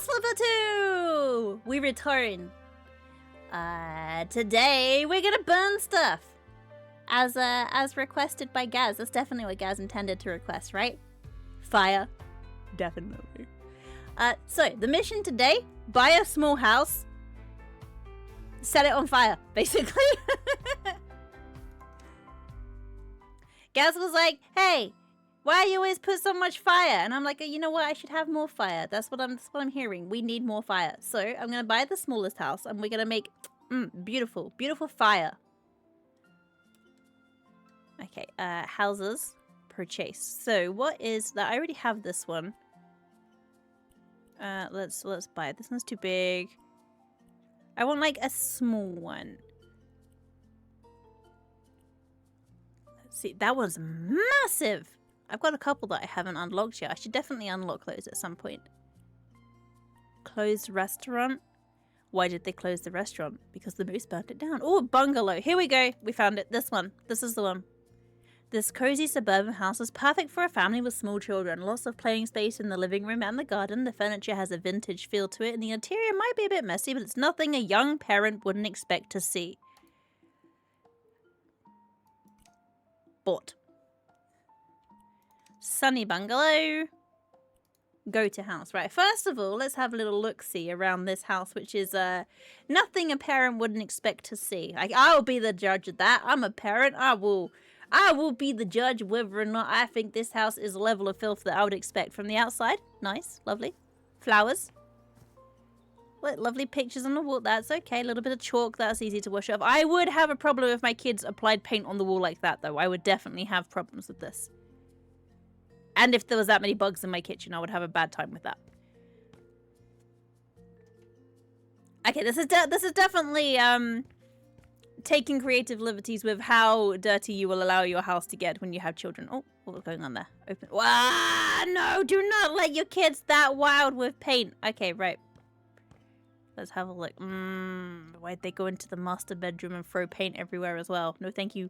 Flipper 2! We return. Today we're gonna burn stuff. As requested by Gaz. That's definitely what Gaz intended to request, right? Fire. Definitely. So the mission today, buy a small house, set it on fire, basically. Gaz was like, hey, why you always put so much fire? And I'm like, you know what? I should have more fire. That's what I'm hearing. We need more fire. So I'm gonna buy the smallest house, and we're gonna make beautiful, beautiful fire. Okay, houses purchase. So what is that? I already have this one. Let's buy it. This one's too big. I want like a small one. Let's see. That was massive. I've got a couple that I haven't unlocked yet. I should definitely unlock those at some point. Closed restaurant. Why did they close the restaurant? Because the moose burnt it down. Oh, bungalow. Here we go. We found it. This one. This is the one. This cozy suburban house is perfect for a family with small children. Lots of playing space in the living room and the garden. The furniture has a vintage feel to it, and the interior might be a bit messy, but it's nothing a young parent wouldn't expect to see. Bought. Sunny bungalow. Go to house. Right, first of all, let's have a little look-see around this house, which is nothing a parent wouldn't expect to see. I'll be the judge of that. I'm a parent. I will be the judge whether or not I think this house is a level of filth that I would expect from the outside. Nice, lovely. Flowers. What lovely pictures on the wall. That's okay. A little bit of chalk. That's easy to wash off. I would have a problem if my kids applied paint on the wall like that, though. I would definitely have problems with this. And if there was that many bugs in my kitchen, I would have a bad time with that. Okay, this is definitely taking creative liberties with how dirty you will allow your house to get when you have children. Oh, what's going on there? Open. Wow, no, do not let your kids that wild with paint. Okay, right. Let's have a look. Why'd they go into the master bedroom and throw paint everywhere as well? No, thank you.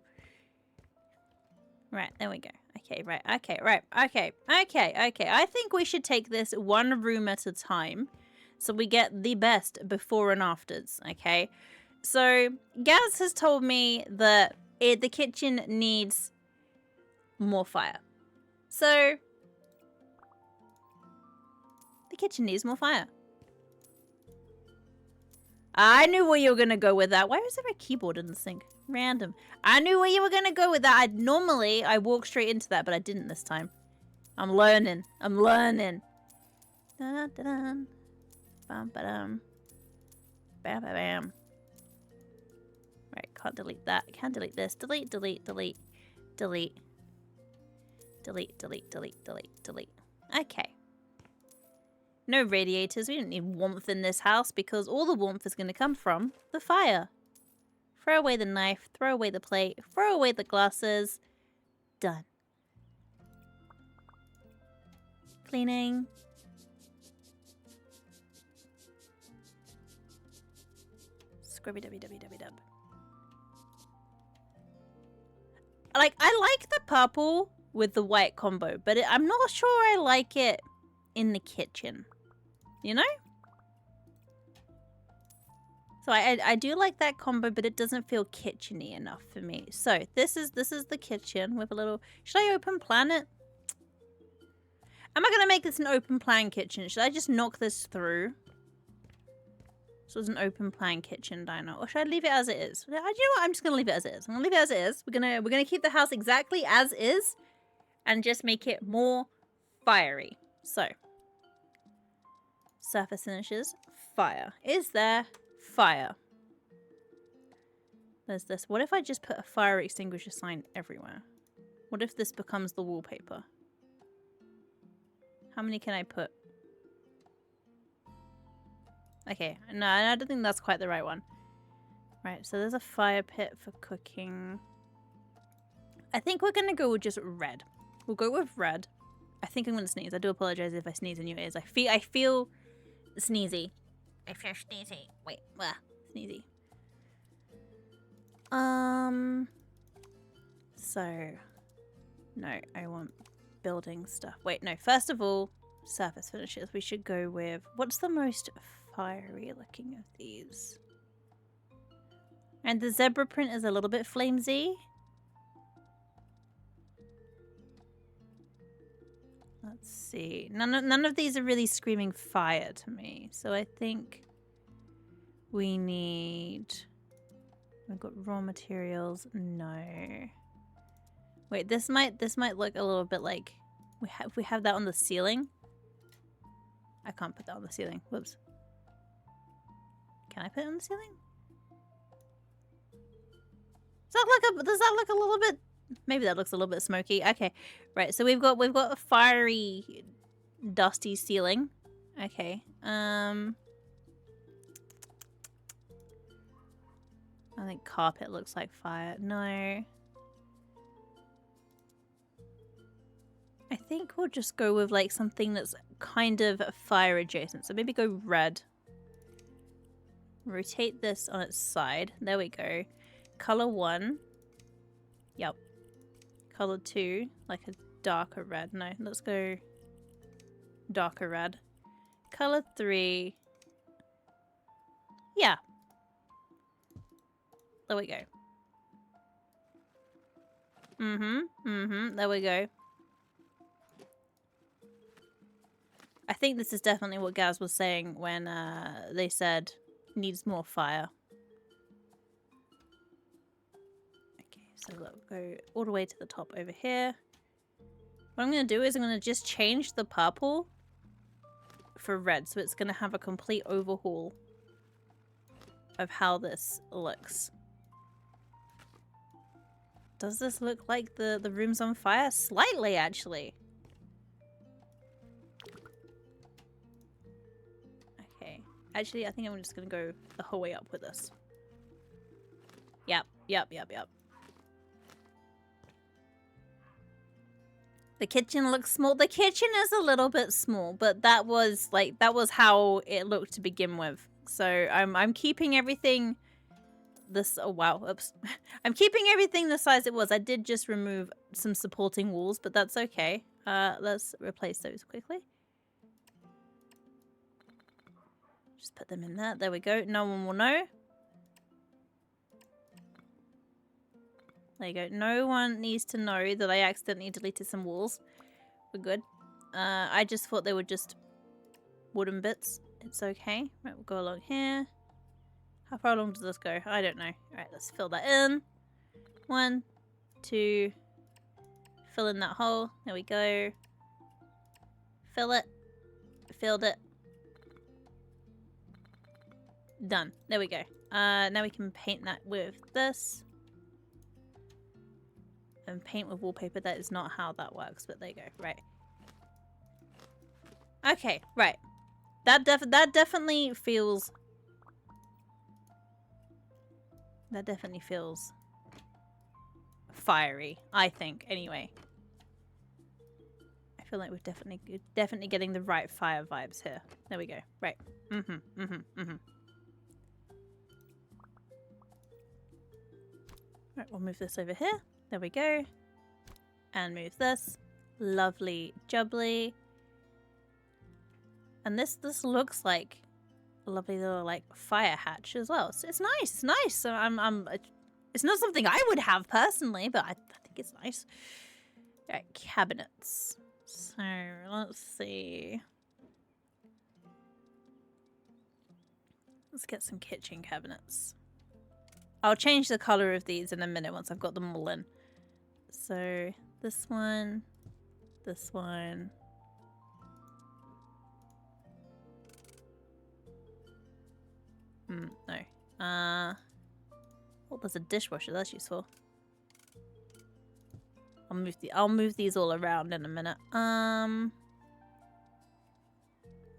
Right, there we go. Okay, right. Okay, right. Okay. I think we should take this one room at a time so we get the best before and afters, okay? So, Gaz has told me that the kitchen needs more fire. So, the kitchen needs more fire. I knew where you were going to go with that. Why is there a keyboard in the sink? Random. I knew where you were going to go with that. Normally, I walk straight into that, but I didn't this time. I'm learning. I'm learning. Dun-dun-dun-dun. Bam-ba-dum. Bam-ba-bam. Right, can't delete that. Can't delete this. Delete, delete, delete, delete. Delete, delete, delete, delete, delete. Okay. No radiators. We don't need warmth in this house because all the warmth is going to come from the fire. Throw away the knife. Throw away the plate. Throw away the glasses. Done. Cleaning. Scrubby-dubby-dubby-dubby-dub. Like, I like the purple with the white combo, but I'm not sure I like it in the kitchen. You know? So I do like that combo, but it doesn't feel kitchen-y enough for me. So this is the kitchen with a little... Should I open plan it? Am I going to make this an open plan kitchen? Should I just knock this through? So it's an open plan kitchen diner. Or should I leave it as it is? You know what? I'm just going to leave it as it is. I'm going to leave it as it is. We're gonna keep the house exactly as is and just make it more fiery. So... Surface finishes. Fire. Is there fire? There's this. What if I just put a fire extinguisher sign everywhere? What if this becomes the wallpaper? How many can I put? Okay. No, I don't think that's quite the right one. Right, so there's a fire pit for cooking. I think we're going to go with just red. We'll go with red. I think I'm going to sneeze. I do apologize if I sneeze in your ears. I feel sneezy. I feel sneezy. Wait, sneezy. So, no, I want building stuff. Wait, no, first of all, surface finishes, we should go with... What's the most fiery looking of these? And the zebra print is a little bit flamesy. Let's see. None of these are really screaming fire to me. So I think we need... We've got raw materials. No. Wait, this might look a little bit like we have that on the ceiling. I can't put that on the ceiling. Whoops. Can I put it on the ceiling? Does that look a little bit? Maybe that looks a little bit smoky. Okay, right. So we've got a fiery, dusty ceiling. Okay. I think carpet looks like fire. No. I think we'll just go with like something that's kind of fire adjacent. So maybe go red. Rotate this on its side. There we go. Color 1. Yep. Color 2. Like a darker red. No, let's go darker red. Color 3. Yeah. There we go. There we go. I think this is definitely what Gaz was saying when they said needs more fire. Okay, so let's go all the way to the top over here. What I'm going to do is I'm going to just change the purple for red. So it's going to have a complete overhaul of how this looks. Does this look like the room's on fire? Slightly, actually. Okay. Actually, I think I'm just going to go the whole way up with this. Yep. The kitchen looks small. The kitchen is a little bit small, but that was how it looked to begin with. So I'm keeping everything this, oh wow, oops. I'm keeping everything the size it was. I did just remove some supporting walls, but that's okay. Let's replace those quickly. Just put them in there. There we go. No one will know. There you go. No one needs to know that I accidentally deleted some walls. We're good. I just thought they were just wooden bits. It's okay. Right, we'll go along here. How far along does this go? I don't know. Alright, let's fill that in. 1, 2. Fill in that hole. There we go. Fill it. Filled it. Done. There we go. Now we can paint that with this. And paint with wallpaper. That is not how that works, but there you go. Right. Okay, right. That definitely feels... That definitely feels fiery, I think, anyway. I feel like we're definitely getting the right fire vibes here. There we go. Right. Right, we'll move this over here. There we go. And move this. Lovely jubbly. And this looks like a lovely little like fire hatch as well. So it's nice. It's nice. So it's not something I would have personally, but I think it's nice. All right, cabinets. So let's see. Let's get some kitchen cabinets. I'll change the color of these in a minute once I've got them all in. So this one, this one. No. Oh, there's a dishwasher. That's useful. I'll move these all around in a minute. I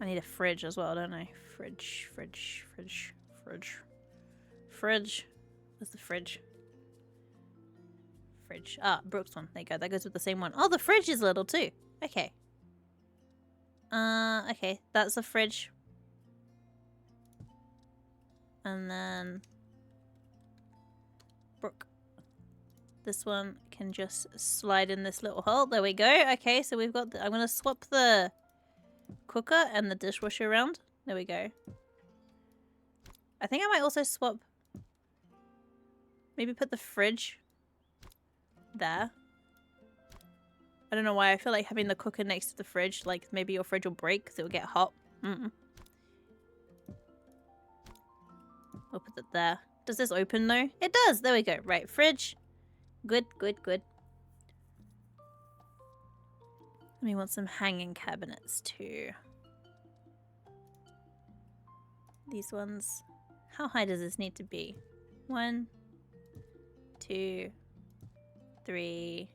need a fridge as well, don't I? Fridge. Where's the fridge? Fridge. Ah, Brooks one. There you go. That goes with the same one. Oh, the fridge is little too. Okay. Okay. That's the fridge. And then Brooke. This one can just slide in this little hole. There we go. Okay, so we've got I'm gonna swap the cooker and the dishwasher around. There we go. I think I might also swap... Maybe put the fridge there. I don't know why. I feel like having the cooker next to the fridge, like maybe your fridge will break because it will get hot. We'll put it there. Does this open though? It does. There we go. Right, fridge. Good, good, good. We want some hanging cabinets too. These ones. How high does this need to be? 1, 2, 3.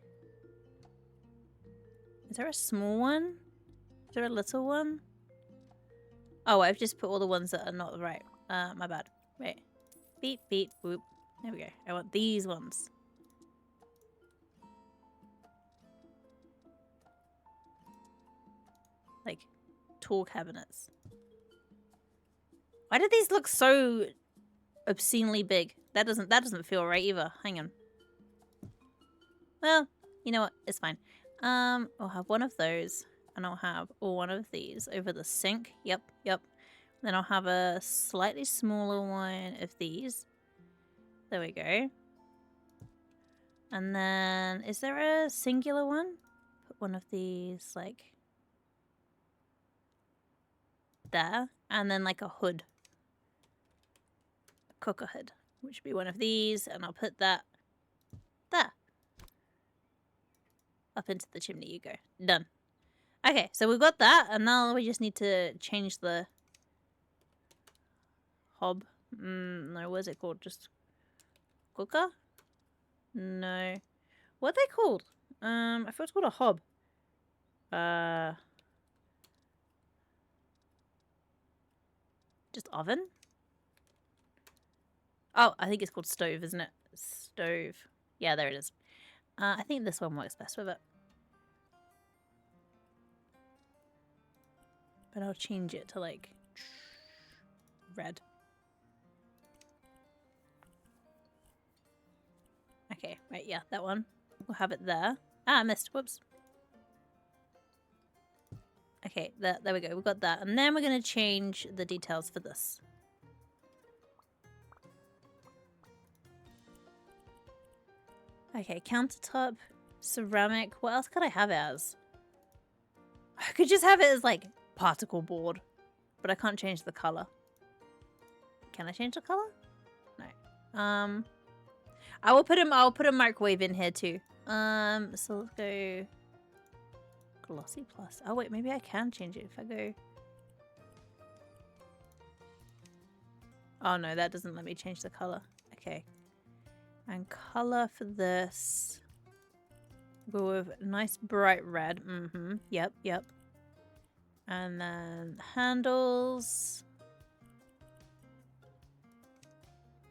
Is there a small one? Is there a little one? Oh, I've just put all the ones that are not right. My bad. Wait. Beep, beep, whoop. There we go. I want these ones. Like, tall cabinets. Why did these look so obscenely big? That doesn't feel right either. Hang on. Well, you know what? It's fine. I'll have one of those, and I'll have one of these over the sink. Yep, yep. Then I'll have a slightly smaller one of these. There we go. And then, is there a singular one? Put one of these, like, there. And then, like, a hood. A cooker hood, which would be one of these. And I'll put that there. Up into the chimney you go. Done. Okay, so we've got that, and now we just need to change the hob. No, what is it called? Just cooker? No. What are they called? I thought it's called a hob. Just oven? Oh, I think it's called stove, isn't it? Stove. Yeah, there it is. I think this one works best with it. But I'll change it to, like, red. Okay, right, yeah, that one. We'll have it there. Ah, I missed. Whoops. Okay, there we go. We've got that. And then we're going to change the details for this. Okay, countertop, ceramic. What else could I have it as? I could just have it as, like, particle board. But I can't change the color. Can I change the color? No. I'll put a microwave in here too. So let's go glossy plus. Oh wait, maybe I can change it if I go. Oh no, that doesn't let me change the color. Okay. And color for this. Go with nice bright red. Yep, yep. And then handles.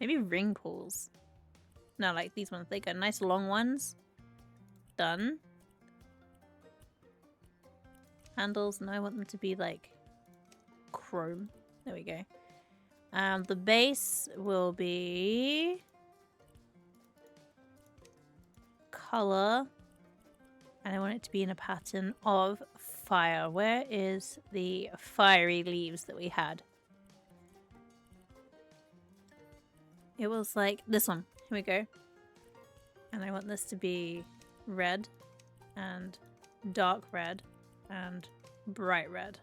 Maybe wrinkles. No, like these ones. They got nice long ones. Done. Handles. No, I want them to be like chrome. There we go. The base will be color. And I want it to be in a pattern of fire. Where is the fiery leaves that we had? It was like this one. Here we go. And I want this to be red and dark red and bright red.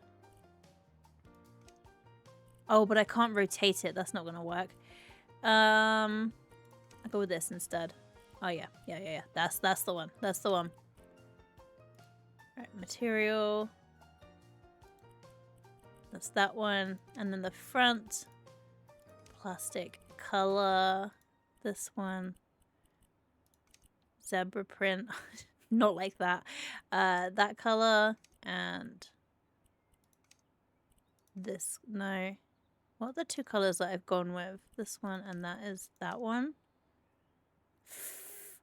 Oh, but I can't rotate it. That's not going to work. I'll go with this instead. Oh, yeah. Yeah. That's the one. That's the one. All right, material. That's that one. And then the front. Plastic color. This one. Zebra print. Not like that. That color. And this. No. What are the two colors that I've gone with? This one and that is that one.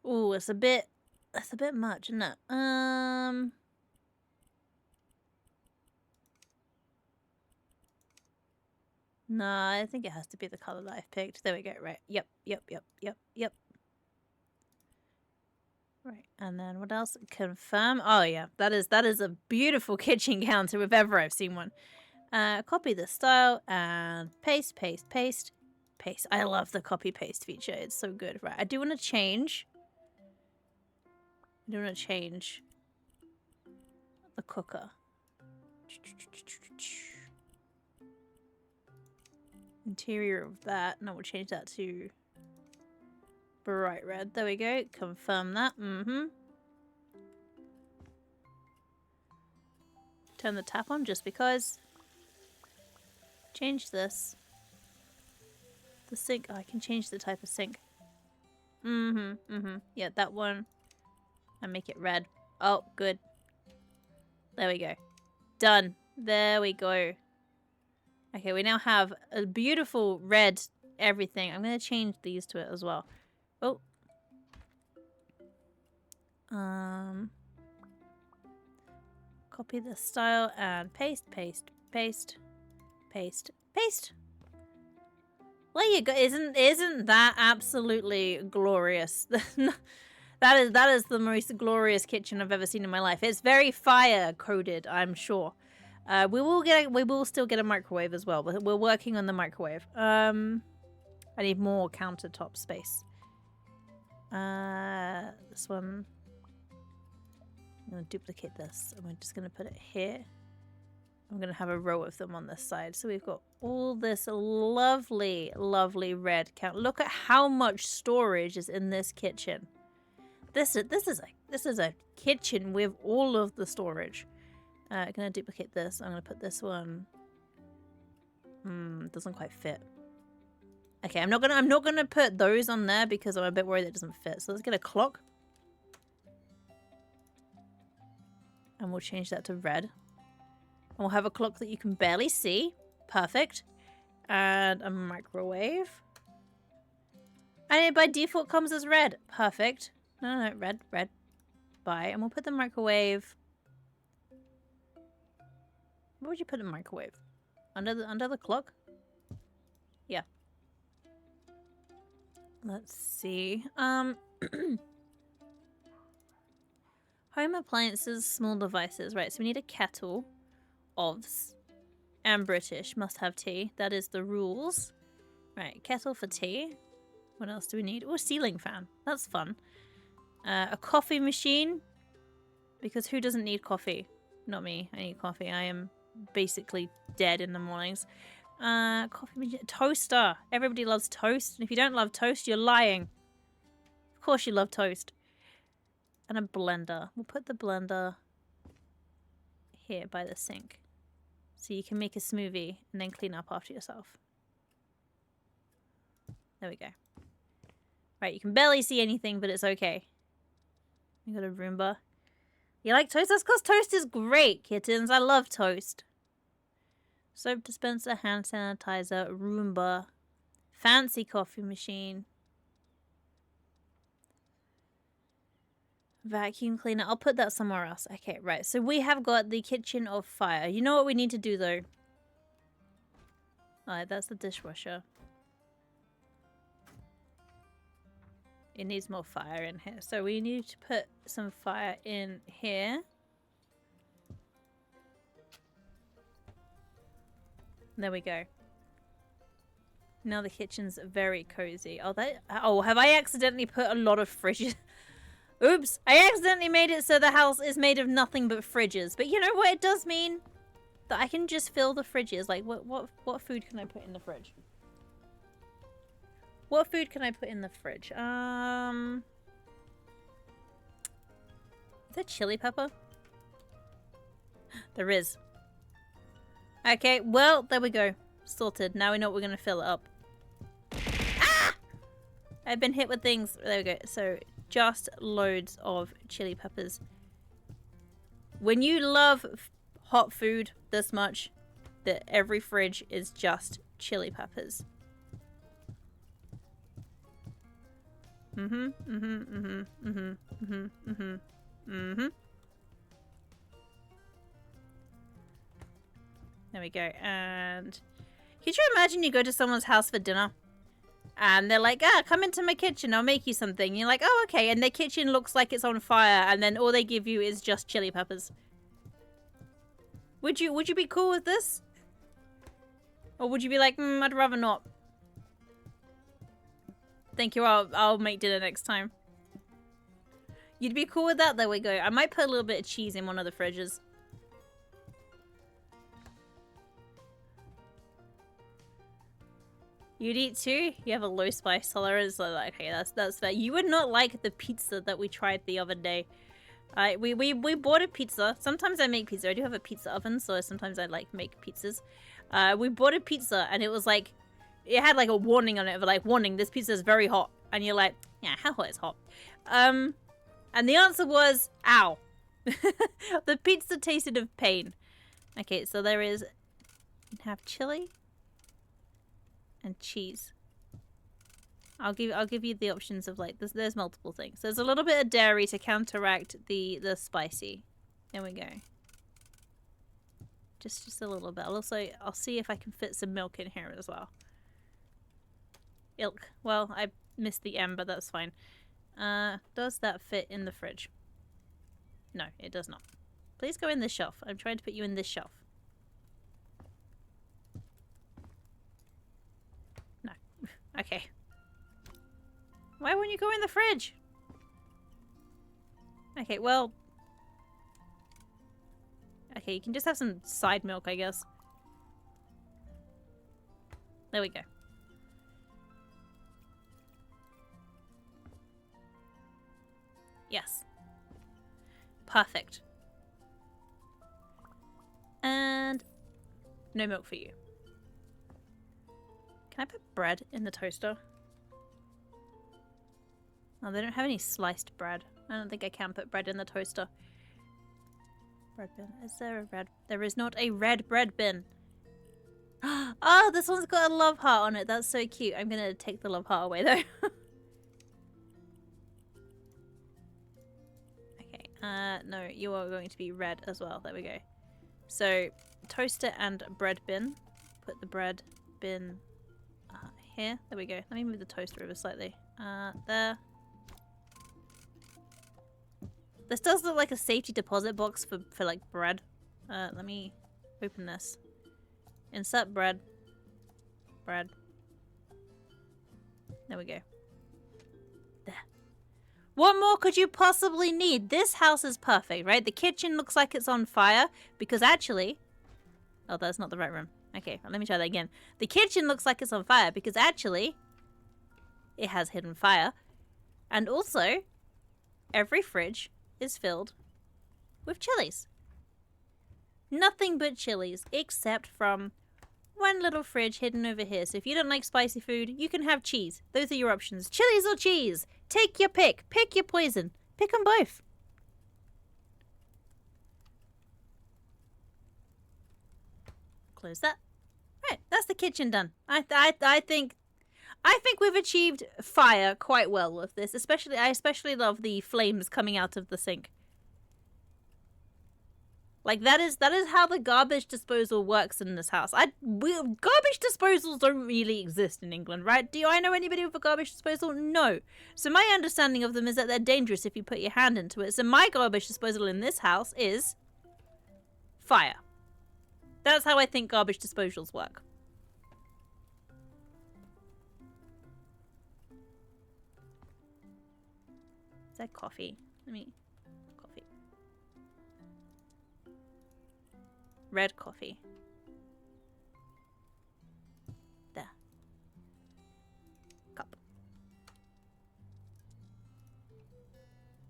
Ooh, it's a bit much, isn't it? No, I think it has to be the color that I've picked. There we go, right. Yep. Right, and then what else? Confirm. Oh yeah, that is a beautiful kitchen counter if ever I've seen one. Copy the style and paste, paste, paste, paste. I love the copy paste feature. It's so good. Right, I do want to change. I do want to change the cooker. Interior of that. No, we'll change that to bright red. There we go. Confirm that. Turn the tap on just because. Change this. The sink. Oh, I can change the type of sink. Yeah, that one. And make it red. Oh, good. There we go. Done. There we go. Okay, we now have a beautiful red everything. I'm going to change these to it as well. Oh. Copy the style and paste, paste, paste, paste, paste. There you go. Isn't that absolutely glorious? That is the most glorious kitchen I've ever seen in my life. It's very fire coded, I'm sure. We will still get a microwave as well, but we're working on the microwave. I need more countertop space. This one. I'm gonna duplicate this. I'm just gonna put it here. I'm gonna have a row of them on this side. So we've got all this lovely, lovely red count. Look at how much storage is in this kitchen. This is a kitchen with all of the storage. I'm gonna duplicate this. I'm gonna put this one. Doesn't quite fit. Okay, I'm not gonna put those on there because I'm a bit worried it doesn't fit. So let's get a clock. And we'll change that to red. And we'll have a clock that you can barely see. Perfect. And a microwave. And it by default comes as red. Perfect. No, red. Bye. And we'll put the microwave. Where would you put the microwave? Under the clock? Yeah. Let's see. Home appliances, small devices. Right, so we need a kettle. Ovs. And British. Must have tea. That is the rules. Right, kettle for tea. What else do we need? Oh, a ceiling fan. That's fun. A coffee machine. Because who doesn't need coffee? Not me. I need coffee. I am basically dead in the mornings. Coffee machine. Toaster. Everybody loves toast. And if you don't love toast, you're lying. Of course you love toast. And a blender. We'll put the blender here by the sink. So you can make a smoothie and then clean up after yourself. There we go. Right, you can barely see anything, but it's okay. We got a Roomba. You like toast? That's because toast is great, kittens. I love toast. Soap dispenser, hand sanitizer, Roomba, fancy coffee machine. Vacuum cleaner. I'll put that somewhere else. Okay, right. So we have got the kitchen of fire. You know what we need to do, though? Alright, that's the dishwasher. It needs more fire in here. So we need to put some fire in here. There we go. Now the kitchen's very cozy. Oh, have I accidentally put a lot of fridges? Oops, I accidentally made it so the house is made of nothing but fridges. But you know what it does mean? That I can just fill the fridges. Like, what food can I put in the fridge? What food can I put in the fridge? Is there chili pepper? There is. Okay, well, there we go. Sorted. Now we know what we're going to fill it up. Ah! I've been hit with things. There we go. So, just loads of chili peppers. When you love hot food this much, that every fridge is just chili peppers. There we go. And could you imagine you go to someone's house for dinner And they're like, come into my kitchen, I'll make you something. And you're like, oh, okay. And their kitchen looks like it's on fire, and then all they give you is just chili peppers. Would you be cool with this? Or would you be like, I'd rather not? Thank you, I'll make dinner next time. You'd be cool with that? There we go. I might put a little bit of cheese in one of the fridges. You'd eat too? You have a low spice tolerance? So like, okay, that's fair. You would not like the pizza that we tried the other day. We bought a pizza. Sometimes I make pizza. I do have a pizza oven, so sometimes I like make pizzas. We bought a pizza and it was like, it had like a warning on it of like, warning, this pizza is very hot. And you're like, yeah, how hot is hot? And the answer was, ow. The pizza tasted of pain. Okay, so there is, have chili and cheese. I'll give you the options of like, there's multiple things. There's a little bit of dairy to counteract the spicy. There we go. Just a little bit. I'll see if I can fit some milk in here as well. Ilk. Well, I missed the M, but that's fine. Does that fit in the fridge? No, it does not. Please go in this shelf. I'm trying to put you in this shelf. No. Okay. Why won't you go in the fridge? Okay, well... Okay, you can just have some side milk, I guess. There we go. Yes. Perfect. And no milk for you. Can I put bread in the toaster? Oh, they don't have any sliced bread. I don't think I can put bread in the toaster. Bread bin. Is there a red? There is not a red bread bin. Oh, this one's got a love heart on it. That's so cute. I'm gonna take the love heart away though. Okay. No, you are going to be red as well. There we go. So, toaster and bread bin. Put the bread bin here. There we go. Let me move the toaster over slightly. There. This does look like a safety deposit box for like bread. Let me open this. Insert bread. Bread. There we go. There. What more could you possibly need? This house is perfect, right? The kitchen looks like it's on fire because actually... Oh, that's not the right room. Okay, let me try that again. The kitchen looks like it's on fire because actually it has hidden fire. And also, every fridge is filled with chilies. Nothing but chilies, except from one little fridge hidden over here. So if you don't like spicy food, you can have cheese. Those are your options. Chilies or cheese. Take your pick. Pick your poison. Pick them both. Close that. Right, that's the kitchen done. I think we've achieved fire quite well with this. I especially love the flames coming out of the sink. Like that is how the garbage disposal works in this house. Garbage disposals don't really exist in England, right? Do I know anybody with a garbage disposal? No. So my understanding of them is that they're dangerous if you put your hand into it. So my garbage disposal in this house is fire. That's how I think garbage disposals work. Is that coffee? Coffee. Red coffee. There. Cup.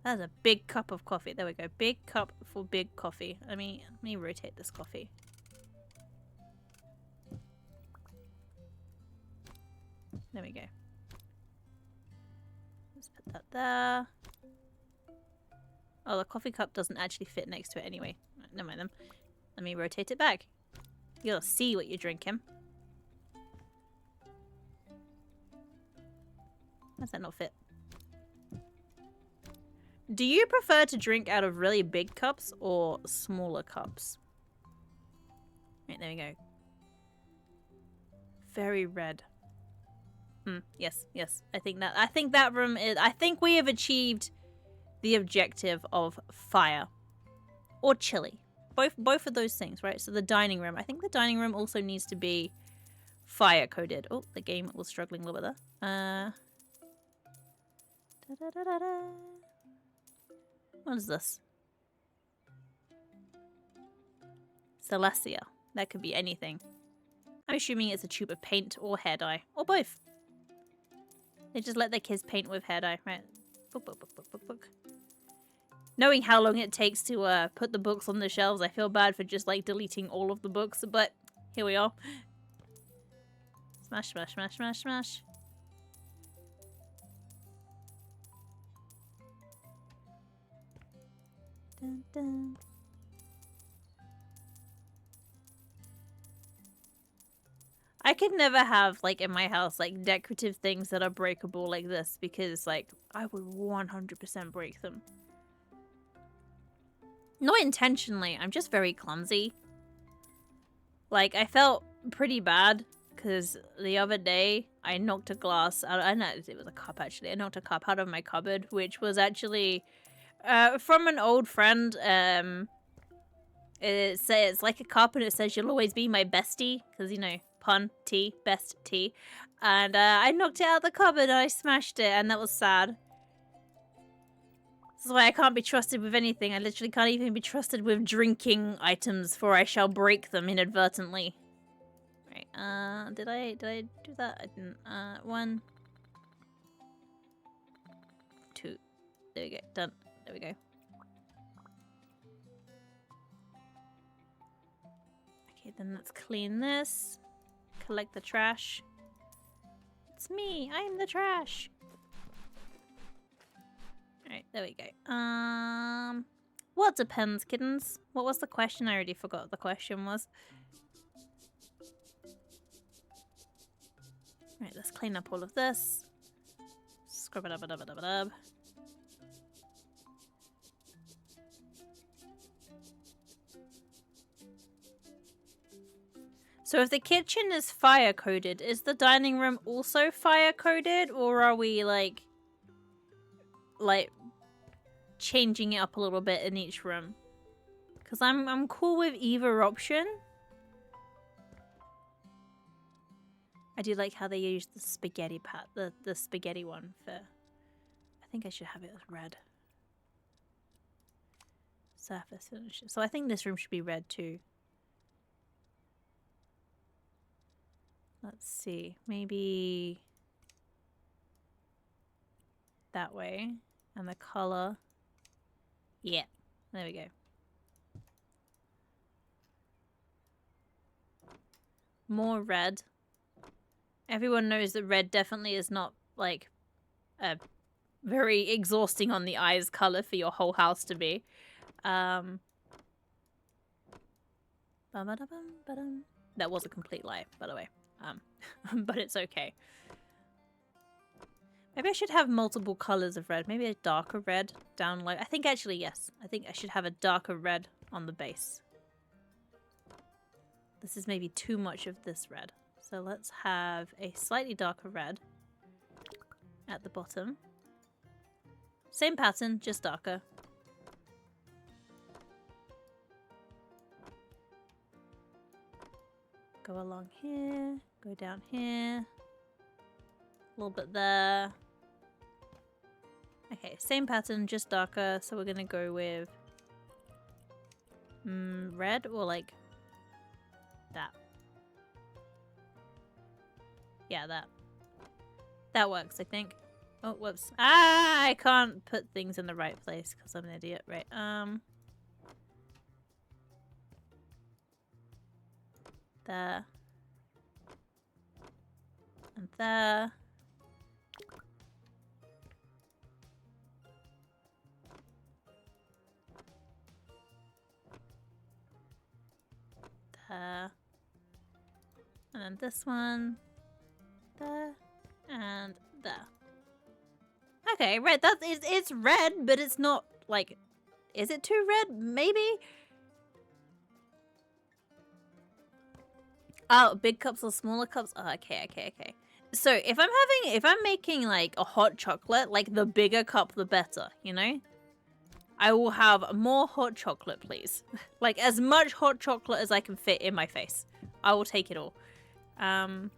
That's a big cup of coffee. There we go. Big cup for big coffee. Let me rotate this coffee. There we go. Let's put that there. Oh, the coffee cup doesn't actually fit next to it anyway. Never mind then. Let me rotate it back. You'll see what you're drinking. Does that not fit? Do you prefer to drink out of really big cups or smaller cups? Right, there we go. Very red. Yes, yes. I think that room is. I think we have achieved the objective of fire or chilly. Both of those things, right? So the dining room. I think the dining room also needs to be fire coded. Oh, the game was struggling a little bit there. What is this? Celestia. That could be anything. I'm assuming it's a tube of paint or hair dye. Or both. They just let their kids paint with hair dye, right? Book, book, book, book, book, book. Knowing how long it takes to put the books on the shelves, I feel bad for just like deleting all of the books, but here we are. Smash, smash, smash, smash, smash. Dun, dun. I could never have, like, in my house, like, decorative things that are breakable like this because, like, I would 100% break them. Not intentionally, I'm just very clumsy. Like, I felt pretty bad because the other day I knocked a glass out. I know it was a cup, actually. I knocked a cup out of my cupboard, which was actually from an old friend. It's like a cup and it says, "You'll always be my bestie," because, you know, pun, tea, best tea. And I knocked it out of the cupboard and I smashed it, and that was sad. This is why I can't be trusted with anything. I literally can't even be trusted with drinking items, for I shall break them inadvertently. Right, did I do that? I didn't. 1, 2. There we go. Done. There we go. Okay, then let's clean this. Collect the trash. It's me. I'm the trash. Alright, there we go. What depends, kittens? What was the question? I already forgot what the question was. Right, let's clean up all of this. Scrub it up, it up, it up, it up. So if the kitchen is fire coded, is the dining room also fire coded, or are we like changing it up a little bit in each room? Because I'm cool with either option. I do like how they use the spaghetti the spaghetti one for. I think I should have it as red. Surface finish. So I think this room should be red too. Let's see, maybe that way, and the color. Yeah, there we go. More red. Everyone knows that red definitely is not like a very exhausting on the eyes color for your whole house to be. That was a complete lie, by the way. But it's okay. Maybe I should have multiple colors of red. Maybe a darker red down low. I think actually, yes. I think I should have a darker red on the base. This is maybe too much of this red. So let's have a slightly darker red at the bottom. Same pattern, just darker. Go along here, go down here, a little bit there. Okay, same pattern, just darker. So we're gonna go with red or like that. Yeah, that. That works, I think. Oh, whoops. Ah, I can't put things in the right place because I'm an idiot. Right, there. And there. There. And then this one. There. And there. Okay, red. It's red, but it's not like... Is it too red? Maybe? Oh, big cups or smaller cups? Oh, okay. So if I'm making like a hot chocolate, like the bigger cup, the better, you know? I will have more hot chocolate, please. Like as much hot chocolate as I can fit in my face. I will take it all. And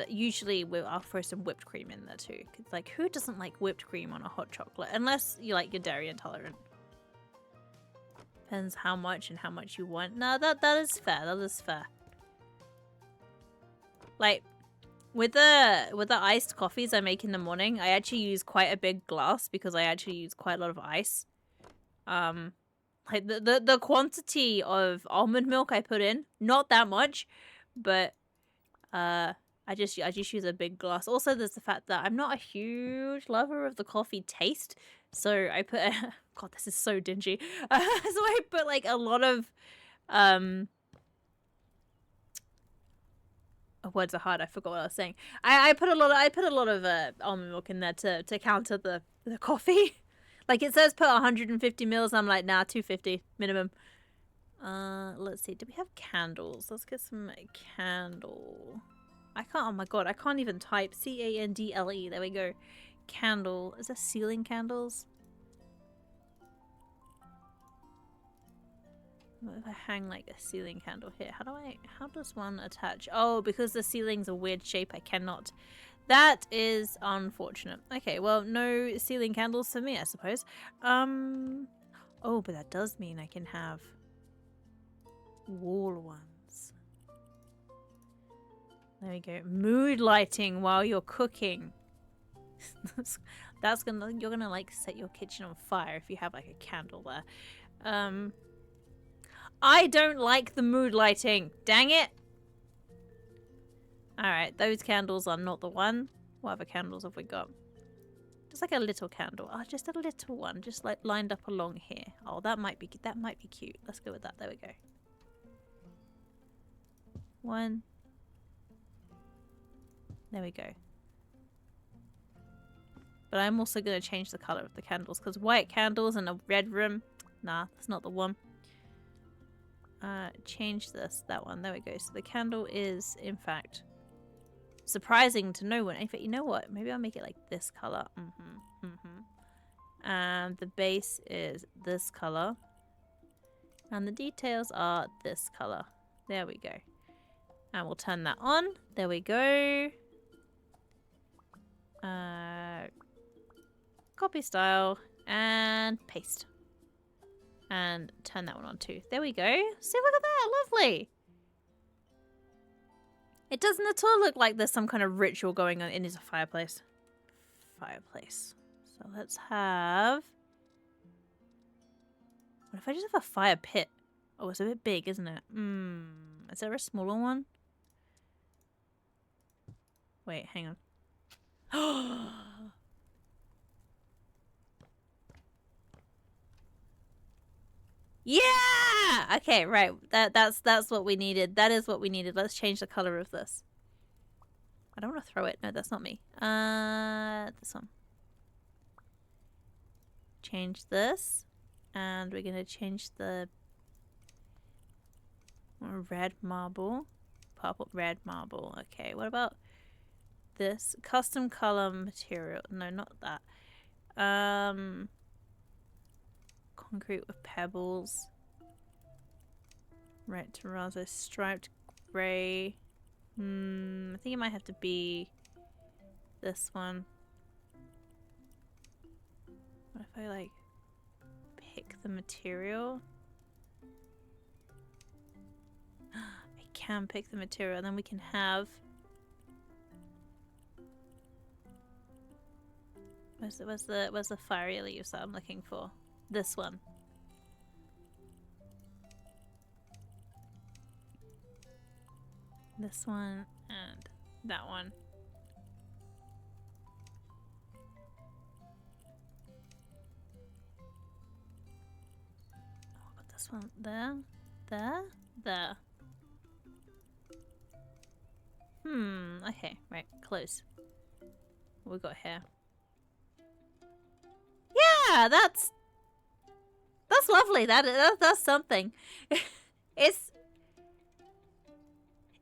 usually I'll throw some whipped cream in there too. 'Cause, like, who doesn't like whipped cream on a hot chocolate? Unless you like you're dairy intolerant. Depends how much and how much you want. No, that is fair. That is fair. Like with the iced coffees I make in the morning, I actually use quite a big glass because I actually use quite a lot of ice. Like the quantity of almond milk I put in, not that much, but I just use a big glass. Also, there's the fact that I'm not a huge lover of the coffee taste, so I put God, this is so dingy. So I put like a lot of words are hard. I forgot what I was saying. I put a lot of almond milk in there to counter the coffee. Like it says put 150 mils. I'm like, nah, 250 minimum. Let's see. Do we have candles? Let's get some candle. I can't. Oh my god, I can't even type. CANDLE. There we go. Candle. Is that ceiling candles? What if I hang like a ceiling candle here? How does one attach? Oh, because the ceiling's a weird shape, I cannot. That is unfortunate. Okay, well, no ceiling candles for me, I suppose. Oh, but that does mean I can have wall ones. There we go. Mood lighting while you're cooking. You're gonna like set your kitchen on fire if you have like a candle there. I don't like the mood lighting. Dang it. Alright, those candles are not the one. What other candles have we got? Just like a little candle. Oh, just a little one. Just like lined up along here. Oh, that might be cute. Let's go with that. There we go. One. There we go. But I'm also going to change the color of the candles because white candles in a red room. Nah, that's not the one. Change that one. There we go. So the candle is, in fact, surprising to no one. In fact, you know what? Maybe I'll make it like this color. And the base is this color. And the details are this color. There we go. And we'll turn that on. There we go. Copy style and paste. And turn that one on too. There we go. See, look at that. Lovely. It doesn't at all look like there's some kind of ritual going on. It is a fireplace. Fireplace. So let's have... What if I just have a fire pit? Oh, it's a bit big, isn't it? Is there a smaller one? Wait, hang on. Yeah! Okay, right. That's what we needed. That is what we needed. Let's change the color of this. I don't want to throw it. No, that's not me. This one. Change this. And we're going to change the red marble. Purple, red marble. Okay, what about this? Custom color material. No, not that. Concrete with pebbles. Red terrazzo, striped grey. I think it might have to be this one. What if I like pick the material? I can pick the material, then we can have... Where's the fiery leaves that I'm looking for? This one. This one and that one. I'll put this one there, there. Okay, right, close. What we got here? Yeah, that's That's lovely. That's something. It's...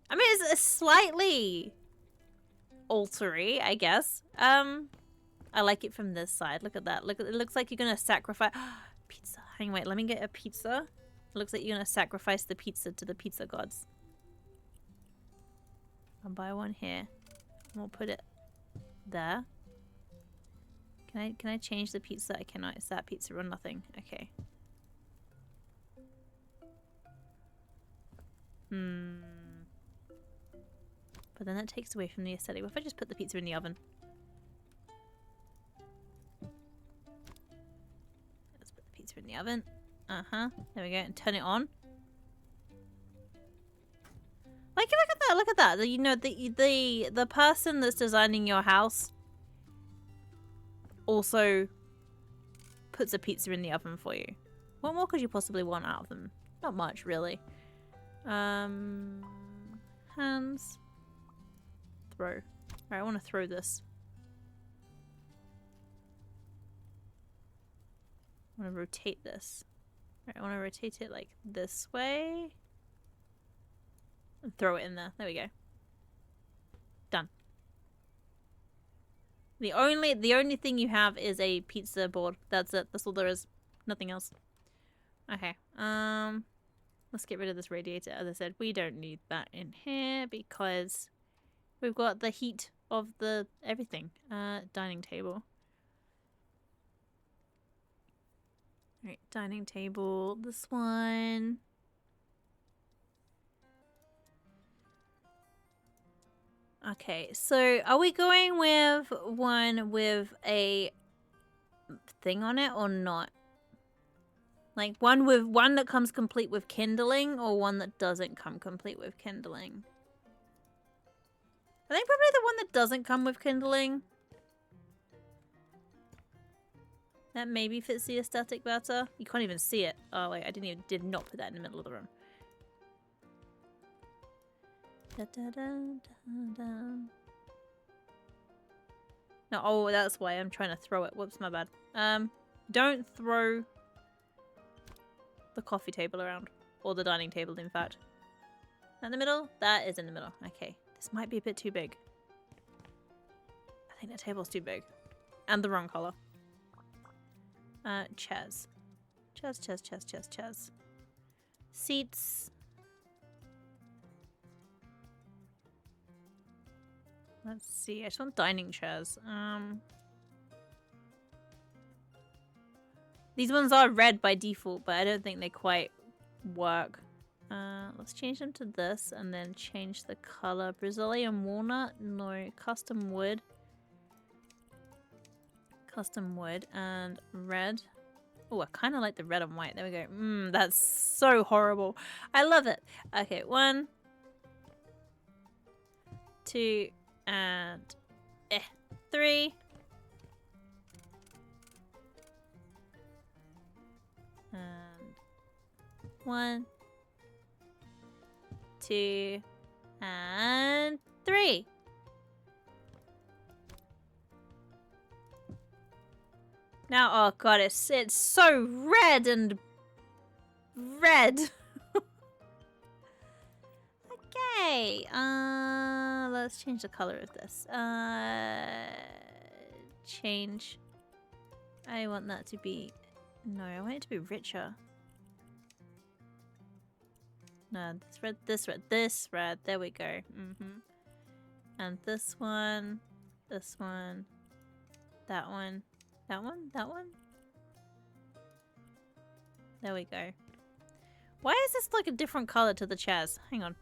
I mean, it's slightly altery, I guess. I like it from this side. Look at that. Look, it looks like you're gonna sacrifice pizza. Hang on, wait, let me get a pizza. It looks like you're gonna sacrifice the pizza to the pizza gods. I'll buy one here. And we'll put it there. Can I change the pizza? I cannot. It's that pizza or nothing. Okay. But then that takes away from the aesthetic. What if I just put the pizza in the oven? Let's put the pizza in the oven. Uh-huh. There we go. And turn it on. Like, look at that. Look at that. You know, the person that's designing your house also puts a pizza in the oven for you. What more could you possibly want out of them? Not much, really. Hands. Throw. Alright, I want to throw this. I want to rotate this. Alright, I want to rotate it like this way. And throw it in there. There we go. Done. The only thing you have is a pizza board. That's it. That's all there is. Nothing else. Okay. Let's get rid of this radiator. As I said, we don't need that in here because we've got the heat of the everything. Dining table. Alright, dining table. This one. Okay, so are we going with one with a thing on it or not? Like one that comes complete with kindling or one that doesn't come complete with kindling? I think probably the one that doesn't come with kindling. That maybe fits the aesthetic better. You can't even see it. Oh wait, I did not put that in the middle of the room. Da, da, da, da, da. No, oh, that's why I'm trying to throw it. Whoops, my bad. Don't throw the coffee table around. Or the dining table, in fact. That in the middle? That is in the middle. Okay. This might be a bit too big. I think the table's too big. And the wrong color. Chairs. Chairs. Seats. Let's see. I just want dining chairs. These ones are red by default, but I don't think they quite work. Let's change them to this and then change the color. Brazilian walnut? No. Custom wood. Custom wood and red. Oh, I kind of like the red and white. There we go. That's so horrible. I love it. Okay, 1, 2, and 3. And 1, 2, and 3. Now, oh god, it's so red and red. Okay, let's change the color of this. Change. I want that to be, no, I want it to be richer. No, this red, there we go. And this one, that one. That one? There we go. Why is this like a different color to the chairs? Hang on.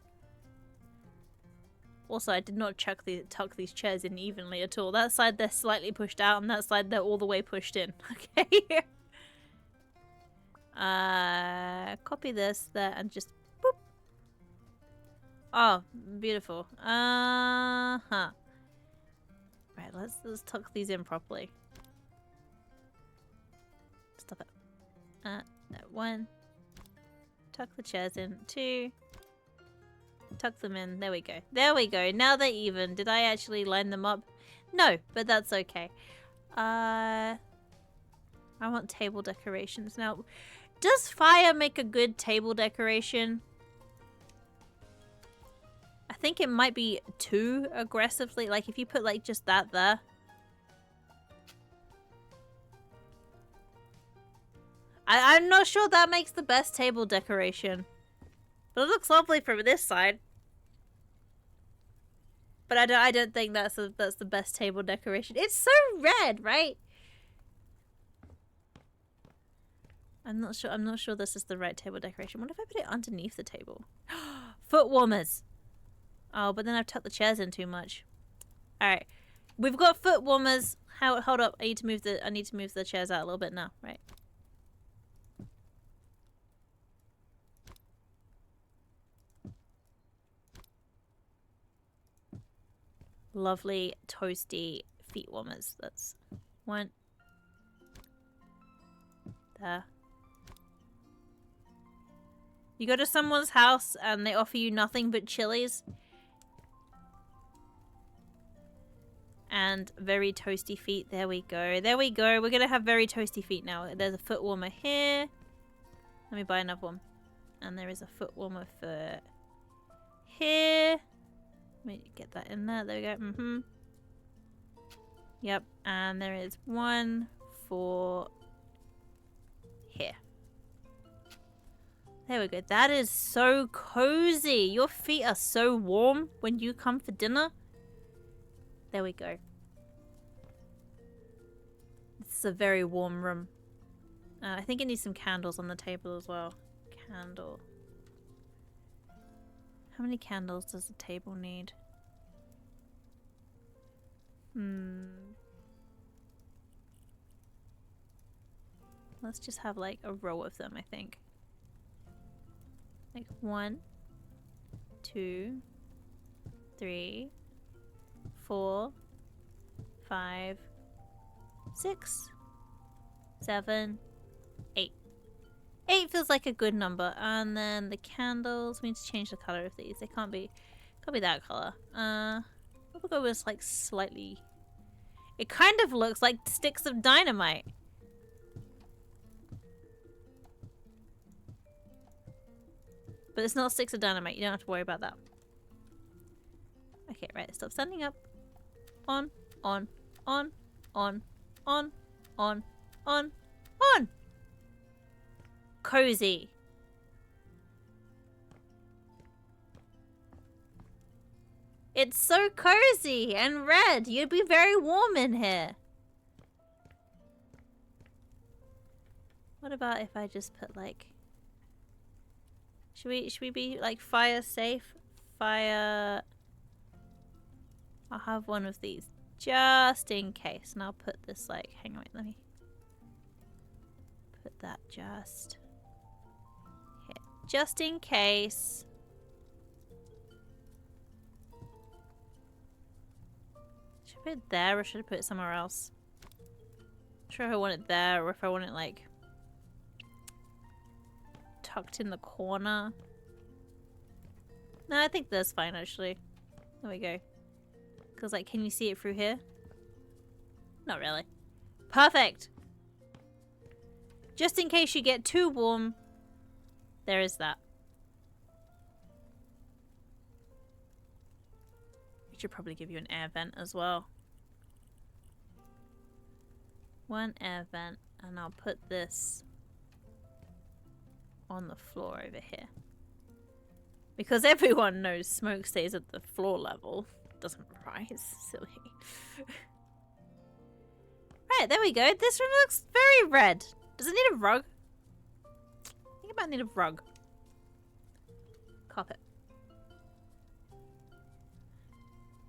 Also, I did not tuck these chairs in evenly at all. That side they're slightly pushed out, and that side they're all the way pushed in. Okay. Copy this, there, and just boop. Oh, beautiful. Right, let's tuck these in properly. Stop it. No, 1. Tuck the chairs in. 2. Tuck them in. There we go. There we go. Now they're even. Did I actually line them up? No, but that's okay. I want table decorations. Now, Does fire make a good table decoration? I think it might be too aggressively. Like if you put like just that there. I'm not sure that makes the best table decoration. But it looks lovely from this side. But I don't think that's the best table decoration. It's so red, right? I'm not sure this is the right table decoration. What if I put it underneath the table? Foot warmers. Oh, but then I've tucked the chairs in too much. Alright. We've got foot warmers. Hold up. I need to move the chairs out a little bit now, right? Lovely toasty feet warmers. That's one. There. You go to someone's house and they offer you nothing but chilies. And very toasty feet. There we go. There we go. We're gonna have very toasty feet now. There's a foot warmer here. Let me buy another one. And there is a foot warmer for here. Let me get that in there. There we go. Mm-hmm. Yep. And there is one for here. There we go. That is so cozy. Your feet are so warm when you come for dinner. There we go. This is a very warm room. I think it needs some candles on the table as well. Candle. How many candles does the table need? Let's just have like a row of them, I think. Like 1, 2, 3, 4, 5, 6, 7, 8. 8 feels like a good number. And then the candles, we need to change the color of these. They can't be that color. We'll go with like slightly. It kind of looks like sticks of dynamite. But it's not sticks of dynamite. You don't have to worry about that. Okay, right. Stop standing up. On, on, on, on, on, on, on, on. Cozy. It's so cozy and red. You'd be very warm in here. What about if I just put like... Should we be like fire safe? Fire... I'll have one of these just in case. And I'll put this like... Hang on, wait, let me... Put that just... Here. Just in case. Should I put it there or should I put it somewhere else? I'm not sure if I want it there or if I want it like... tucked in the corner. No, I think that's fine actually. There we go. Because like, can you see it through here? Not really. Perfect! Just in case you get too warm, there is that. We should probably give you an air vent as well. One air vent, and I'll put this on the floor over here. Because everyone knows smoke stays at the floor level. Doesn't rise. Silly. Right, there we go. This room looks very red. Does it need a rug? I think it might need a rug. Carpet.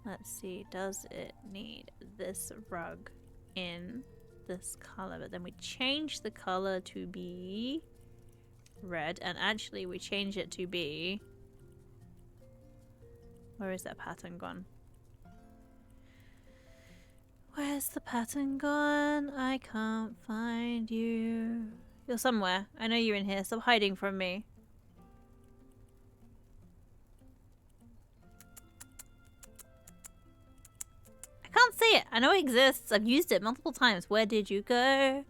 Let's see. Does it need this rug in this color? But then we change the color to be red. And actually we change it to be... Where is that pattern gone? Where's the pattern gone? I can't find you. You're somewhere. I know you're in here. Stop hiding from me. I can't see it. I know it exists. I've used it multiple times. Where did you go?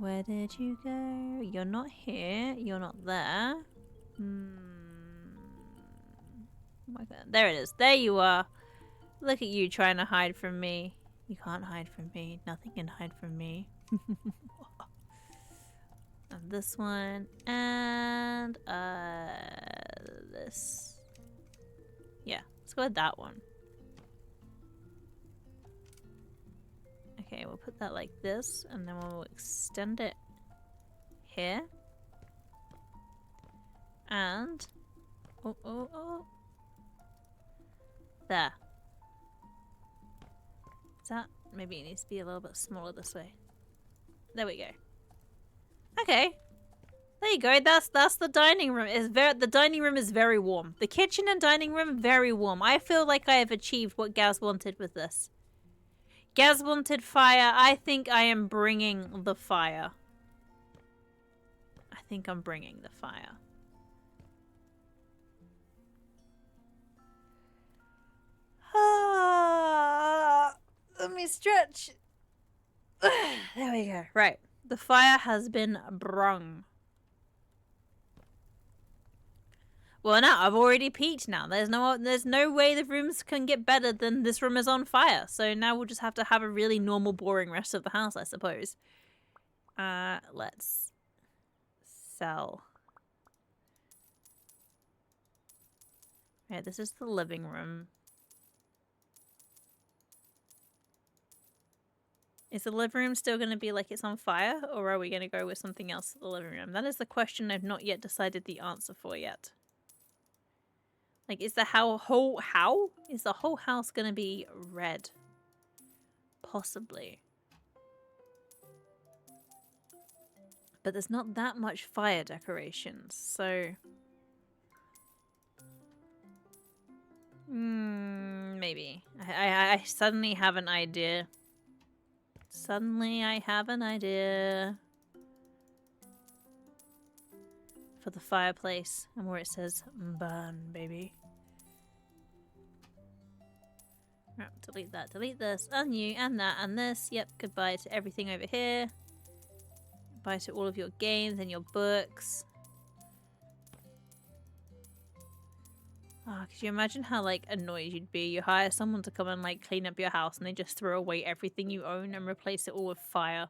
Where did you go? You're not here. You're not there. Oh my god. There it is. There you are. Look at you trying to hide from me. You can't hide from me. Nothing can hide from me. And this one. And this. Yeah, let's go with that one. Okay, we'll put that like this, and then we'll extend it here. And oh. There. Is that? Maybe it needs to be a little bit smaller this way. There we go. Okay. There you go. That's the dining room. The dining room is very warm. The kitchen and dining room very warm. I feel like I have achieved what Gaz wanted with this. Gaz wanted fire. I think I am bringing the fire. I think I'm bringing the fire. Let me stretch. There we go. Right. The fire has been brung. Well, no, I've already peaked now. There's no way the rooms can get better than this room is on fire. So now we'll just have to have a really normal, boring rest of the house, I suppose. Let's sell. Right, this is the living room. Is the living room still going to be like it's on fire, or are we going to go with something else in the living room? That is the question I've not yet decided the answer for yet. Like, is the is the whole house going to be red? Possibly. But there's not that much fire decorations, so... maybe. I suddenly have an idea. Suddenly I have an idea. For the fireplace, and where it says, burn, baby. Right, delete that, delete this, and you, and that, and this. Yep, goodbye to everything over here. Bye to all of your games and your books. Oh, could you imagine how, like, annoyed you'd be? You hire someone to come and, like, clean up your house, and they just throw away everything you own and replace it all with fire.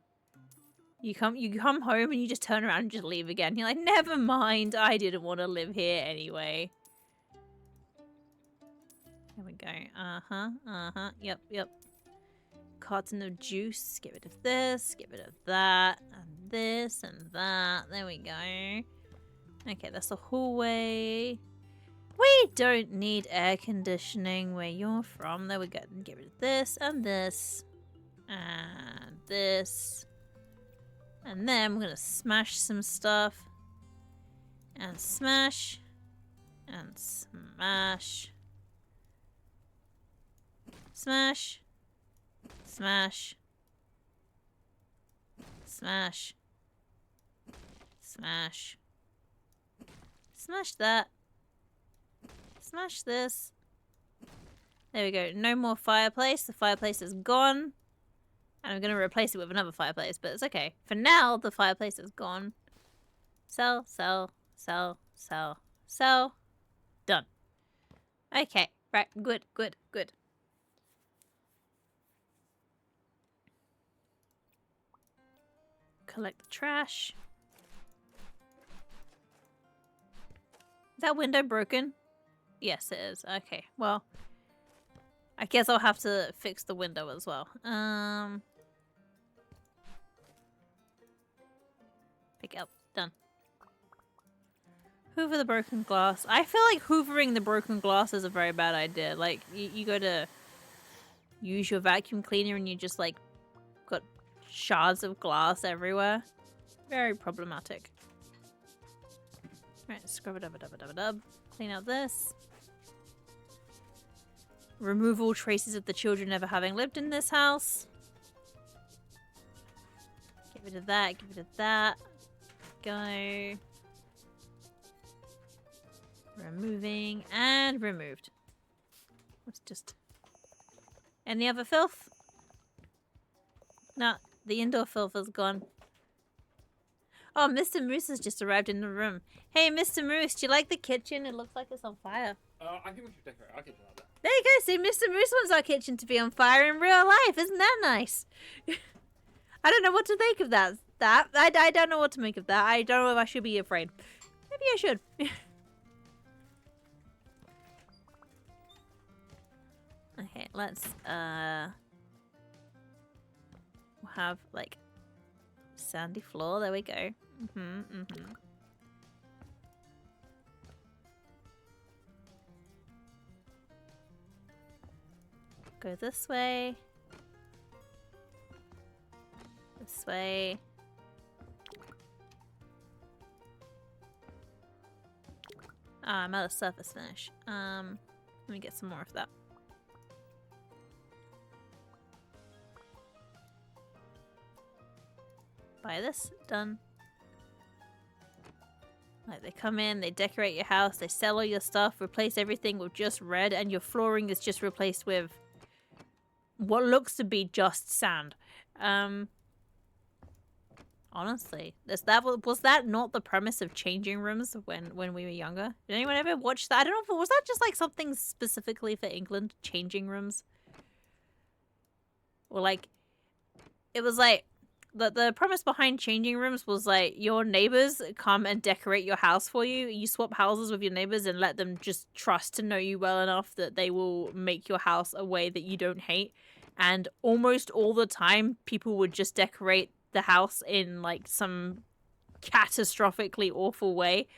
You come home and you just turn around and just leave again. You're like, never mind, I didn't want to live here anyway. There we go. Yep. Carton of juice. Get rid of this, get rid of that, and this, and that. There we go. Okay, that's the hallway. We don't need air conditioning where you're from. There we go. Get rid of this, and this, and this. And then we're gonna smash some stuff. And smash. And smash. Smash. Smash. Smash. Smash. Smash that. Smash this. There we go. No more fireplace. The fireplace is gone. And I'm going to replace it with another fireplace, but it's okay. For now, the fireplace is gone. Sell, sell, sell, sell, sell. Done. Okay, right, good. Collect the trash. Is that window broken? Yes, it is. Okay, well, I guess I'll have to fix the window as well. Pick up. Done. Hoover the broken glass. I feel like hoovering the broken glass is a very bad idea. Like, you go to use your vacuum cleaner and you just, like, got shards of glass everywhere. Very problematic. Alright, scrub it up. Clean out this. Remove all traces of the children ever having lived in this house. Get rid of that, get rid of that. Go. Removing and removed. Let's just... Any other filth? No, the indoor filth is gone. Oh, Mr. Moose has just arrived in the room. Hey, Mr. Moose, do you like the kitchen? It looks like it's on fire. I think we should decorate our kitchen like that. There you go. See, Mr. Moose wants our kitchen to be on fire in real life. Isn't that nice? I don't know what to think of that. I don't know what to make of that. I don't know if I should be afraid. Maybe I should. Okay, let's we'll have like sandy floor. There we go. Go this way. This way. Ah, I'm out of surface finish. Let me get some more of that. Buy this. Done. Like, they come in, they decorate your house, they sell all your stuff, replace everything with just red, and your flooring is just replaced with what looks to be just sand. Honestly, was that not the premise of changing rooms when we were younger? Did anyone ever watch that? I don't know, was that just like something specifically for England, changing rooms? Or like, it was like, the premise behind changing rooms was like your neighbors come and decorate your house for you. You swap houses with your neighbors and let them just trust to know you well enough that they will make your house a way that you don't hate. And almost all the time, people would just decorate the house in like some catastrophically awful way.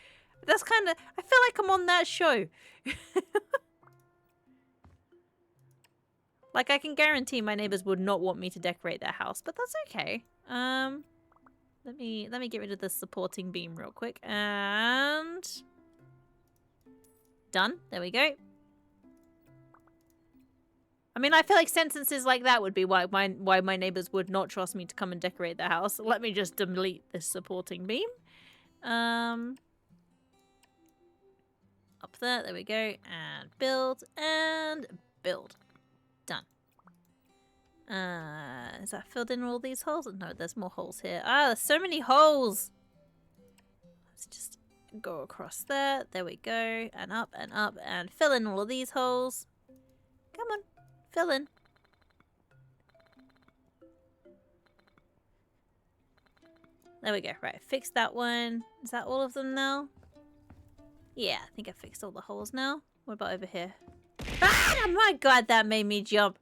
That's kind of, I feel like I'm on that show. Like, I can guarantee my neighbors would not want me to decorate their house, but that's okay. Let me get rid of this supporting beam real quick, and done. There we go. I mean, I feel like sentences like that would be why my neighbors would not trust me to come and decorate their house. Let me just delete this supporting beam. Up there we go, and build, and build. Done. Is that filled in all these holes? No, there's more holes here. Ah, there's so many holes. Let's just go across there. There we go. And up, and fill in all of these holes. Come on, fill in. There we go. Right, fix that one. Is that all of them now? Yeah, I think I fixed all the holes now. What about over here? Ah, my god, that made me jump.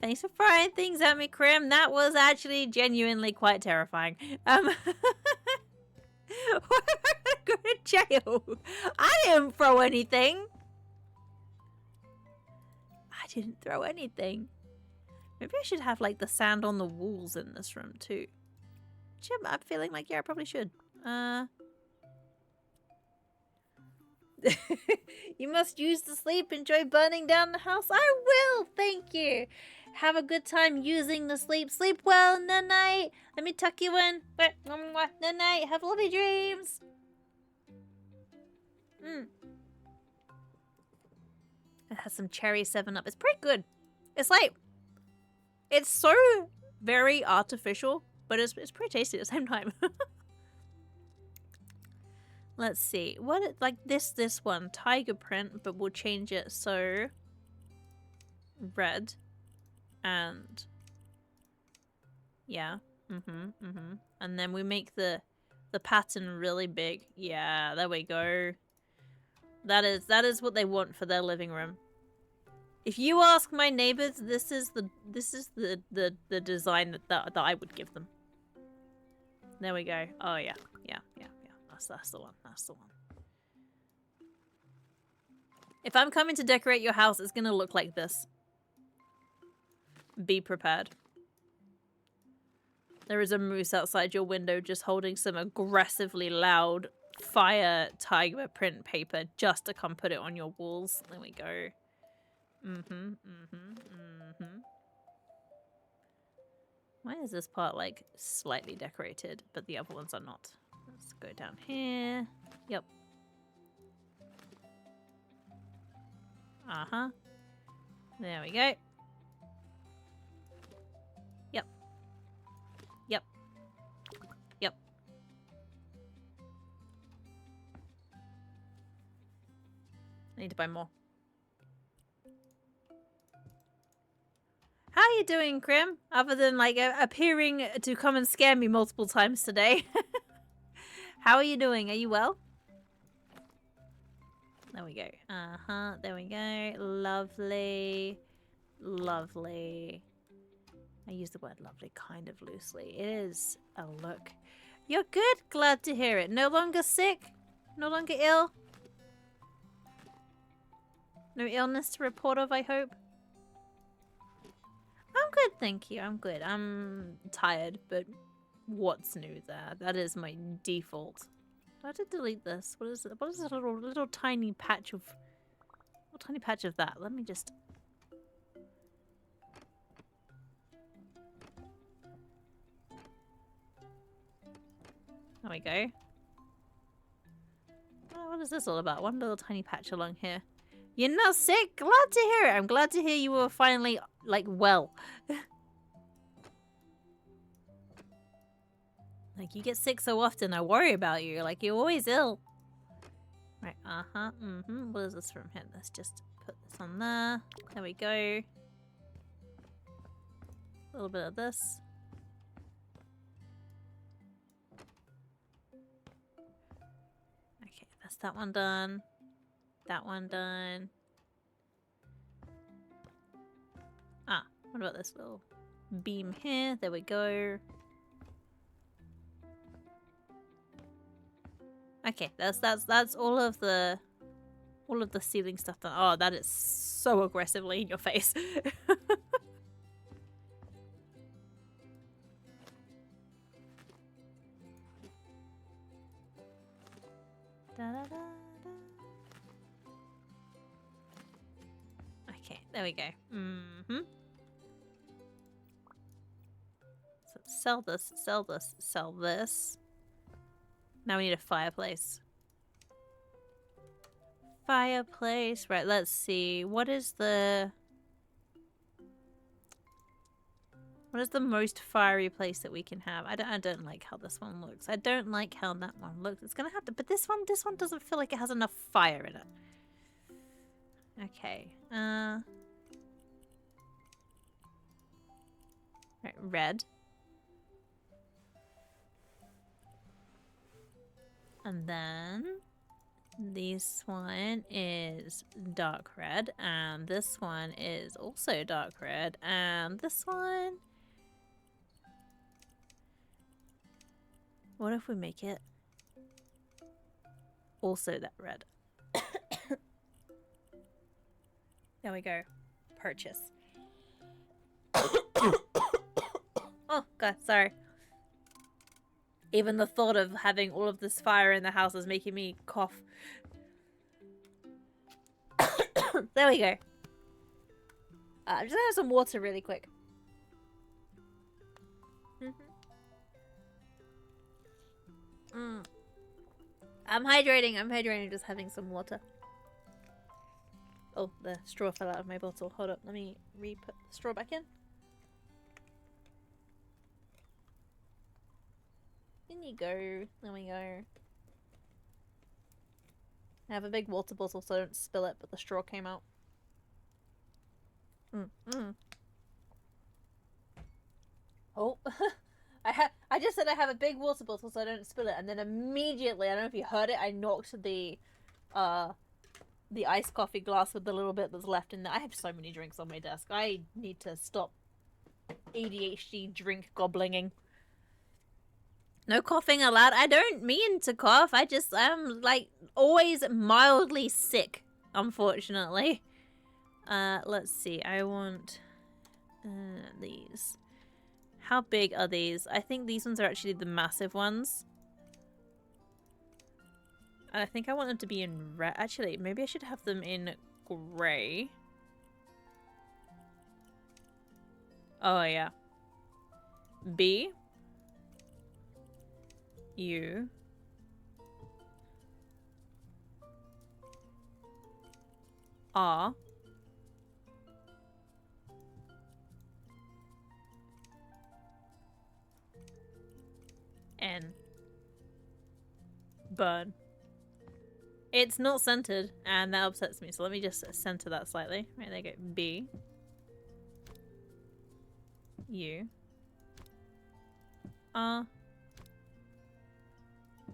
Thanks for throwing things at me, Krim. That was actually genuinely quite terrifying. Why am I going to jail? I didn't throw anything. I didn't throw anything. Maybe I should have like the sand on the walls in this room too. I'm feeling like, yeah, I probably should. You must use the sleep. Enjoy burning down the house. I will. Thank you. Have a good time using the sleep. Sleep well. Night night. Let me tuck you in. Night night. Have lovely dreams. It has some cherry 7-Up. It's pretty good. It's like, it's so very artificial, but it's pretty tasty at the same time. Let's see. What, like this one, tiger print, but we'll change it so red and yeah. And then we make the pattern really big. Yeah, there we go. That is what they want for their living room. If you ask my neighbors, this is the design that I would give them. There we go. Oh yeah. That's the one. That's the one. If I'm coming to decorate your house, it's gonna look like this. Be prepared. There is a moose outside your window just holding some aggressively loud fire tiger print paper just to come put it on your walls. There we go. Why is this part like slightly decorated, but the other ones are not? Let's go down here. Yep. There we go. Yep. I need to buy more. How are you doing, Krim? Other than like appearing to come and scare me multiple times today. How are you doing? Are you well? There we go. Uh-huh. There we go. Lovely. Lovely. I use the word lovely kind of loosely. It is a look. You're good? Glad to hear it. No longer sick? No longer ill? No illness to report of, I hope? I'm good, thank you. I'm good. I'm tired, but what's new there? That is my default. Do I have to delete this? What is it? What is this little tiny patch of... Little tiny patch of that? Let me just... There we go. Oh, what is this all about? One little tiny patch along here. You're not sick? Glad to hear it. I'm glad to hear you were finally, like, well. Like, you get sick so often, I worry about you. Like, you're always ill. Right, uh-huh, mm-hmm. What is this from here? Let's just put this on there. There we go. A little bit of this. Okay, that's that one done. That one done. Ah, what about this little beam here? There we go. Okay, that's all of the ceiling stuff done. Oh, that is so aggressively in your face. Da, da, da, da. Okay, there we go. Mm-hmm. So sell this, sell this, sell this. Now we need a fireplace. Fireplace. Right, let's see. What is the most fiery place that we can have? I don't like how this one looks. I don't like how that one looks. It's gonna have to, but this one doesn't feel like it has enough fire in it. Okay. Right, red. And then this one is dark red, and this one is also dark red, and this one... What if we make it also that red? There we go. Purchase. Oh, God, sorry. Even the thought of having all of this fire in the house is making me cough. There we go. I'm just gonna have some water really quick. I'm hydrating, just having some water. Oh, the straw fell out of my bottle. Hold up, let me re-put the straw back in. In you go. There we go. I have a big water bottle so I don't spill it, but the straw came out. Oh, I just said I have a big water bottle so I don't spill it, and then immediately, I don't know if you heard it, I knocked the iced coffee glass with the little bit that's left in there. I have so many drinks on my desk. I need to stop ADHD drink gobblinging. No coughing allowed. I don't mean to cough. I'm like always mildly sick, unfortunately. Let's see. I want these. How big are these? I think these ones are actually the massive ones. And I think I want them to be in red. Actually, maybe I should have them in grey. Oh, yeah. B. U. R. N. Burn. It's not centered, and that upsets me. So let me just center that slightly. Right, there you go. B. U. R.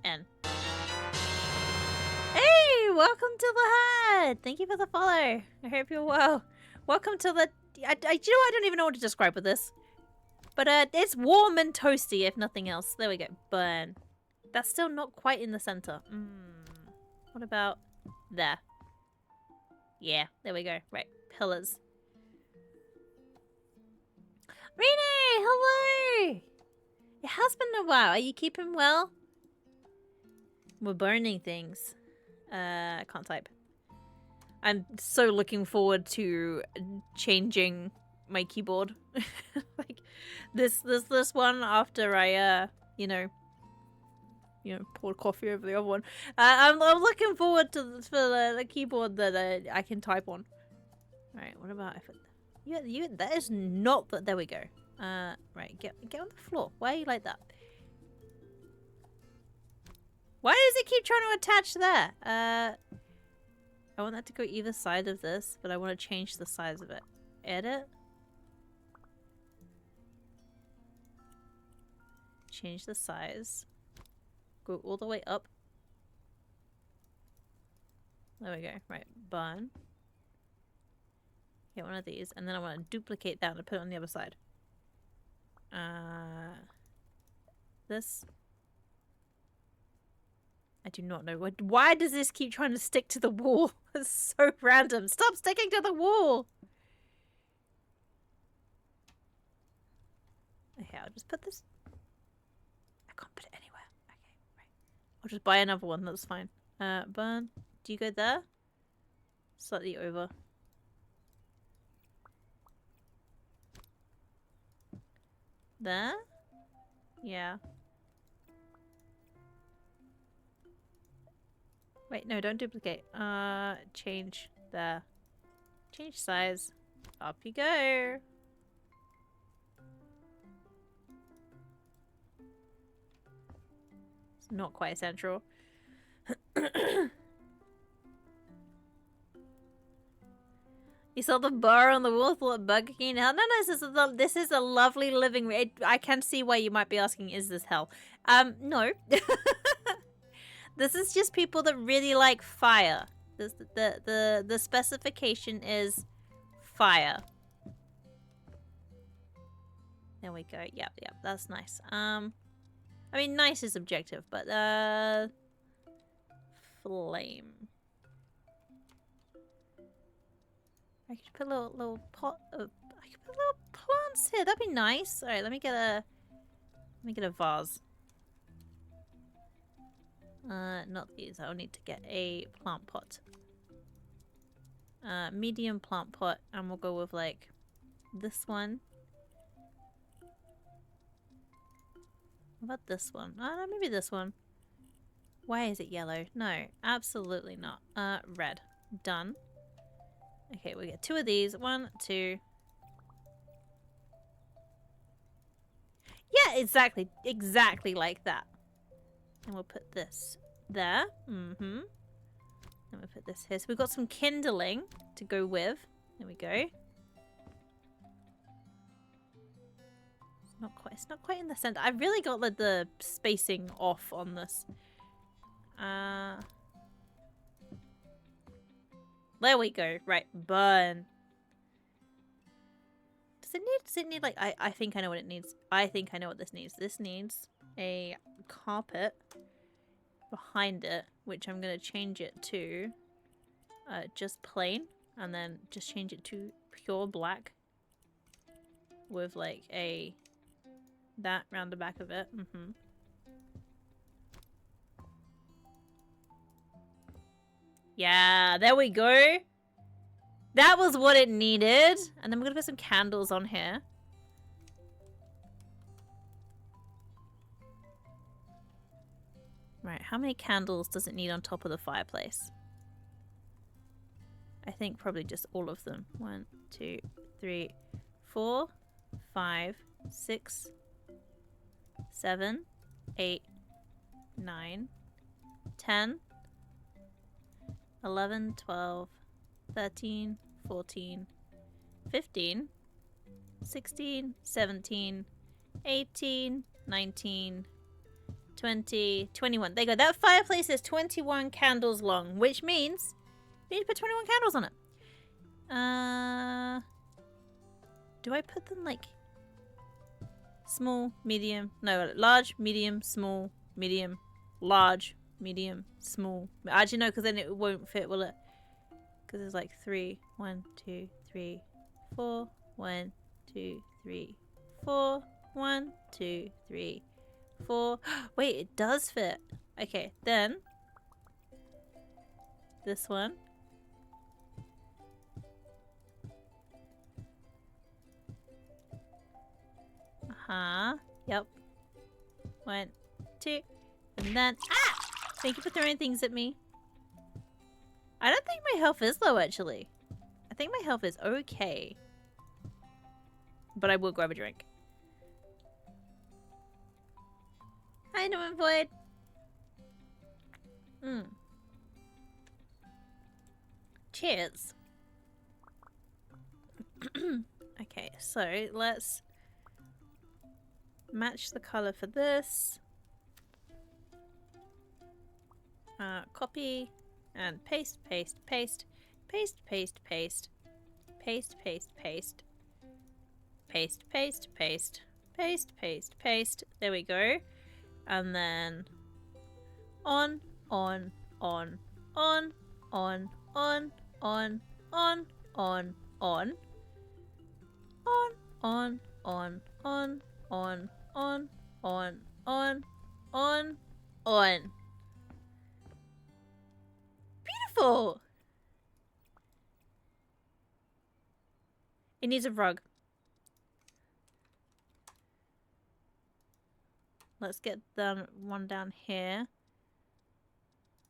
N. Hey, welcome to the head. Thank you for the follow. I hope you're well. Welcome to the. You know, I don't even know what to describe with this, but it's warm and toasty, if nothing else. There we go. Burn. That's still not quite in the center. What about there? Yeah, there we go. Right, pillars. Rene, hello. It has been a while. Are you keeping well? We're burning things. I can't type. I'm so looking forward to changing my keyboard. Like this one after I you know, poured coffee over the other one. I'm looking forward to the keyboard that I can type on. All right, what about if it? You that is not that. There we go. Right, get on the floor. Why are you like that? Why does it keep trying to attach there? I want that to go either side of this, but I want to change the size of it. Edit. Change the size. Go all the way up. There we go. Right, burn. Get one of these, and then I want to duplicate that and put it on the other side. This. I do not know. Why does this keep trying to stick to the wall? It's so random. Stop sticking to the wall! Okay, I'll just put this... I can't put it anywhere. Okay, right. I'll just buy another one. That's fine. Burn. Do you go there? Slightly over. There? Yeah. Wait, no, don't duplicate. Change there. Change size. Up you go. It's not quite central. You saw the bar on the wall, thought Burger King hell? No, this is a lovely living room. I can see why you might be asking, is this hell? No. This is just people that really like fire. The specification is fire. There we go. Yep, that's nice. I mean, nice is objective, but flame. I could put a little pot of. I could put little plants here. That'd be nice. All right, let me get a vase. Not these. I'll need to get a plant pot. Medium plant pot, and we'll go with like this one. What about this one? No, maybe this one. Why is it yellow? No, absolutely not. Red. Done. Okay, we get 2 of these. 1, 2. Yeah, exactly. Exactly like that. And we'll put this there. And we'll put this here. So we've got some kindling to go with. There we go. It's not quite in the center. I've really got like the spacing off on this. There we go. Right, burn. Does it need like I think I know what it needs. I think I know what this needs. This needs a carpet behind it, which I'm gonna change it to just plain, and then just change it to pure black with like that round the back of it. Yeah, there we go. That was what it needed. And then we're gonna put some candles on here. Right, how many candles does it need on top of the fireplace? I think probably just all of them. 1, 2, 3, 4, 5, 6, 7, 8, 9, 10, 11, 12, 13, 14, 15, 16, 17, 18, 19, 20, 21. There you go. That fireplace is 21 candles long, which means we need to put 21 candles on it. Do I put them like small, medium? No, large, medium, small, medium, large, medium, small. Actually, no, because then it won't fit, will it? Because there's like 3, 1, 2, 3, 4, 1, 2, 3, 4, 1, 2, 3, 4. Wait, it does fit. Okay, then this one. Yep. 1, 2, and then thank you for throwing things at me. I don't think my health is low, actually. I think my health is okay. But I will grab a drink. Hi, Norman Void. Cheers. Okay, so let's match the color for this. Copy and paste, paste, paste, paste, paste, paste, paste, paste, paste, paste, paste, paste, paste, paste, paste. There we go. And then on, on, on, on, on, on, on, on, on, on, on, on, on, on, on, on. Beautiful! It needs a rug. Let's get the one down here.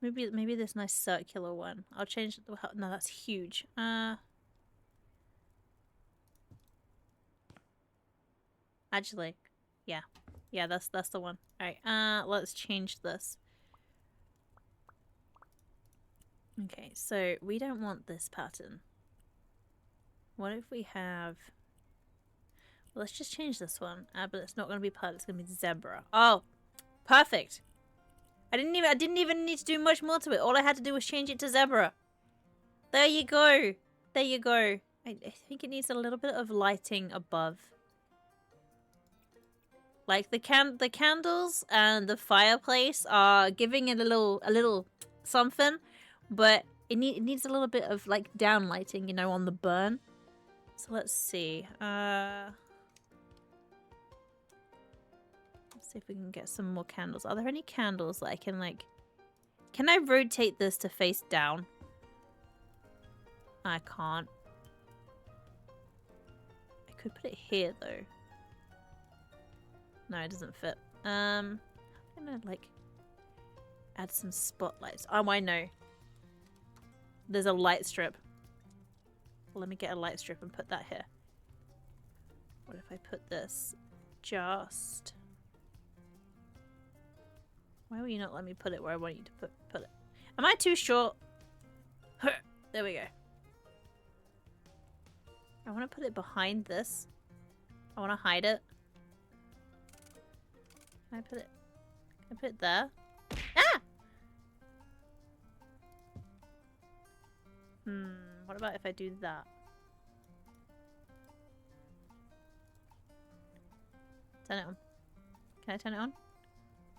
Maybe this nice circular one. I'll change the... No, that's huge. Actually, yeah. Yeah, that's the one. Alright, let's change this. Okay, so we don't want this pattern. What if we have... Well, let's just change this one. But it's not going to be pearl, it's going to be zebra. Oh, perfect. I didn't even need to do much more to it. All I had to do was change it to zebra. There you go. There you go. I think it needs a little bit of lighting above. Like the candles and the fireplace are giving it a little something, but it needs a little bit of like down lighting, you know, on the burn. So let's see. Let's see if we can get some more candles. Are there any candles that I can like... Can I rotate this to face down? I can't. I could put it here though. No, it doesn't fit. I'm gonna like add some spotlights. Oh, I know. There's a light strip. Let me get a light strip and put that here. What if I put this just... Why will you not let me put it where I want you to put it? Am I too short? There we go. I want to put it behind this. I want to hide it. Can I put it? Can I put it there? Ah! What about if I do that? Turn it on. Can I turn it on?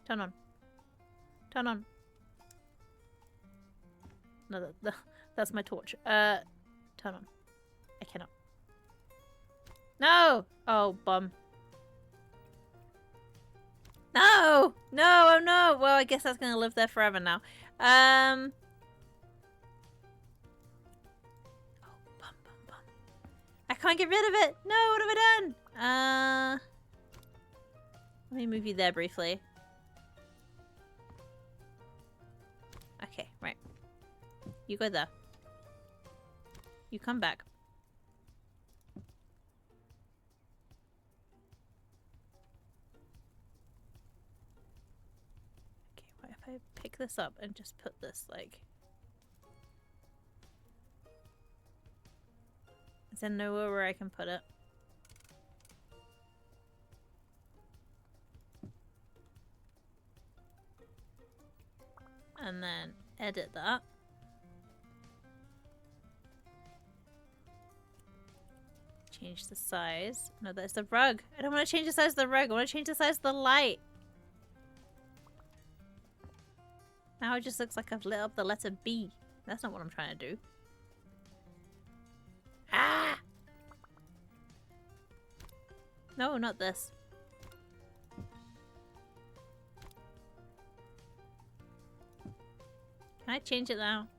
Turn on. Turn on. No, that's my torch. Turn on. I cannot. No! Oh, bum. No! No, oh no! Well, I guess that's gonna live there forever now. Oh, bum, bum, bum. I can't get rid of it! No, what have I done? Let me move you there briefly. Okay, right. You go there. You come back. Okay, what if I pick this up and just put this, like... Is there nowhere where I can put it? And then edit that. Change the size. No, that's the rug. I don't want to change the size of the rug. I want to change the size of the light. Now it just looks like I've lit up the letter B. That's not what I'm trying to do. Ah! No, not this. Can I change it now?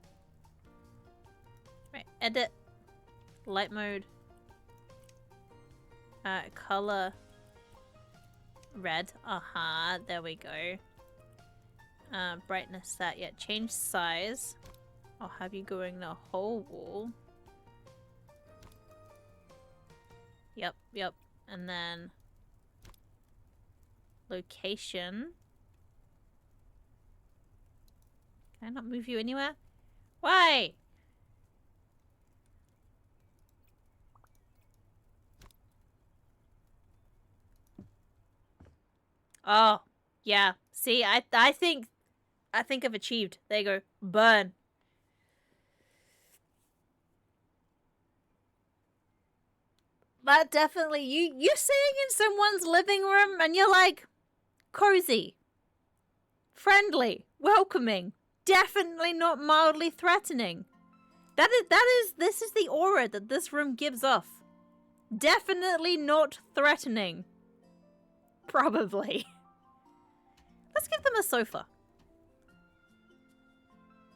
Right, edit. Light mode. Color. Red. Aha, there we go. Brightness set. Yeah, change size. I'll have you going the whole wall. Yep, yep. And then location. Can I not move you anywhere? Why? Oh, yeah. See, I think I've achieved. There you go. Burn. That definitely you sitting in someone's living room and you're like cozy, friendly, welcoming, definitely not mildly threatening. This is the aura that this room gives off. Definitely not threatening. Probably. Let's give them a sofa.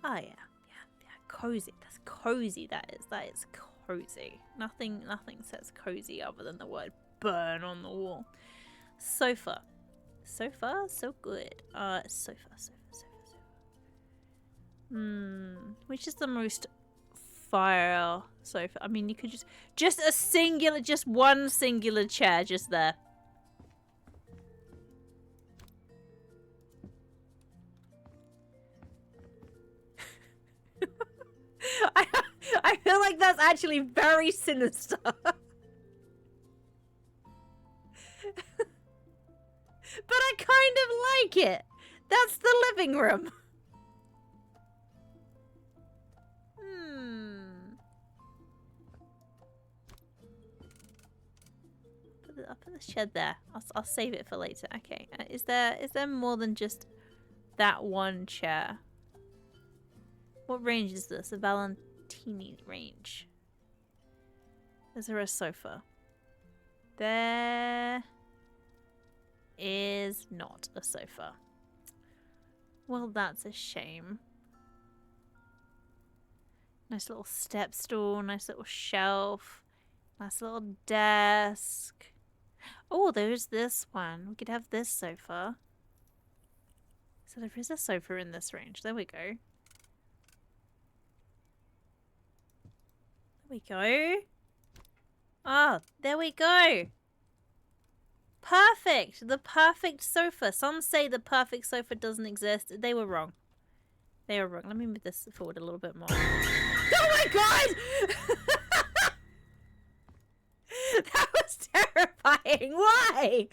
Oh yeah. Cozy. That's cozy, that is cozy. Nothing says cozy other than the word burn on the wall. Sofa. So far, so good. Sofa. Which is the most fire sofa? I mean, you could just a singular, just one singular chair just there. I feel like that's actually very sinister. But I kind of like it. That's the living room. I'll put the shed there. I'll save it for later. Okay. Is there more than just that one chair? What range is this? A Valentini range. Is there a sofa? There is not a sofa. Well, that's a shame. Nice little step stool, nice little shelf, nice little desk. Oh, there's this one. We could have this sofa. So there is a sofa in this range. There we go. There we go. Oh, there we go. Perfect. The perfect sofa. Some say the perfect sofa doesn't exist. They were wrong. They were wrong. Let me move this forward a little bit more. Oh my god! That was terrifying. Why?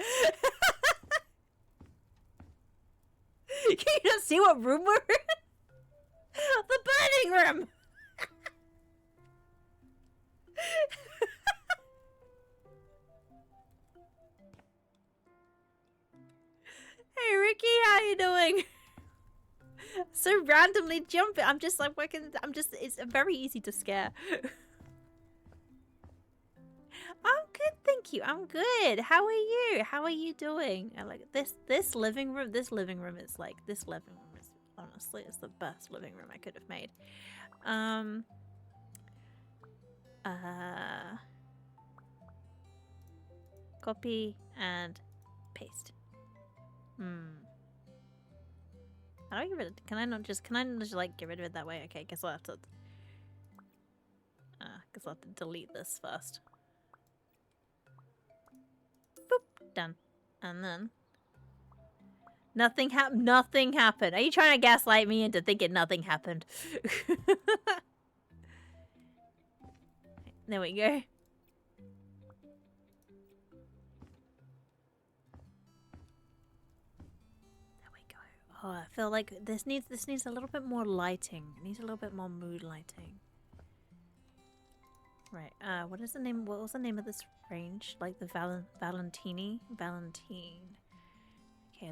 Can you not see what room we're in? The burning room! Hey Ricky, how you doing? So randomly jumping. I'm just like it's very easy to scare. I'm good, thank you. I'm good. How are you? How are you doing? I like this living room. This living room is honestly it's the best living room I could have made. Copy and paste. How do I get rid of it? Can I not just like get rid of it that way? Okay, guess I'll have to delete this first. Boop, done. And then nothing happened. Are you trying to gaslight me into thinking nothing happened? There we go. Oh, I feel like this needs a little bit more lighting. It needs a little bit more mood lighting. Right. What is the name? What was the name of this range? Like the Valentine. Okay,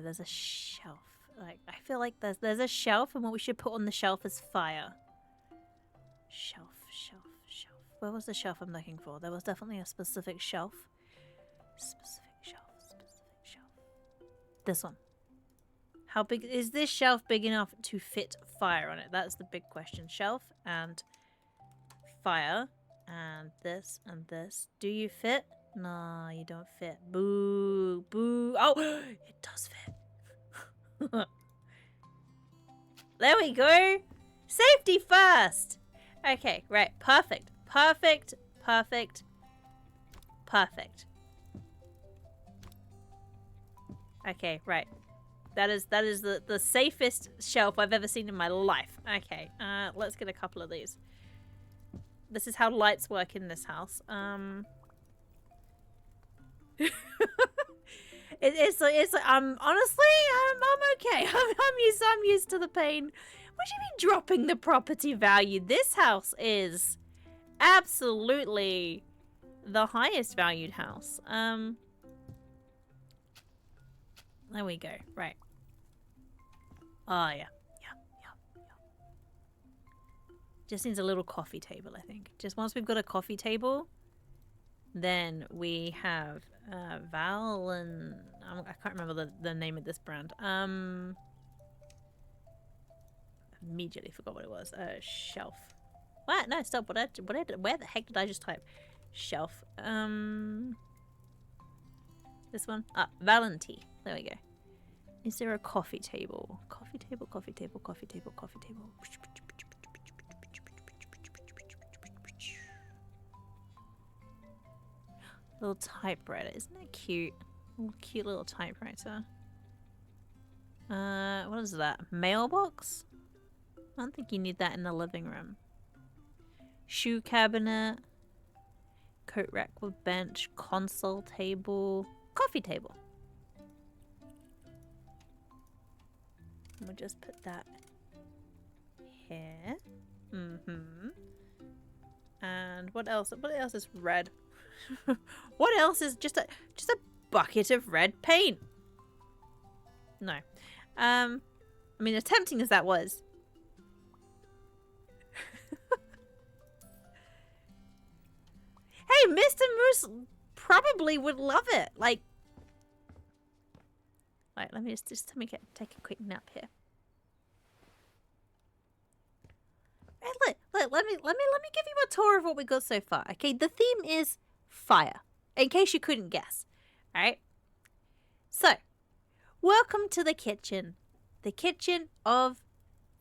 there's a shelf. Like I feel like there's a shelf, and what we should put on the shelf is fire. Shelf. Where was the shelf I'm looking for? There was definitely a specific shelf. Specific shelf. This one. How big is this shelf? Big enough to fit fire on it? That's the big question. Shelf and fire and this and this. Do you fit? Nah, you don't fit. Boo. Oh, it does fit. There we go. Safety first. Okay, right. Perfect. Okay, right. That is the safest shelf I've ever seen in my life. Okay, let's get a couple of these. This is how lights work in this house. It's like honestly, I'm okay. I'm used to the pain. What do you mean dropping the property value? This house is absolutely the highest valued house. There we go. Right. Oh, yeah. Just needs a little coffee table, I think. Just once we've got a coffee table, then we have Val and... I can't remember the name of this brand. Immediately forgot what it was. Shelf. What? No, stop. Where the heck did I just type? Shelf. This one? Ah, Valenti. There we go. Is there a coffee table? Coffee table. Little typewriter. Isn't that cute? Cute little typewriter. What is that? Mailbox? I don't think you need that in the living room. Shoe cabinet. Coat rack with bench. Console table. Coffee table. We'll just put that here. And what else? What else is red? What else is just a bucket of red paint? No. I mean, as tempting as that was. Hey, Mr. Moose probably would love it. Like, right, let me just take a quick nap here. Right, let me give you a tour of what we got so far. Okay, the theme is fire, in case you couldn't guess. All right. So, welcome to the kitchen of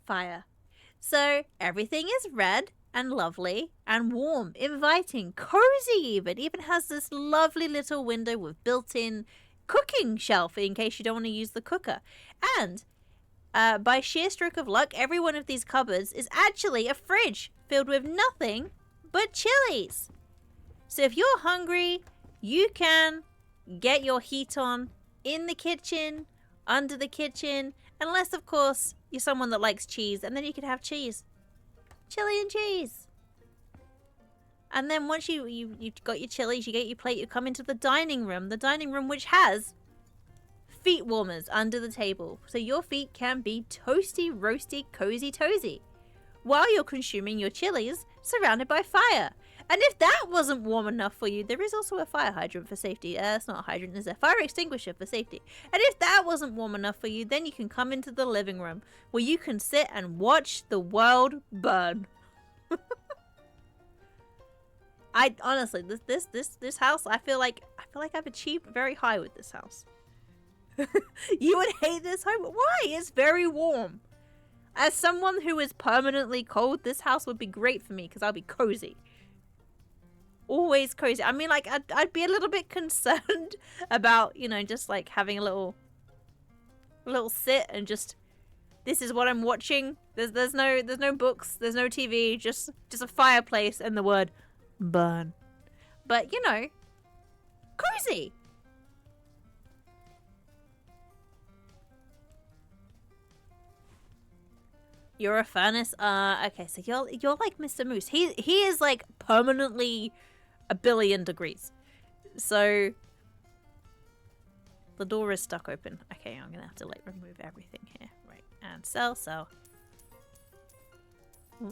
fire. So everything is red and lovely and warm, inviting, cozy even. Even has this lovely little window with built-in cooking shelf in case you don't want to use the cooker. And by sheer stroke of luck, every one of these cupboards is actually a fridge filled with nothing but chilies. So if you're hungry, you can get your heat on in the kitchen, under the kitchen, unless of course you're someone that likes cheese, and then you can have cheese. Chili and cheese. And then once you got your chilies, you get your plate, you come into the dining room which has feet warmers under the table. So your feet can be toasty, roasty, cozy, tozy while you're consuming your chilies surrounded by fire. And if that wasn't warm enough for you, there is also a fire hydrant for safety. It's not a hydrant, it's a fire extinguisher for safety. And if that wasn't warm enough for you, then you can come into the living room where you can sit and watch the world burn. I honestly, this house, I feel like I've achieved very high with this house. You would hate this home. Why? It's very warm. As someone who is permanently cold, this house would be great for me because I'll be cozy. Always cozy. I mean, like, I'd be a little bit concerned about, you know, just like having a little sit and just, this is what I'm watching. There's no books, there's no TV, just a fireplace and the word burn. But, you know, cozy. You're a furnace. Okay, so you're like Mr. Moose. He is like permanently 1,000,000,000 degrees. So the door is stuck open. Okay, I'm gonna have to like remove everything here. Right, and sell.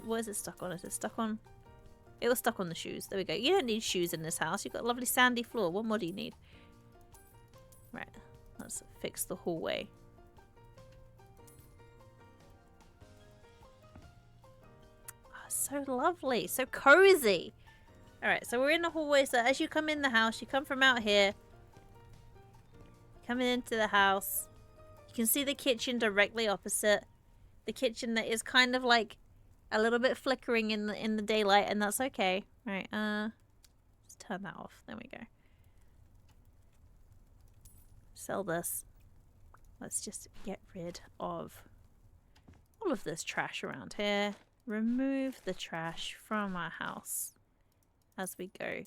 What is it stuck on? Is it stuck on? It was stuck on the shoes. There we go. You don't need shoes in this house. You've got a lovely sandy floor. What more do you need? Right, let's fix the hallway. So lovely, so cozy. All right, so we're in the hallway. So as you come in the house, you come from out here, coming into the house. You can see the kitchen directly opposite. The kitchen that is kind of like a little bit flickering in the daylight, and that's okay. All right, let's turn that off. There we go. Sell this. Let's just get rid of all of this trash around here. Remove the trash from our house as we go.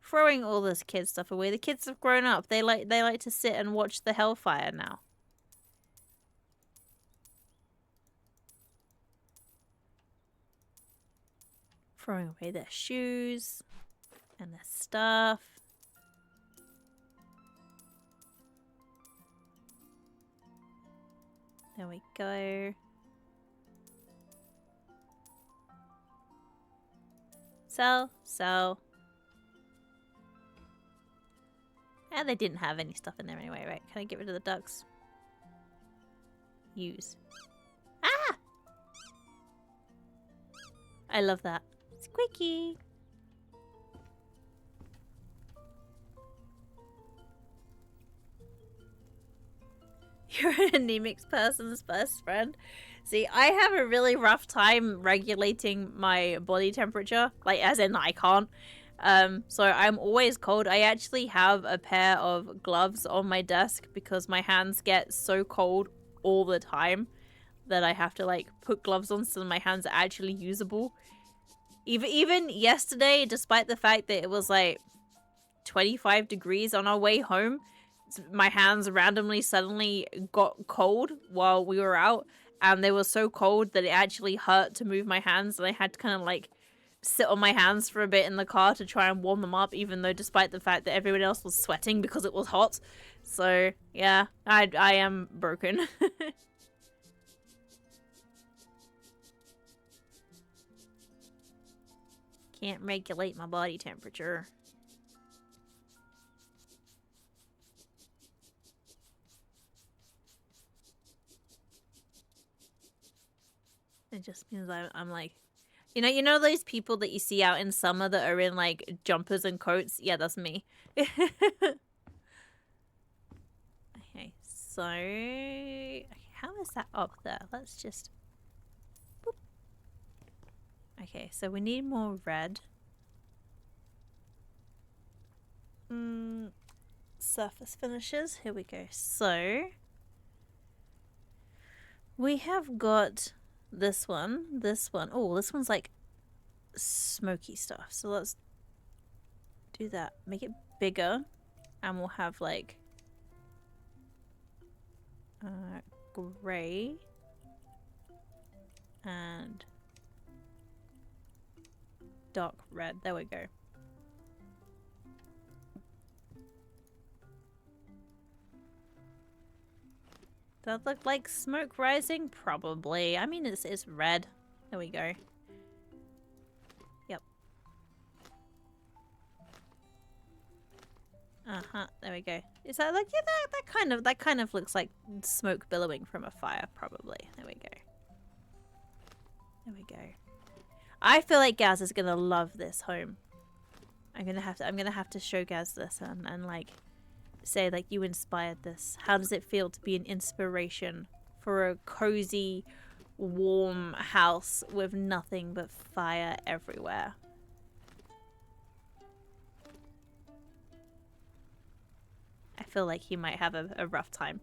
Throwing all this kid stuff away. The kids have grown up. They like to sit and watch the hellfire now. Throwing away their shoes and their stuff. There we go. Sell. And they didn't have any stuff in there anyway, right? Can I get rid of the ducks? Use. Ah! I love that. Squeaky! You're an anemic person's best friend. See, I have a really rough time regulating my body temperature. Like, as in, I can't. So I'm always cold. I actually have a pair of gloves on my desk because my hands get so cold all the time that I have to, like, put gloves on so my hands are actually usable. Even yesterday, despite the fact that it was, like, 25 degrees on our way home, my hands randomly suddenly got cold while we were out. And they were so cold that it actually hurt to move my hands. And I had to kind of like sit on my hands for a bit in the car to try and warm them up. Even though despite the fact that everyone else was sweating because it was hot. So yeah, I am broken. Can't regulate my body temperature. It just means I'm like, you know those people that you see out in summer that are in like jumpers and coats? Yeah, that's me. Okay, so okay, how is that up there? Let's just boop. Okay, so we need more red. Surface finishes. Here we go. So we have got this one. Oh, this one's like smoky stuff. So let's do that. Make it bigger. And we'll have like gray and dark red. There we go. Does that look like smoke rising? Probably. I mean, it's red. There we go. Yep. There we go. Is that like, yeah, that kind of looks like smoke billowing from a fire, probably. There we go. There we go. I feel like Gaz is gonna love this home. I'm gonna have to show Gaz this and like say like you inspired this. How does it feel to be an inspiration for a cozy, warm house with nothing but fire everywhere? I feel like he might have a rough time.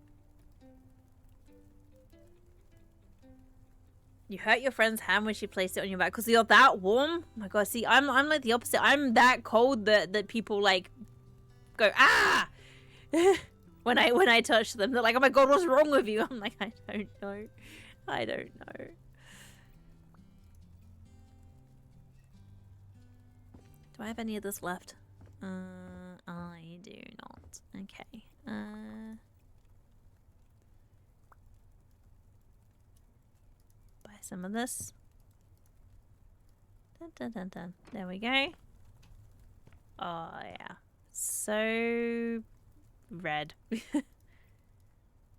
You hurt your friend's hand when she placed it on your back because you're that warm? Oh my god, see, I'm like the opposite. I'm that cold that people like go, ah! when I touch them. They're like, oh my god, what's wrong with you? I'm like, I don't know. I have any of this left? I do not. Okay. Buy some of this. Dun, dun, dun, dun. There we go. Oh, yeah. So red.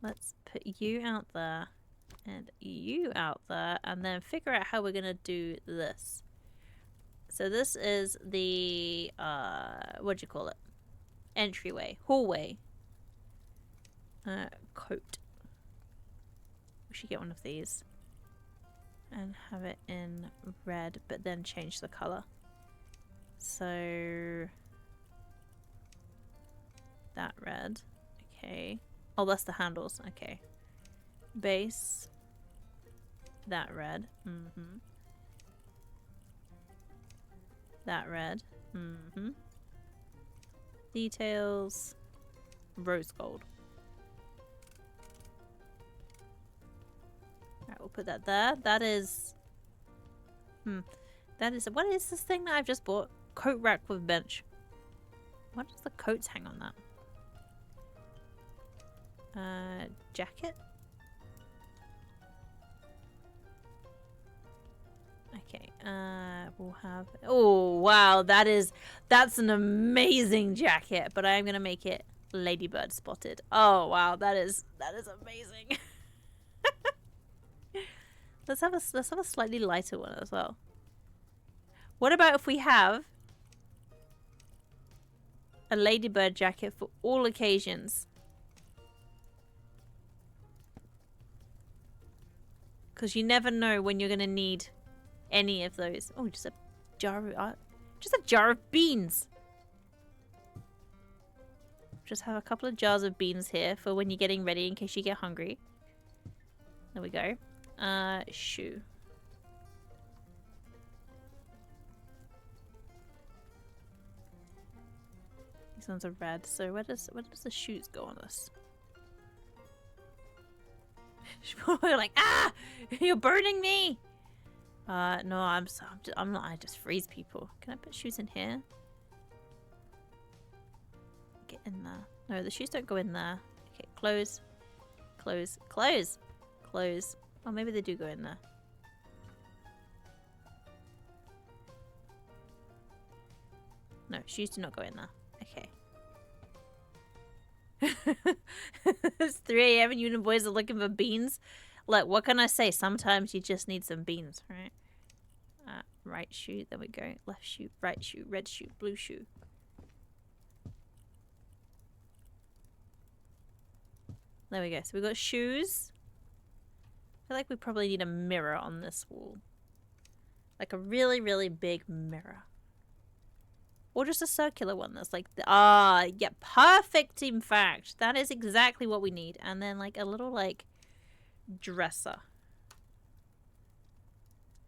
Let's put you out there and you out there and then figure out how we're going to do this. So this is the, what do you call it? Entryway. Hallway. Coat. We should get one of these. And have it in red, but then change the color. So that red. Okay. Oh, that's the handles. Okay. Base. That red. Mm-hmm. That red. Mm-hmm. Details. Rose gold. Alright, we'll put that there. That is... That is... What is this thing that I've just bought? Coat rack with bench. What does the coats hang on that? Jacket? Okay, we'll have... Oh, wow, that's an amazing jacket, but I'm gonna make it ladybird spotted. Oh, wow, that is amazing. let's have a slightly lighter one as well. What about if we have a ladybird jacket for all occasions? Because you never know when you're gonna need any of those. Oh, just a jar of beans. Just have a couple of jars of beans here for when you're getting ready in case you get hungry. There we go. Shoe. These ones are red. So where does the shoes go on this? We're like, ah, you're burning me. No, I'm not. I just freeze people. Can I put shoes in here? Get in there. No, the shoes don't go in there. Okay, close, close, close, close. Oh, maybe they do go in there. No, shoes do not go in there. Okay. It's 3 AM and you and boys are looking for beans. Like, what can I say? Sometimes you just need some beans, right? Right shoe. There we go. Left shoe, right shoe, red shoe, blue shoe. There we go. So we got shoes. I feel like we probably need a mirror on this wall. Like a really, really big mirror. Or just a circular one that's like, yeah, perfect, in fact. That is exactly what we need. And then like a little like dresser.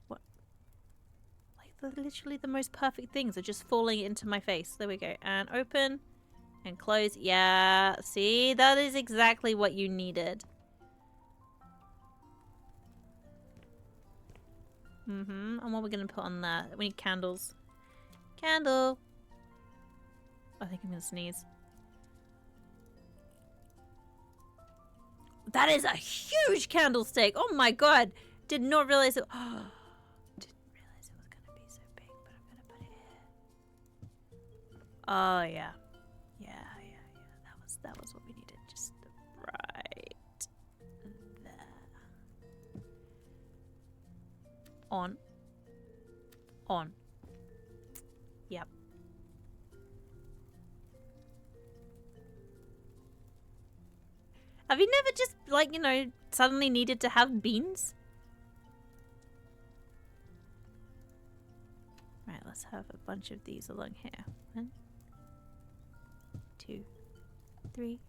What? Like literally the most perfect things are just falling into my face. There we go. And open and close. Yeah, see, that is exactly what you needed. And what we're gonna put on that? We need candles. Candle. I think I'm gonna sneeze. That is a huge candlestick! Oh my god! Did not realize it. Oh, didn't realize it was gonna be so big, but I'm gonna put it here. Oh yeah. Yeah. That was what we needed. Just right there. On. Yep. Have you never just, like, you know, suddenly needed to have beans? Right, let's have a bunch of these along here. 1, 2, 3,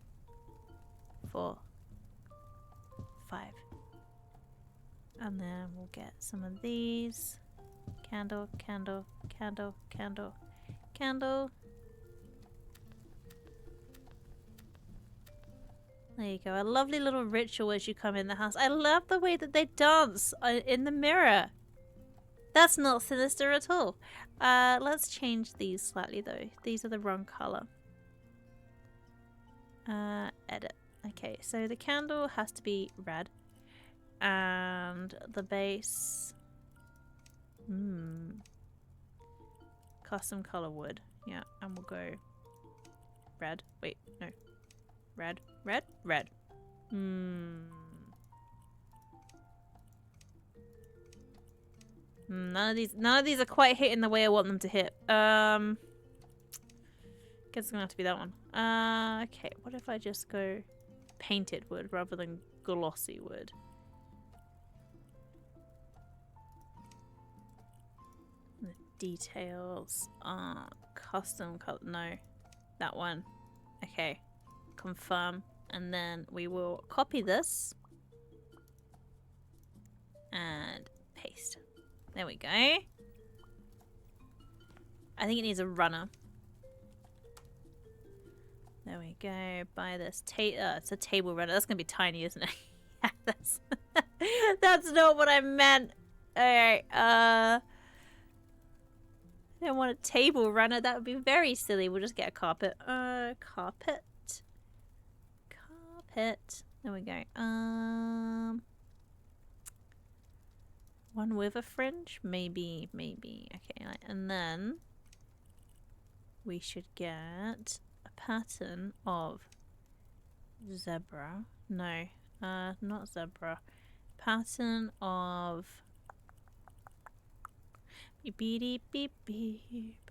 4, 5. And then we'll get some of these. Candle, candle, candle, candle, candle. There you go. A lovely little ritual as you come in the house. I love the way that they dance in the mirror. That's not sinister at all. Let's change these slightly though. These are the wrong color. Edit. Okay, so the candle has to be red. And the base... Custom color wood. Yeah, and we'll go red. Wait, no. Red, red, red. None of these are quite hitting the way I want them to hit. Guess it's gonna have to be that one. Okay, what if I just go painted wood rather than glossy wood? The details are custom color. No, that one. Okay, confirm, and then we will copy this and paste. There we go. I think it needs a runner. There we go. Buy this. It's a table runner. That's gonna be tiny, isn't it? Yeah, that's not what I meant. Alright, I don't want a table runner. That would be very silly. We'll just get a carpet. Carpet. Carpet. There we go. One with a fringe? Maybe. Okay, and then we should get a pattern of zebra. No, not zebra. Pattern of beep beep beep beep.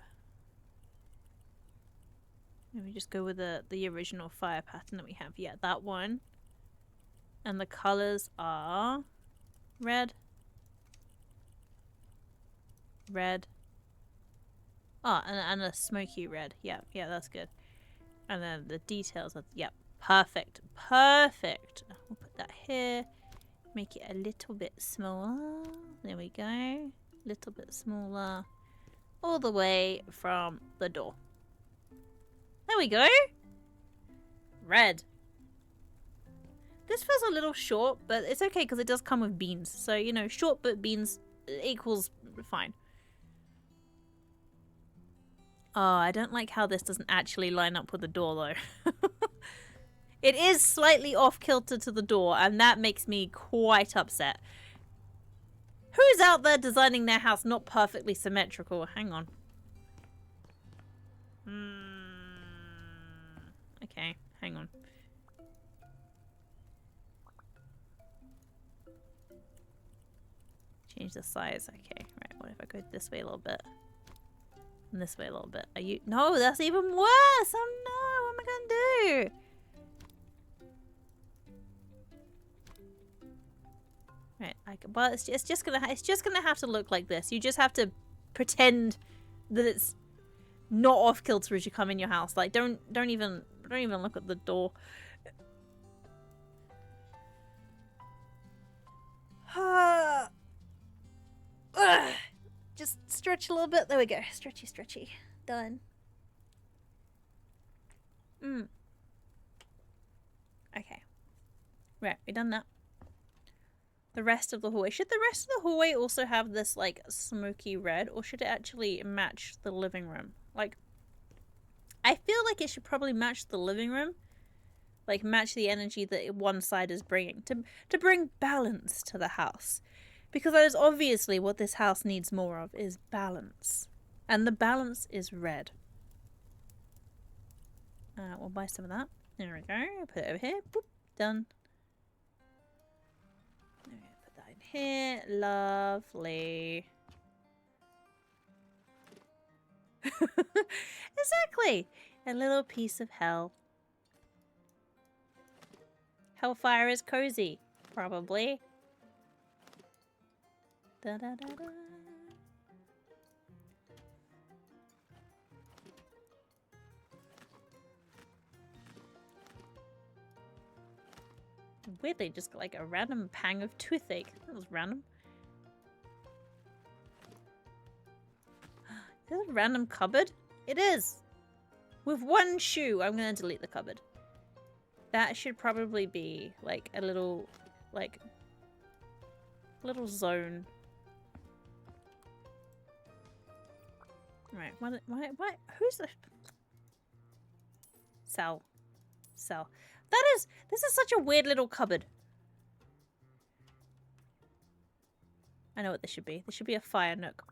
Let me just go with the original fire pattern that we have. Yeah, that one. And the colors are red. Red. Oh, and a smoky red. Yeah, that's good. And then the details are, yep, perfect. Perfect. We'll put that here. Make it a little bit smaller. There we go. Little bit smaller. All the way from the door. There we go. Red. This feels a little short, but it's okay because it does come with beans. So, you know, short but beans equals fine. Oh, I don't like how this doesn't actually line up with the door, though. It is slightly off-kilter to the door, and that makes me quite upset. Who's out there designing their house not perfectly symmetrical? Hang on. Okay, hang on. Change the size. Okay, right. What if I go this way a little bit? And this way a little bit. Are you? No, that's even worse. Oh no, what am I gonna do? Right, well, it's just gonna have to look like this. You just have to pretend that it's not off kilter as you come in your house. Like, don't even look at the door. Just stretch a little bit. There we go. Stretchy, stretchy. Done. Okay. Right, we done that. The rest of the hallway. Should the rest of the hallway also have this, like, smoky red? Or should it actually match the living room? Like, I feel like it should probably match the living room. Like, match the energy that one side is bringing. To bring balance to the house. Because that is obviously what this house needs more of, is balance. And the balance is red. We'll buy some of that. There we go. Put it over here. Boop. Done. Put that in here. Lovely. Exactly. A little piece of hell. Hellfire is cozy. Probably. Da da da da. Weirdly, just got like a random pang of toothache. That was random. Is that a random cupboard? It is! With one shoe, I'm gonna delete the cupboard. That should probably be like a little, like, little zone. Right. What? Who's the... Cell. This is such a weird little cupboard. I know what this should be. This should be a fire nook.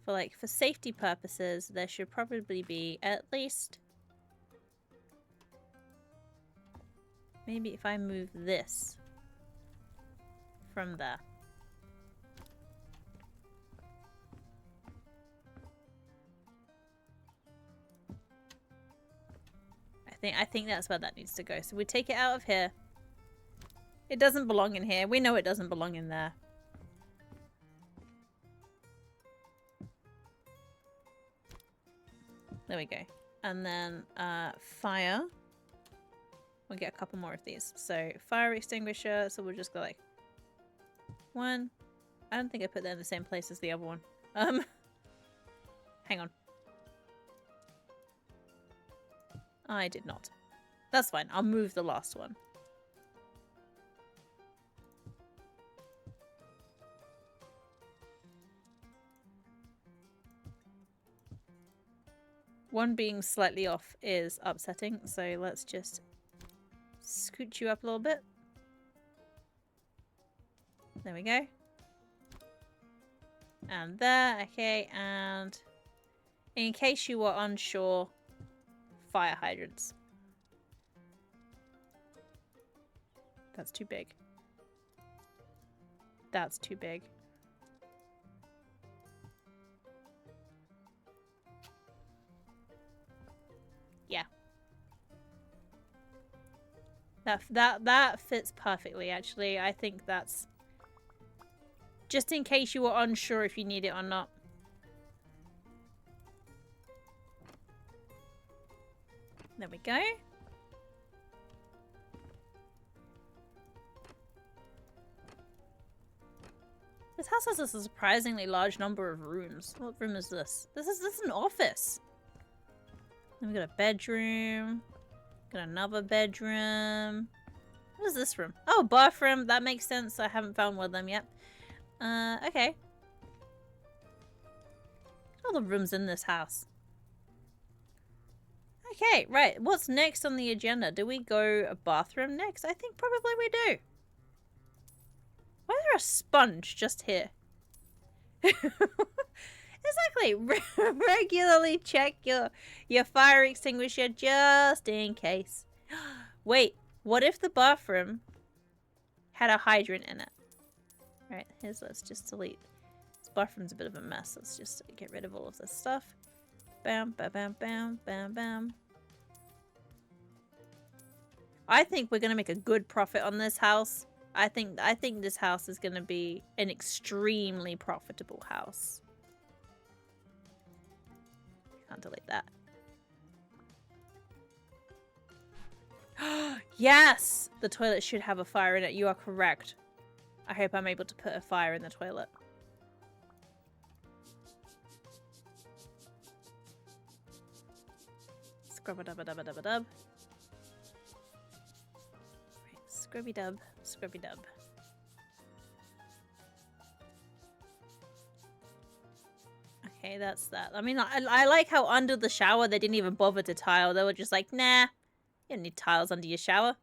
For safety purposes, there should probably be at least... Maybe if I move this from there. I think that's where that needs to go. So we take it out of here. It doesn't belong in here. We know it doesn't belong in there. There we go. And then fire. We'll get a couple more of these. So fire extinguisher. So we'll just go like one. I don't think I put that in the same place as the other one. Hang on. I did not. That's fine. I'll move the last one. One being slightly off is upsetting, so let's just scoot you up a little bit. There we go. And there, okay, and in case you were unsure, fire hydrants. That's too big. That's too big. Yeah. That fits perfectly, actually. I think that's just in case you were unsure if you need it or not. There we go. This house has a surprisingly large number of rooms. What room is this? This is an office. Then we got a bedroom. Got another bedroom. What is this room? Oh, bathroom. That makes sense. I haven't found one of them yet. Okay. All the rooms in this house. Okay, right. What's next on the agenda? Do we go a bathroom next? I think probably we do. Why is there a sponge just here? Exactly. Regularly check your fire extinguisher just in case. Wait, what if the bathroom had a hydrant in it? Alright, let's just delete. This bathroom's a bit of a mess. Let's just get rid of all of this stuff. Bam, bam, bam, bam, bam, bam. I think we're gonna make a good profit on this house. I think this house is gonna be an extremely profitable house. Can't delete that. Yes! The toilet should have a fire in it. You are correct. I hope I'm able to put a fire in the toilet. Scrubba-dubba-dubba-dubba-dub. Scrubby-dub, scrubby-dub. Okay, that's that. I mean, I like how under the shower they didn't even bother to tile. They were just like, nah, you don't need tiles under your shower.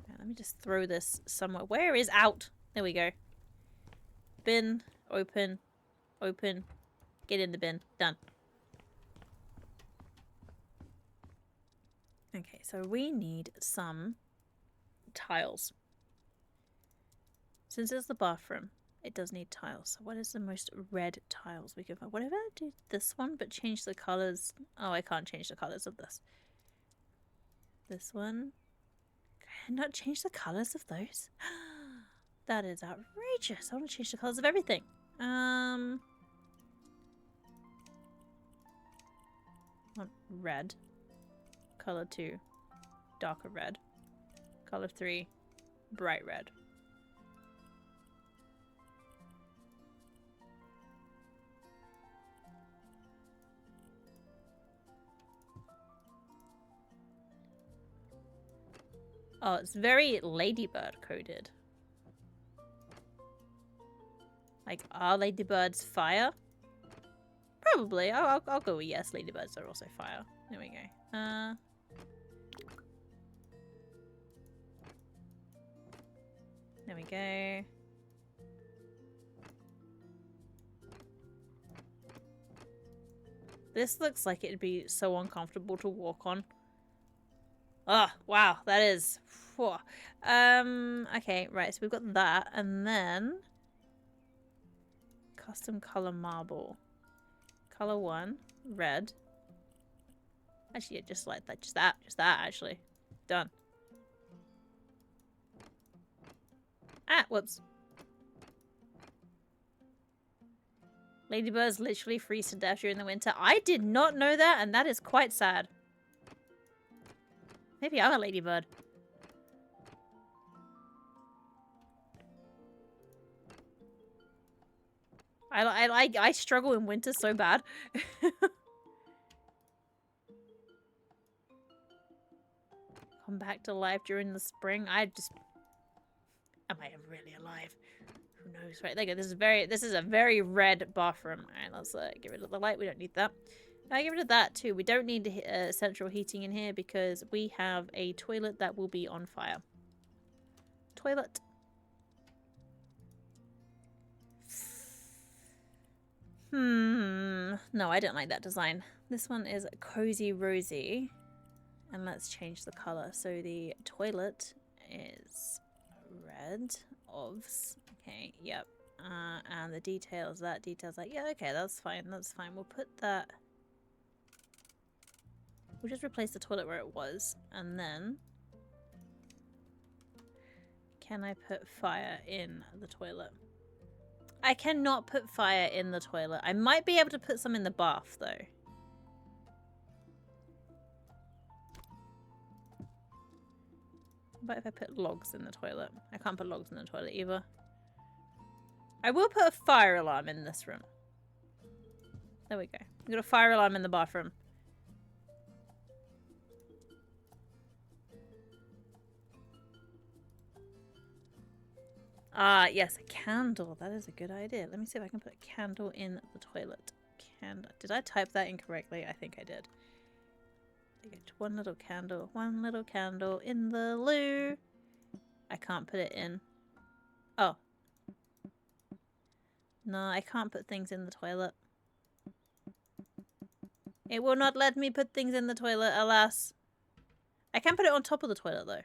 Right, let me just throw this somewhere. Where is out? There we go. Bin, open, open. Get in the bin. Done. Okay, so we need some tiles. Since it's the bathroom, it does need tiles. So what is the most red tiles we can find? What if I do this one, but change the colors? Oh, I can't change the colors of this. This one. Can I not change the colors of those? That is outrageous. I want to change the colors of everything. I want red. Color 2, darker red. Color 3, bright red. Oh, it's very ladybird coded. Like, are ladybirds fire? Probably. I'll go with yes. Ladybirds are also fire. There we go. There we go. This looks like it'd be so uncomfortable to walk on. Oh, wow, that is... Whew. Okay, right, so we've got that, and then... Custom color marble. Color 1, red. Actually, yeah, just like that, just that, actually. Done. Ah, whoops. Ladybirds literally freeze to death during the winter. I did not know that, and that is quite sad. Maybe I'm a ladybird. I struggle in winter so bad. Come back to life during the spring. Am I really alive? Who knows? Right, there you go. This is a very red bathroom. Alright, let's get rid of the light. We don't need that. Get rid of that too. We don't need central heating in here because we have a toilet that will be on fire. Toilet. No, I don't like that design. This one is Cozy Rosy. And let's change the color. So the toilet is red. Ovs. Okay, yep. And the details, that. Yeah, okay, that's fine. That's fine. We'll put that... We'll just replace the toilet where it was. And then... Can I put fire in the toilet? I cannot put fire in the toilet. I might be able to put some in the bath, though. What if I put logs in the toilet? I can't put logs in the toilet either. I will put a fire alarm in this room. There we go. We've got a fire alarm in the bathroom. Yes, a candle. That is a good idea. Let me see if I can put a candle in the toilet. Candle. Did I type that incorrectly? I think I did. One little candle in the loo. I can't put it in. Oh. No, I can't put things in the toilet. It will not let me put things in the toilet, alas. I can put it on top of the toilet, though.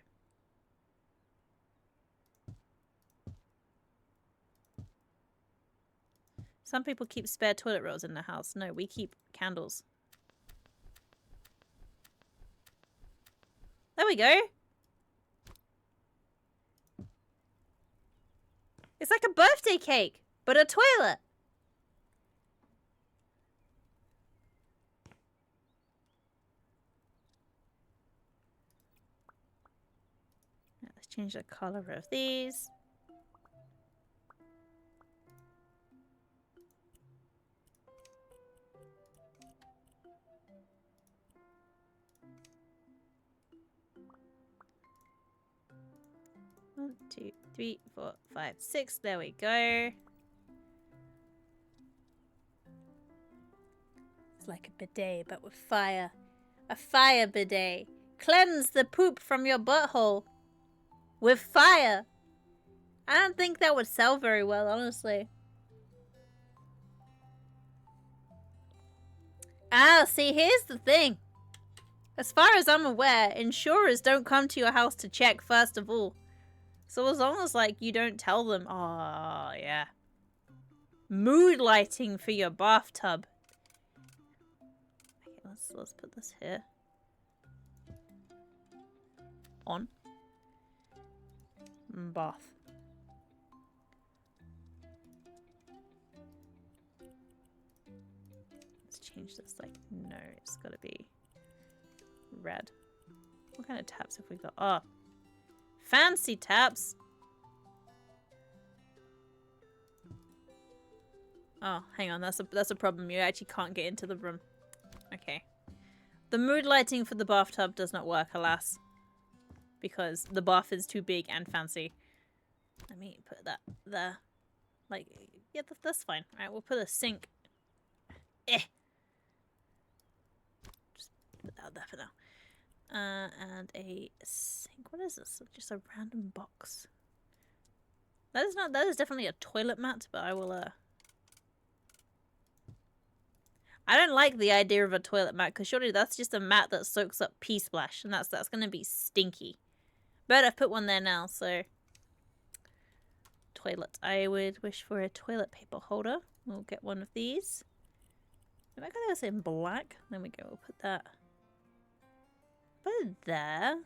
Some people keep spare toilet rolls in their house. No, we keep candles. There we go. It's like a birthday cake, but a toilet. Now let's change the color of these. One, two, three, 4, 5, 6. There we go. It's like a bidet, but with fire. A fire bidet. Cleanse the poop from your butthole with fire. I don't think that would sell very well, honestly. Ah, see, here's the thing. As far as I'm aware, insurers don't come to your house to check first of all. So as long as, like, you don't tell them, oh, yeah. Mood lighting for your bathtub. Okay, let's put this here. On. Bath. Let's change this, like, no, it's gotta be red. What kind of taps have we got? Oh. Fancy taps. Oh, hang on. That's a problem. You actually can't get into the room. Okay. The mood lighting for the bathtub does not work, alas. because the bath is too big and fancy. Let me put that there. Like, yeah, that's fine. Alright, we'll put a sink. Just put that there for now. And a sink. What is this? Just a random box. That is definitely a toilet mat, but I will, I don't like the idea of a toilet mat, because surely that's just a mat that soaks up pee splash, and that's gonna be stinky. But I've put one there now, so... Toilet. I would wish for a toilet paper holder. We'll get one of these. I might go this in black. There we go, we'll put that. Put it there.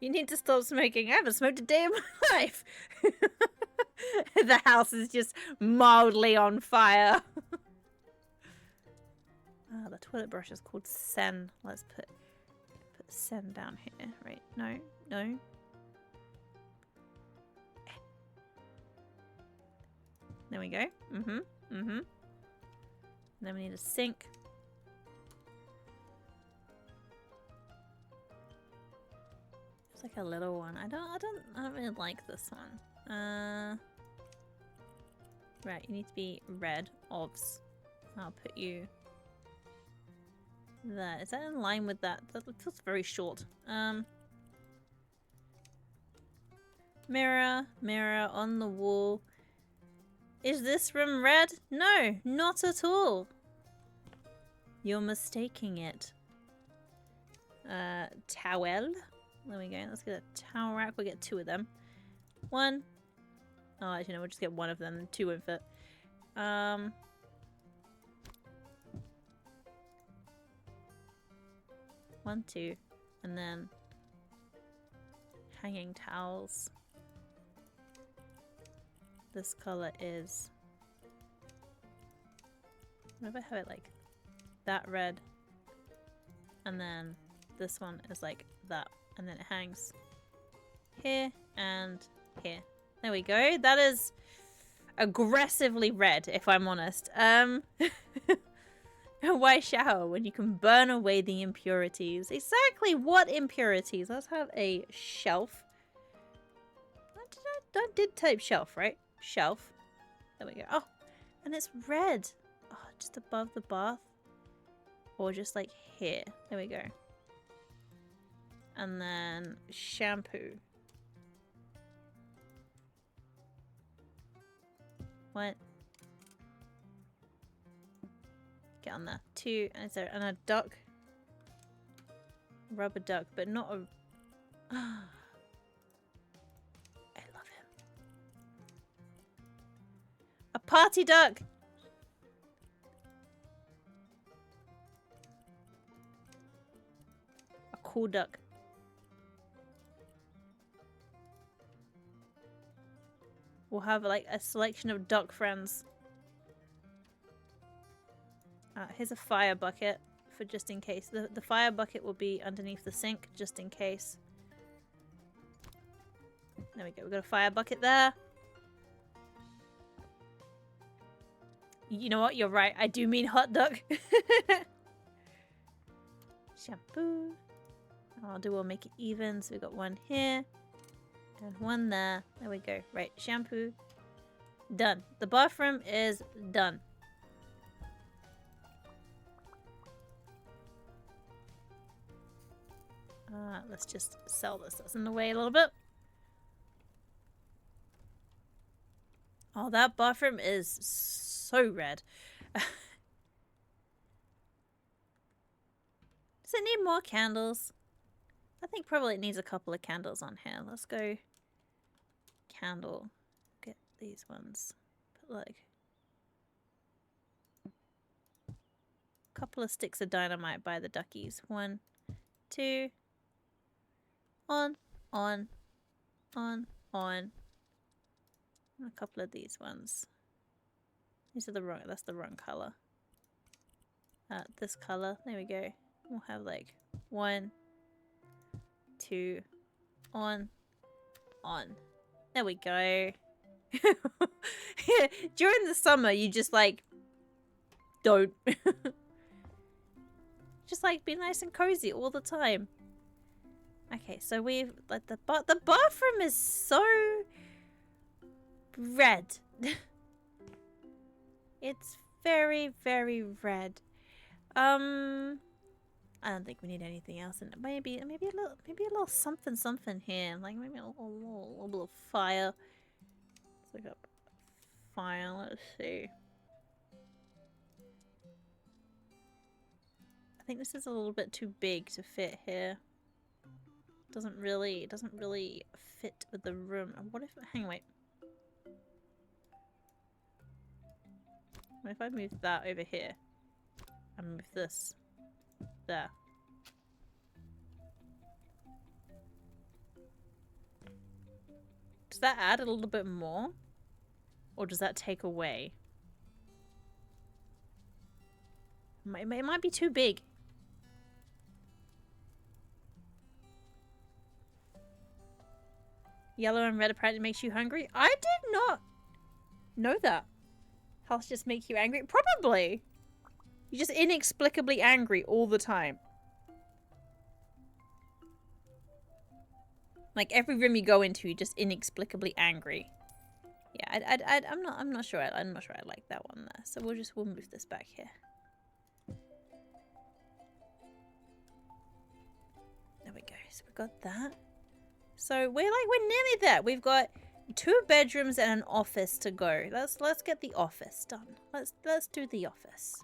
You need to stop smoking. I haven't smoked a day in my life. The house is just mildly on fire. The toilet brush is called Sen. Let's put Sen down here. Right, no. There we go. Then we need a sink. It's like a little one. I don't really like this one. Right, you need to be red. Obs. I'll put you there. Is that in line with that? That feels very short. Mirror on the wall. Is this room red? No, not at all. You're mistaking it. Towel. There we go. Let's get a towel rack. We'll get 2 of them. 1. Oh, actually, no, we'll just get 1 of them. 2 won't fit. 1, 2. And then hanging towels. This color is... What if I have it like that red? And then this one is like that. And then it hangs here and here. There we go. That is aggressively red, if I'm honest. Why shower when you can burn away the impurities? Exactly what impurities? Let's have a shelf. I did type shelf, right? Shelf. There we go. Oh, and it's red. Oh, just above the bath. Or just like here. There we go. And then shampoo. What? Get on there. 2. And is there and a duck? Rubber duck, but not a... I love him. A party duck! A cool duck. We'll have like a selection of duck friends. Here's a fire bucket for just in case. The fire bucket will be underneath the sink just in case. There we go. We've got a fire bucket there. You know what? You're right. I do mean hot duck. Shampoo. We'll make it even. So we've got 1 here. And 1 there. There we go. Right. Shampoo. Done. The bathroom is done. Let's just sell this. That's in the way a little bit. Oh, that bathroom is so red. Does it need more candles? I think probably it needs a couple of candles on here. Let's go candle. Get these ones. Put like a couple of sticks of dynamite by the duckies. 1, 2. On. And a couple of these ones. These are the wrong, that's the wrong color. This color, there we go. We'll have like 1, 2, on. There we go. During the summer, you just like don't. Just like be nice and cozy all the time. Okay, so we've like the bathroom is so red. It's very, very red. I don't think we need anything else in it. Maybe a little something here. Like maybe a little fire. Let's look up fire. Let's see. I think this is a little bit too big to fit here. Doesn't really fit with the room. What if? Wait. What if I move that over here? And move this there. Does that add a little bit more? Or does that take away? It might be too big. Yellow and red apparently makes you hungry. I did not know that. Health just make you angry? Probably. You're just inexplicably angry all the time. Like every room you go into, you're just inexplicably angry. Yeah, I'm not sure. I'm not sure I like that one there. So we'll move this back here. There we go. So we got that. So we're nearly there. We've got 2 bedrooms and an office to go. Let's get the office done. Let's do the office.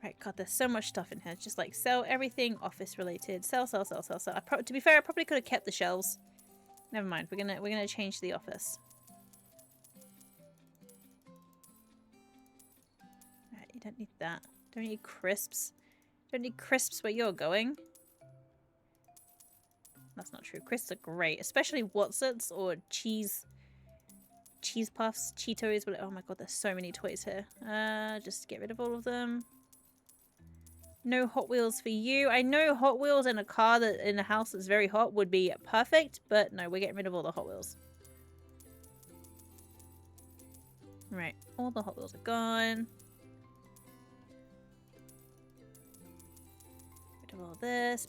Right, God, there's so much stuff in here. It's just like sell everything office related. Sell. To be fair, I probably could have kept the shelves. Never mind. We're gonna change the office. Right, you don't need that. Don't need crisps. Don't need crisps where you're going. That's not true. Crisps are great, especially Watsits or cheese puffs, Cheetos. Oh my God, there's so many toys here. Just get rid of all of them. No Hot Wheels for you. I know Hot Wheels in a car that in a house that's very hot would be perfect, but no, we're getting rid of all the Hot Wheels. Right, all the Hot Wheels are gone. Rid of all this.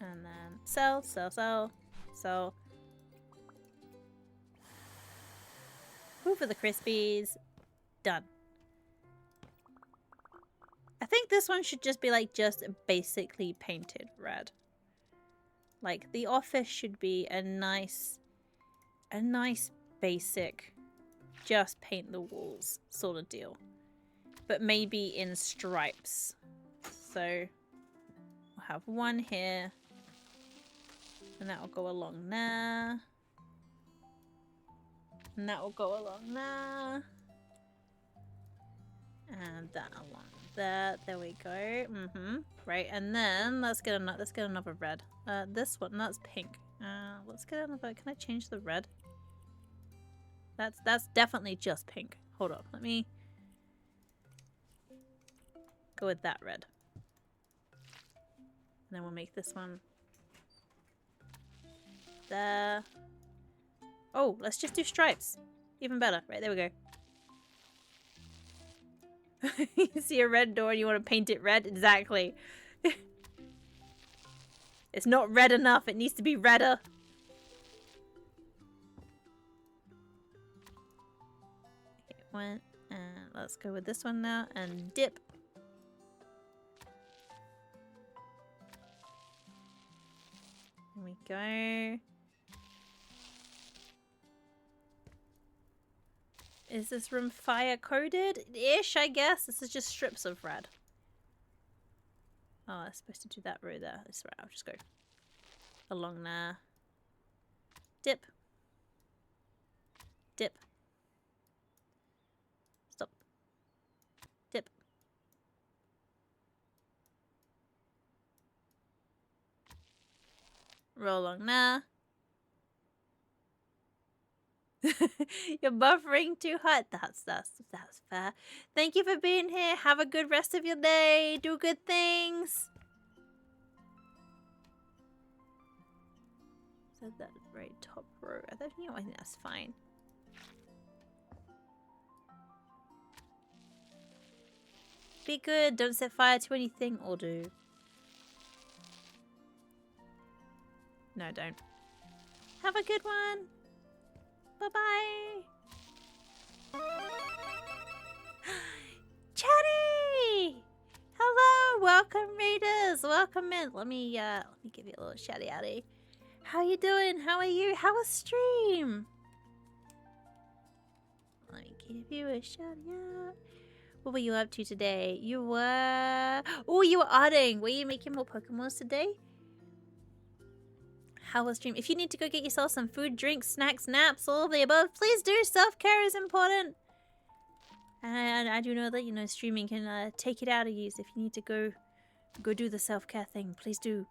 And then sell. Who for the Crispies? Done. I think this one should just be like just basically painted red. Like the office should be a nice basic just paint the walls sort of deal. But maybe in stripes. So we'll have one here. And that will go along there. And that will go along there. And that along there. There we go. Right, and then let's get another red. This one, that's pink. Let's get another. Can I change the red? That's definitely just pink. Hold up. Let me go with that red. And then we'll make this one there. Oh, let's just do stripes. Even better. Right, there we go. You see a red door and you want to paint it red? Exactly. It's not red enough. It needs to be redder. Okay, one. And let's go with this one now and dip. Here we go. Is this room fire coded-ish, I guess? This is just strips of red. Oh, I'm supposed to do that row there. That's right, I'll just go along there. Dip. Dip. Stop. Dip. Roll along there. You're buffering too hot. That's fair. Thank you for being here. Have a good rest of your day. Do good things. Is that very top row? I think that's fine. Be good. Don't set fire to anything, or do. No, don't. Have a good one. Bye-bye. Chatty! Hello, welcome readers. Welcome in. Let me give you a little chatty outy. How you doing? How are you? How was stream? Let me give you a chatty out. What were you up to today? You were... Oh, you were arting. Were you making more Pokemons today? How was stream? If you need to go get yourself some food, drinks, snacks, naps, all of the above, please do. Self-care is important. And I do know that, you know, streaming can take it out of you. So if you need to go do the self-care thing, please do.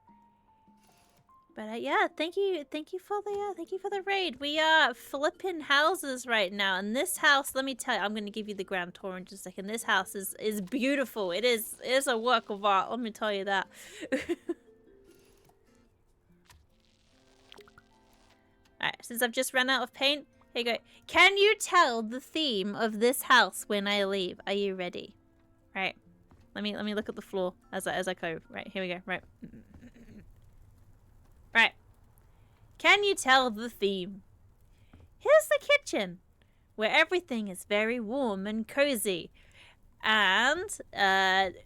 But yeah, thank you for the raid. We are flipping houses right now, and this house, let me tell you, I'm gonna give you the grand tour in just a second. This house is beautiful. It is a work of art. Let me tell you that. Alright, since I've just run out of paint, here you go. Can you tell the theme of this house when I leave? Are you ready? Right. Let me look at the floor as I go. Right, here we go. Right. Right. Can you tell the theme? Here's the kitchen, where everything is very warm and cozy. And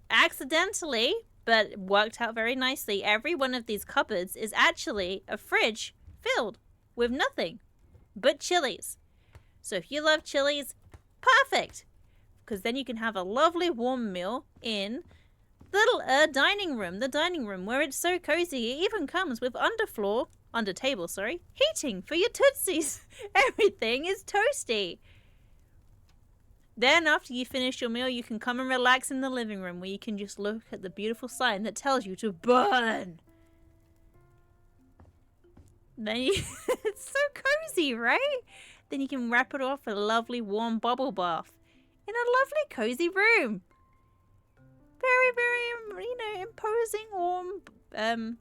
accidentally, but worked out very nicely, every one of these cupboards is actually a fridge filled with nothing but chilies. So if you love chilies, perfect, because then you can have a lovely warm meal in the little dining room, where it's so cozy. It even comes with under table, heating for your tootsies. Everything is toasty. Then after you finish your meal, you can come and relax in the living room, where you can just look at the beautiful sign that tells you to burn. Then it's so cozy, right? Then you can wrap it off with a lovely warm bubble bath in a lovely cozy room. Very, very, you know, imposing warm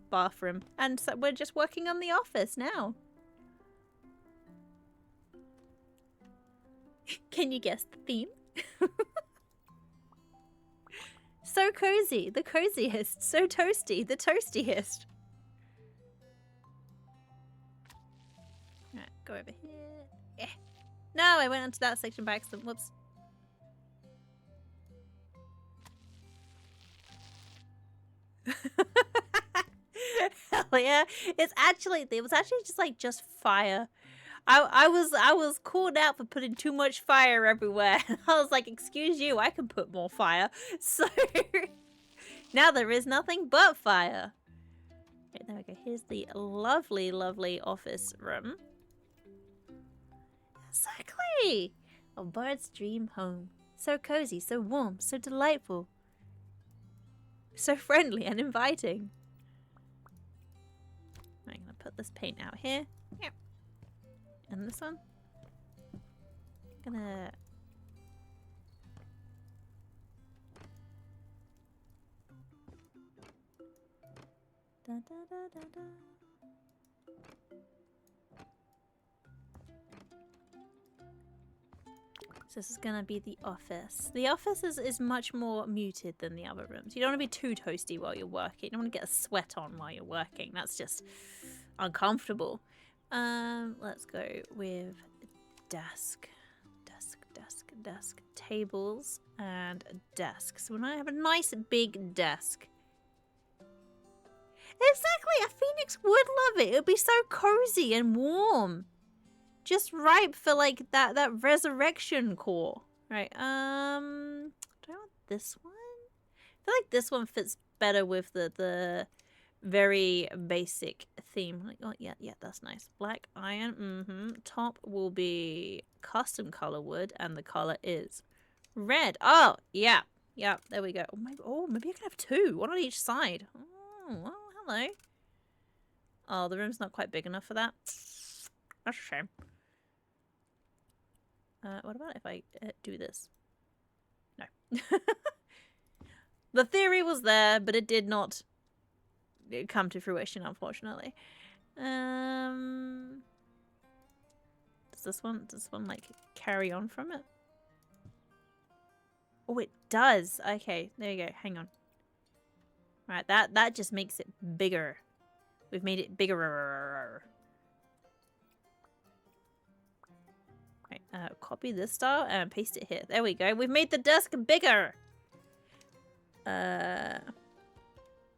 bathroom. And so we're just working on the office now. Can you guess the theme? So cozy, the coziest. So toasty, the toastiest. Alright, go over here. Yeah. No, I went onto that section by accident. Whoops. Hell yeah. It was actually just fire. I was called out for putting too much fire everywhere. I was like, excuse you, I can put more fire. So now there is nothing but fire. Okay, there we go. Here's the lovely, lovely office room. Exactly! A bird's dream home. So cozy, so warm, so delightful. So friendly and inviting. I'm gonna put this paint out here. Yep. And this one. Gonna... Da, da, da, da, da. So this is gonna be the office. The office is much more muted than the other rooms. You don't want to be too toasty while you're working. You don't want to get a sweat on while you're working. That's just uncomfortable. Let's go with desk, tables, and desk. So when I have a nice big desk. Exactly, a phoenix would love it. It would be so cozy and warm. Just ripe for like that resurrection core. Right, do I want this one? I feel like this one fits better with the very basic theme. Like, oh yeah, that's nice. Black iron, Top will be custom color wood, and the color is red. Oh, yeah, there we go. Oh, maybe I can have two, one on each side. Oh, well, hello. Oh, the room's not quite big enough for that. That's a shame. What about if I do this? No. The theory was there, but it did not come to fruition, unfortunately. Does this one like carry on from it? Oh, it does. Okay, there you go. Hang on. Right, that just makes it bigger. We've made it bigger. Right, copy this style and paste it here. There we go. We've made the desk bigger.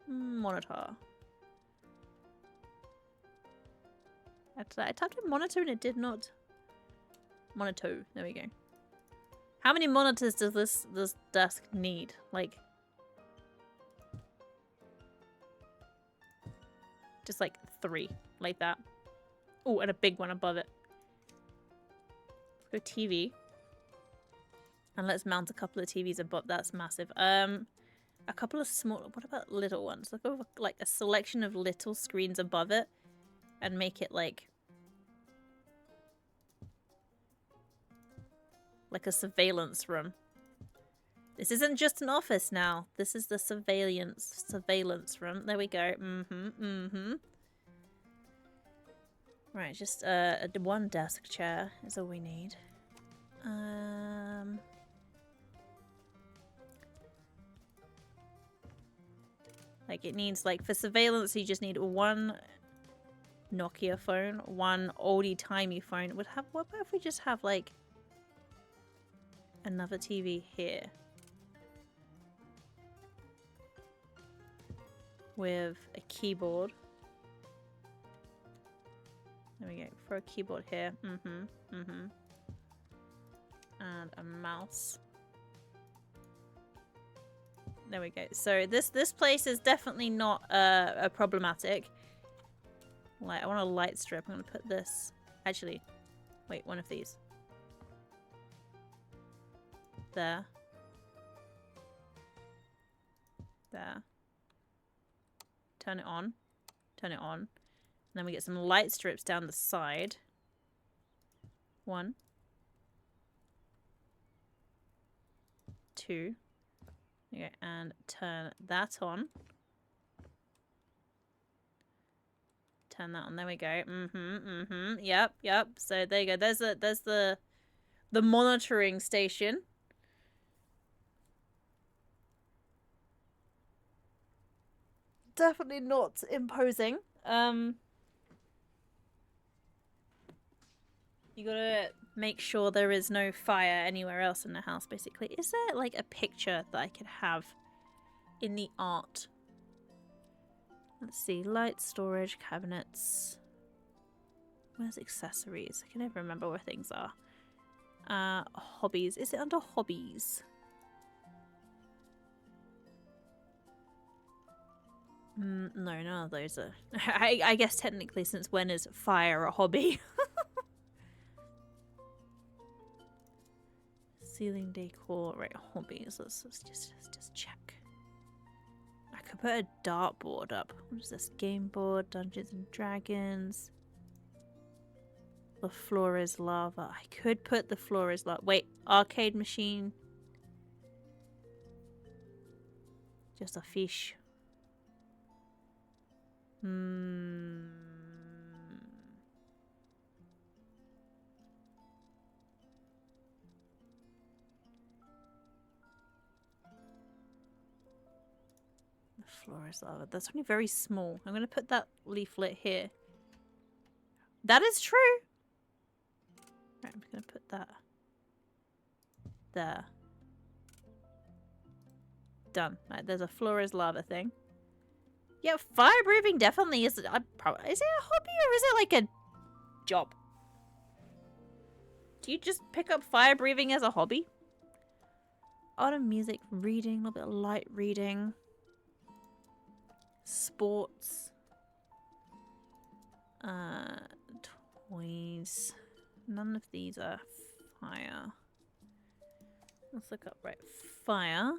Monitor. I typed in monitor and it did not. Monitor. There we go. How many monitors does this desk need? Like, just like 3, like that. Oh, and a big one above it. Let's go TV. And let's mount a couple of TVs above. That's massive. A couple of small. What about little ones? Let's go with like a selection of little screens above it, and make it like a surveillance room. This isn't just an office now. This is the surveillance room. There we go. Right, just one desk chair is all we need. Like it needs, like, for surveillance you just need one Nokia phone, one oldie-timey phone. What about if we just have like another TV here with a keyboard. There we go. Throw a keyboard here. And a mouse. There we go. So this place is definitely not a problematic. Like, I want a light strip. I'm gonna put this. Actually, wait, one of these. There. There. Turn it on. Turn it on. And then we get some light strips down the side. 1. 2. Okay, and turn that on. Turn that on. There we go. Yep. So there you go. There's the monitoring station. Definitely not imposing. You gotta make sure there is no fire anywhere else in the house, basically. Is there like a picture that I could have in the art? Let's see. Light, storage, cabinets. Where's accessories? I can never remember where things are. Hobbies. Is it under hobbies? No, none of those are. I guess technically, since when is fire a hobby? Ceiling decor. Right, hobbies. Let's just check. I could put a dartboard up. What is this? Game board, Dungeons and Dragons. The floor is lava. I could put the floor is lava. Wait, arcade machine. Just a fish. Floor is lava. That's only very small. I'm going to put that leaflet here. That is true. Right, I'm going to put that there. Done. Right, there's a floor is lava thing. Yeah, fire breathing definitely is. Is it a hobby or is it like a job? Do you just pick up fire breathing as a hobby? Autumn music, reading, a little bit of light reading. Sports. Toys. None of these are fire. Let's look up, right, fire.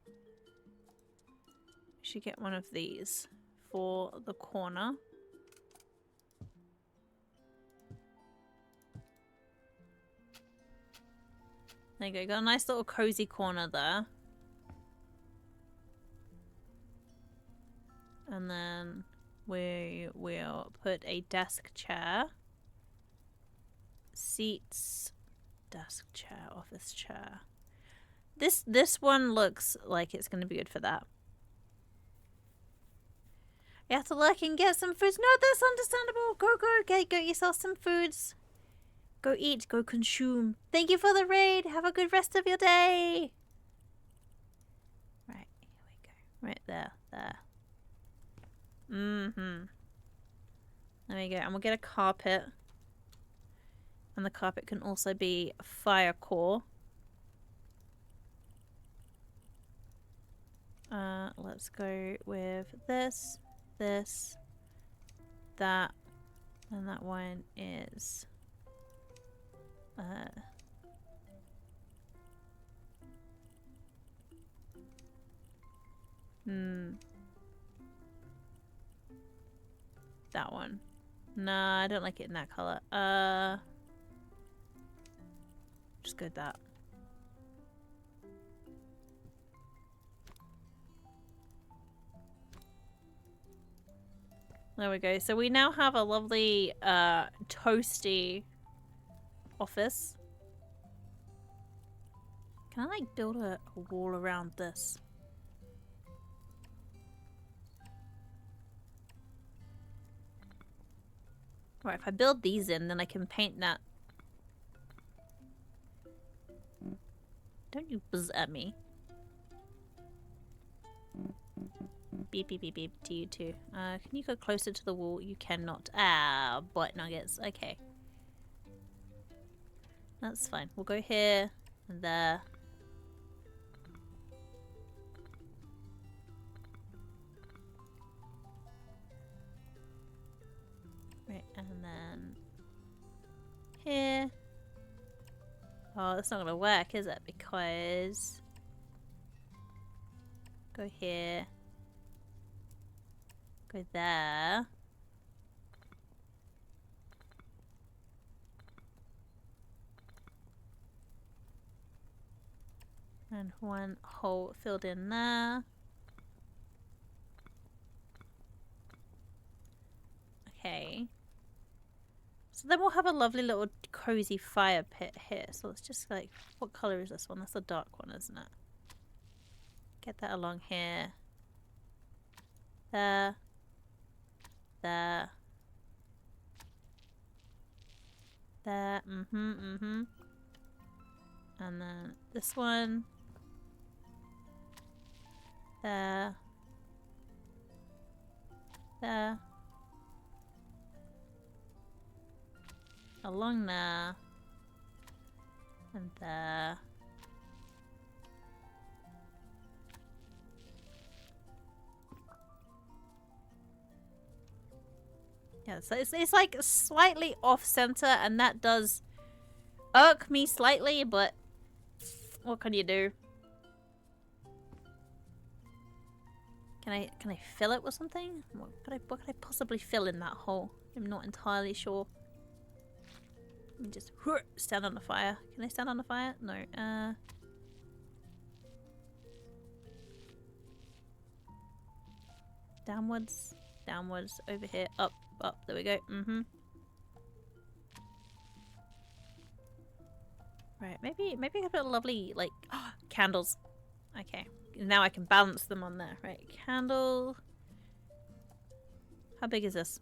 We should get one of these for the corner. There you go, got a nice little cozy corner there. And then we will put a desk chair. Seats, desk chair, office chair. This one looks like it's going to be good for that. You have to look and get some foods. No, that's understandable. Go, get yourself some foods. Go eat, go consume. Thank you for the raid. Have a good rest of your day. Right, here we go. Right there. There we go. And we'll get a carpet. And the carpet can also be fire core. Let's go with this, that, and that one is that one. Nah, I don't like it in that color. Just go with that. There we go. So we now have a lovely toasty office. Can I like build a wall around this? Right, if I build these in, then I can paint that. Don't you buzz at me. Beep, beep, beep, beep to you too. Can you go closer to the wall? You cannot. Ah, butt nuggets. Okay. That's fine. We'll go here and there. Right, and then here. Oh, that's not gonna work, is it? Because go here. Go there. And one hole filled in there. Okay. So then we'll have a lovely little cozy fire pit here. So let's just like, what color is this one? That's a dark one, isn't it? Get that along here. There. There. There. And then this one. There. There. Along there. And there. Yeah, so it's like slightly off center, and that does irk me slightly, but what can you do? Can I fill it with something? What could I possibly fill in that hole? I'm not entirely sure. Let me just stand on the fire. Can I stand on the fire? No. Downwards, downwards, over here, up. There we go. Right, maybe I could put a lovely like candles. Okay, now I can balance them on there. Right, candle. How big is this?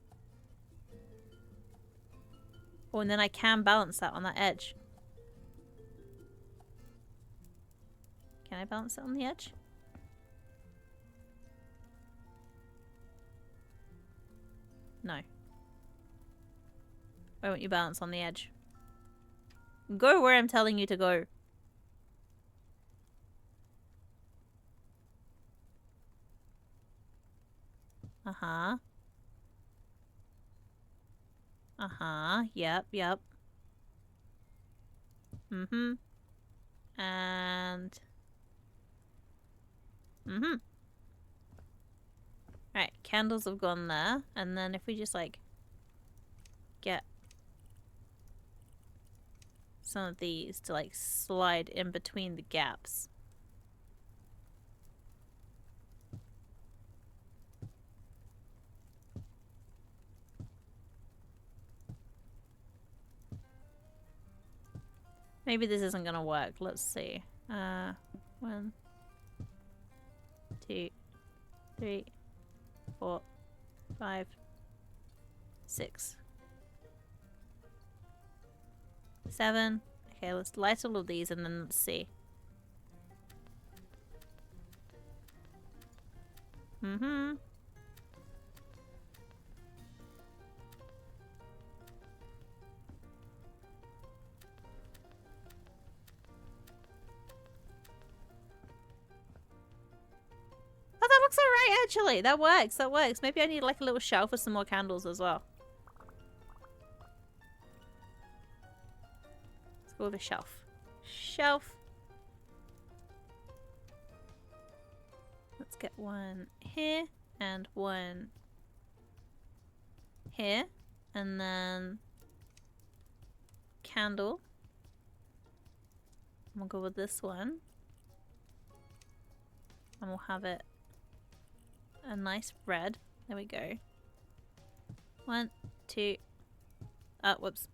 Oh, and then I can balance that on that edge. Can I balance it on the edge? No. Why won't you balance on the edge? Go where I'm telling you to go. Uh-huh. Yep. And... Right, candles have gone there. And then if we just, like, get some of these to, like, slide in between the gaps. Maybe this isn't gonna work. Let's see. 1, 2, 3, 4, 5, 6, 7. Okay, let's light all of these and then let's see. Mm-hmm. Oh, that looks alright, actually. That works. That works. Maybe I need like a little shelf with some more candles as well. Let's go with a shelf. Shelf. Let's get one here and one here. And then candle. And we'll go with this one. And we'll have it a nice red. There we go. 1, 2. Whoops.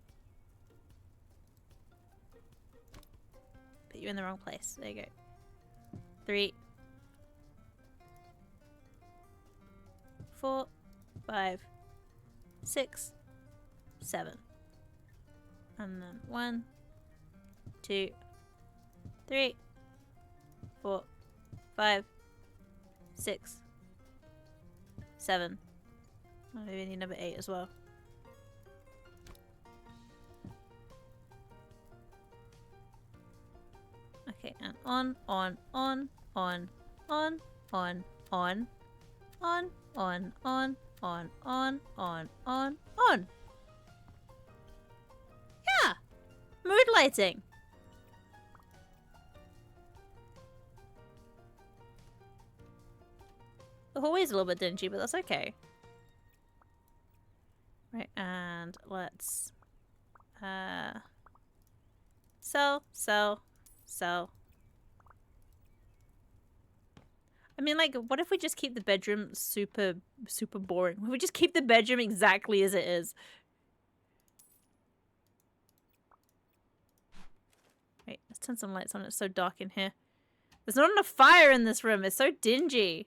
Put you in the wrong place. There you go. 3, 4, 5, 6, 7. And then 1, 2, 3, 4, 5, 6, 7. Oh, maybe I need number 8 as well. Okay, and on, on, on, on, on, on, on, on, on, on, on, on, on, on, on. Yeah! Mood lighting. The hallway's a little bit dingy, but that's okay. Right, and let's sell. I mean, like, what if we just keep the bedroom super boring? What if we just keep the bedroom exactly as it is? Wait, let's turn some lights on. It's so dark in here. There's not enough fire in this room. It's so dingy.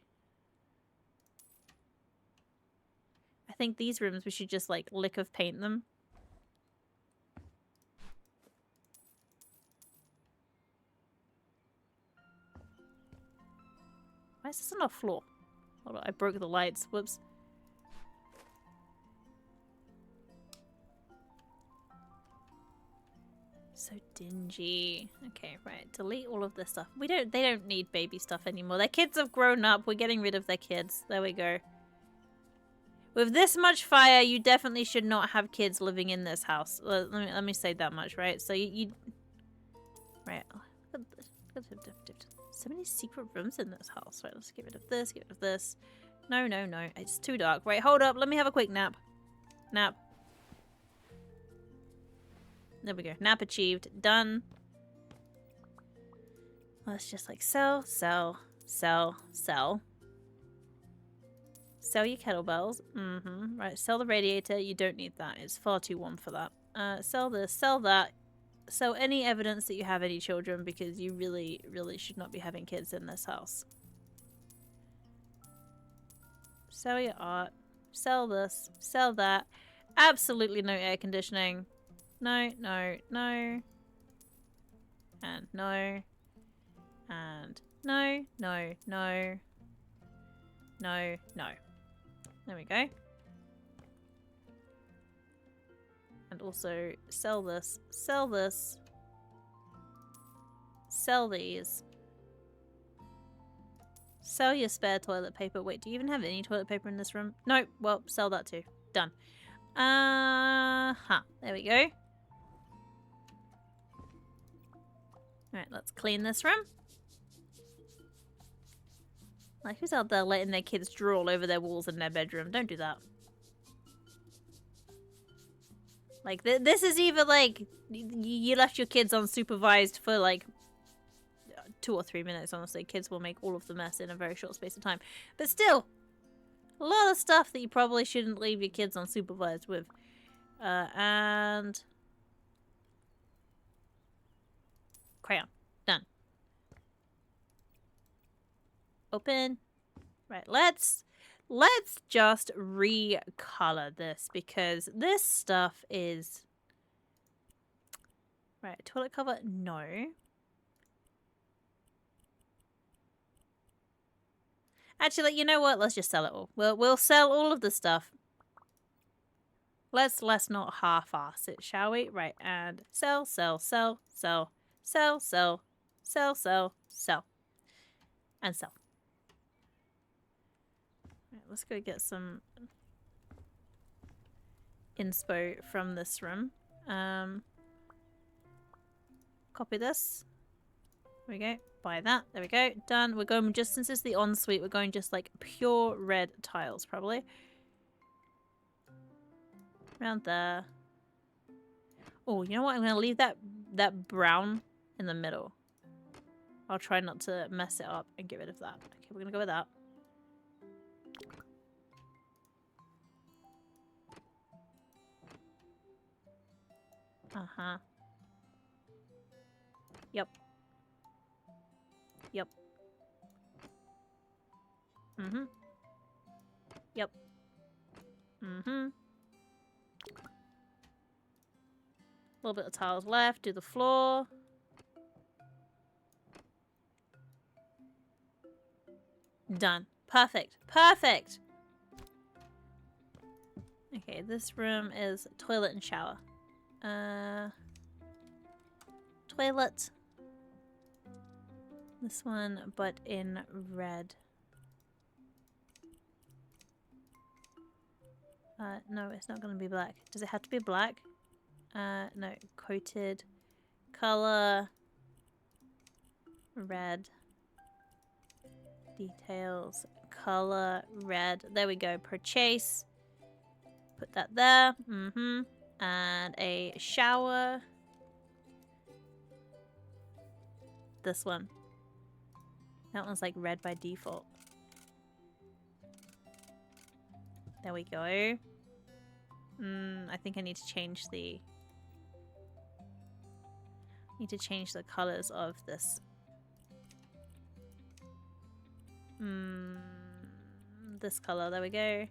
I think these rooms we should just, like, lick of paint them. Why is this on the floor? Hold on, I broke the lights. Whoops. So dingy. Okay, right. Delete all of this stuff. They don't need baby stuff anymore. Their kids have grown up. We're getting rid of their kids. There we go. With this much fire, you definitely should not have kids living in this house. Let me say that much, right? So you right. So many secret rooms in this house. Right, let's get rid of this, get rid of this. No. It's too dark. Right, hold up. Let me have a quick nap. Nap. There we go. Nap achieved. Done. Let's just like sell. Sell your kettlebells. Right, sell the radiator. You don't need that. It's far too warm for that. Sell this, sell that. Sell any evidence that you have any children because you really should not be having kids in this house. Sell your art. Sell this. Sell that. Absolutely no air conditioning. No. And no. And no. There we go. And also sell this, sell this, sell these, sell your spare toilet paper. Wait, do you even have any toilet paper in this room? No, well, sell that too. Done. There we go. Alright, let's clean this room. Like, who's out there letting their kids draw all over their walls in their bedroom? Don't do that. Like, this is either, like, you left your kids unsupervised for, like, 2 or 3 minutes, honestly. Kids will make all of the mess in a very short space of time. But still, a lot of stuff that you probably shouldn't leave your kids unsupervised with. And... Crayon. Done. Open. Right, let's just recolor this because this stuff is... Right, toilet cover, no. Actually, you know what? Let's just sell it all. We'll sell all of the stuff. Let's not half-ass it, shall we? Right, and sell, sell, sell, sell, sell, sell, sell, sell, sell, and sell. Right, let's go get some inspo from this room. Copy this. There we go. Buy that. There we go. Done. We're going just, since it's the ensuite, we're going just like pure red tiles, probably. Around there. Oh, you know what? I'm going to leave that brown in the middle. I'll try not to mess it up and get rid of that. Okay, we're going to go with that. Uh-huh. Yep. Yep. Mm-hmm. Yep. Mm-hmm. A little bit of tiles left. Do the floor. Done. Perfect. Perfect! Okay, this room is toilet and shower. Toilet. This one, but in red. No, it's not gonna be black. Does it have to be black? No. Coated. Color. Red. Details. Color. Red. There we go. Purchase. Put that there. Mm-hmm. And a shower. This one. That one's like red by default. There we go. I think I need to change the... colors of this. This color, there we go.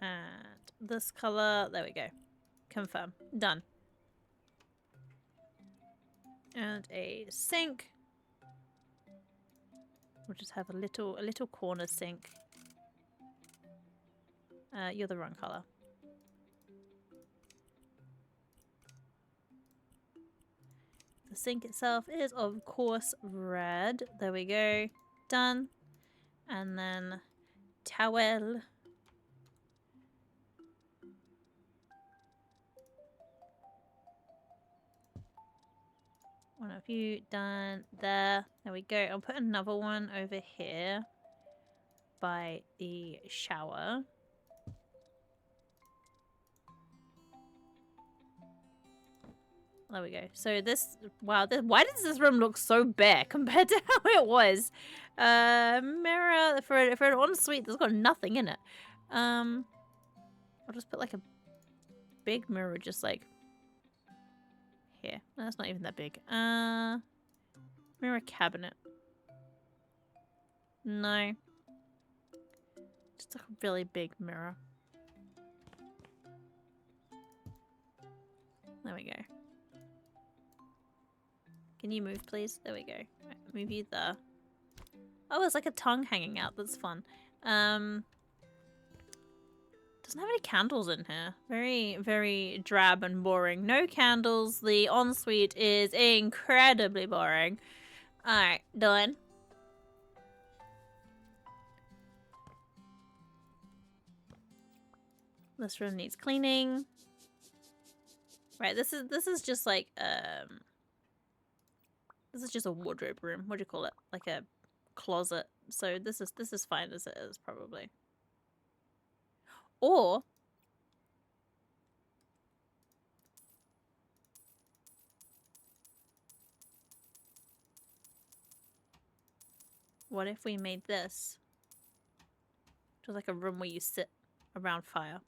And this color, there we go. Confirm. Done. And a sink. We'll just have a little corner sink. You're the wrong color. The sink itself is, of course, red. There we go. Done. And then towel. One of you done there. There we go. I'll put another one over here by the shower. There we go. So this, wow, why does this room look so bare compared to how it was? Mirror for an ensuite that's got nothing in it. I'll just put like a big mirror just like here. No, that's not even that big. Mirror cabinet. No. Just a really big mirror. There we go. Can you move, please? There we go. Right, move you there. Oh, there's like a tongue hanging out. That's fun. Doesn't have any candles in here. Very, very drab and boring. No candles. The ensuite is incredibly boring. Alright, done. This room needs cleaning. Right, this is just like this is just a wardrobe room. What do you call it? Like a closet. So this is fine as it is, probably. Or what if we made this just like a room where you sit around fire?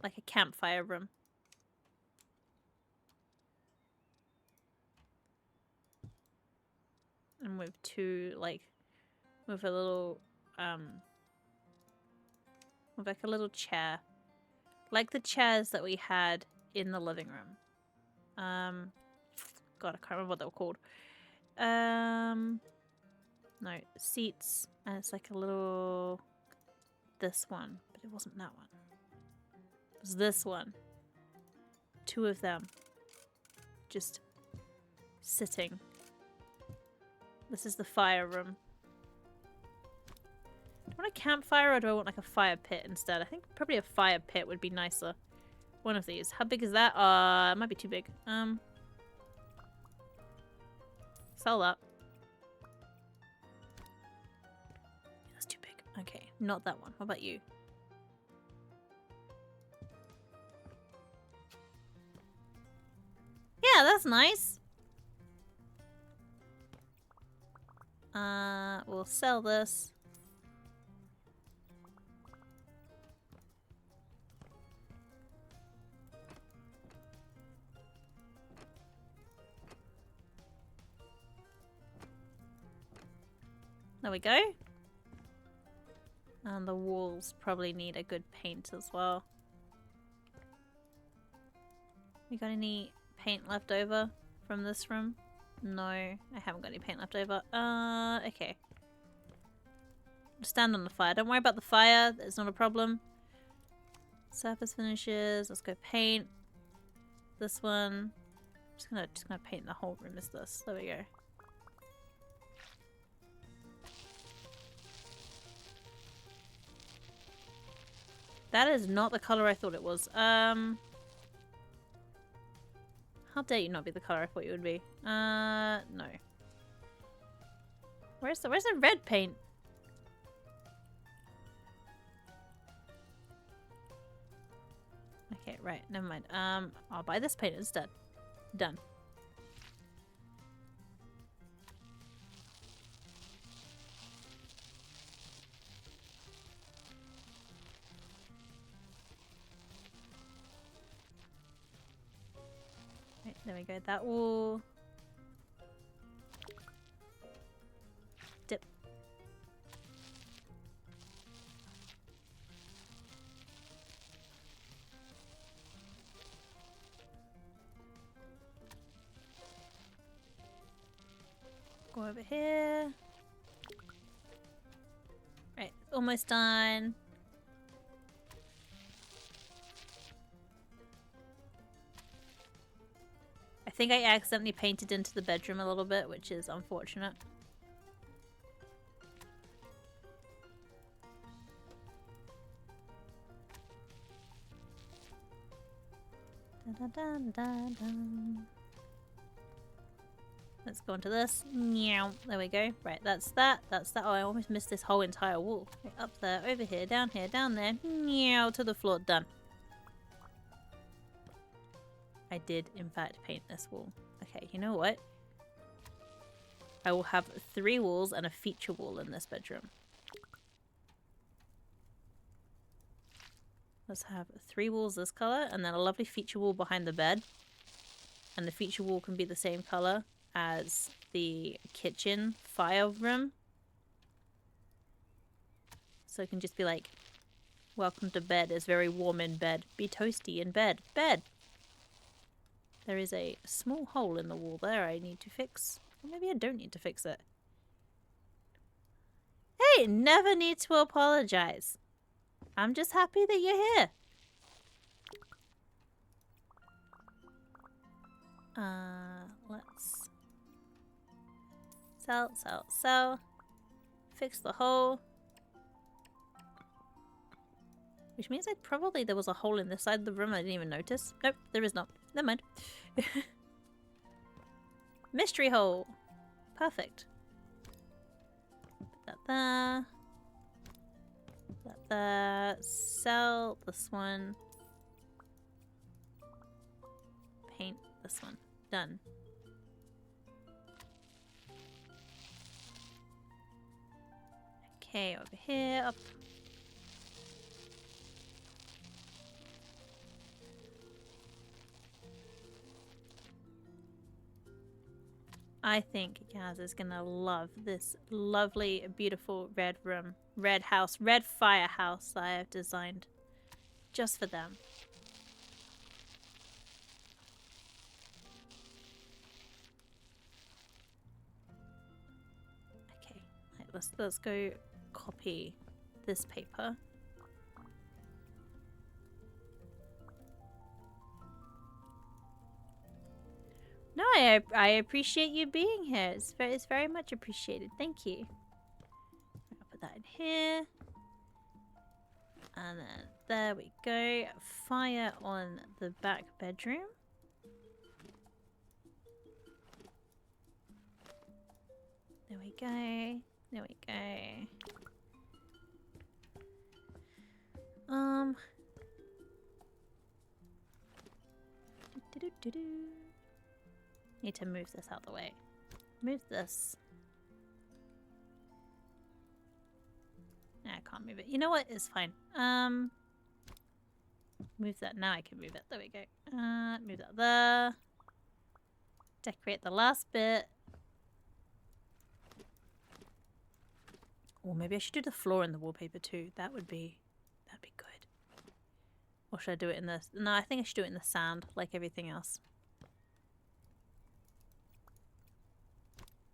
Like a campfire room. And with two, like, with a little, with like a little chair. Like the chairs that we had in the living room. God, I can't remember what they were called. No, seats. And it's like a little... This one. But it wasn't that one. It was this one. Two of them. Just sitting. This is the fire room. Do I want a campfire or do I want like a fire pit instead? I think probably a fire pit would be nicer. One of these. How big is that? It might be too big. Sell that. That's too big. Okay, not that one. What about you? Yeah, that's nice. We'll sell this. There we go. And the walls probably need a good paint as well. We got any paint left over from this room? No, I haven't got any paint left over. Okay. Stand on the fire. Don't worry about the fire. It's not a problem. Surface finishes. Let's go paint. This one. Just gonna paint the whole room as this. There we go. That is not the color I thought it was. How dare you not be the color I thought you would be? No. Where's the red paint? Okay, right, never mind. I'll buy this paint instead. Done. Right, there we go. That will dip. Go over here. Right, almost done. I think I accidentally painted into the bedroom a little bit, which is unfortunate. Dun, dun, dun, dun. Let's go into this. Meow. There we go. Right, that's that. That's that. Oh, I almost missed this whole entire wall. Okay, up there, over here, down there. Meow to the floor. Done. I did, in fact, paint this wall. Okay, you know what? I will have 3 walls and a feature wall in this bedroom. Let's have 3 walls this color, and then a lovely feature wall behind the bed. And the feature wall can be the same color as the kitchen fire room. So it can just be like, welcome to bed, it's very warm in bed. Be toasty in bed. Bed! There is a small hole in the wall there I need to fix. Or maybe I don't need to fix it. Hey, never need to apologize. I'm just happy that you're here. Let's sell. Fix the hole. Which means there was a hole in this side of the room I didn't even notice. Nope, there is not. Never mind. Mystery hole. Perfect. Put that there. Put that there. Sell this one. Paint this one. Done. Okay, over here, up. I think Yaz is gonna love this lovely, beautiful red room. Red house, red firehouse that I have designed just for them. Okay, right, let's go copy this paper. No, I appreciate you being here. It's very much appreciated. Thank you. I'll put that in here. And then there we go. Fire on the back bedroom. There we go. There we go. Do-do-do-do. Need to move this out of the way. Move this. Nah, I can't move it. You know what? It's fine. Move that. Now I can move it. There we go. Move that there. Decorate the last bit. Or maybe I should do the floor and the wallpaper too. That'd be good. Or should I do it in the... No, I think I should do it in the sand, like everything else.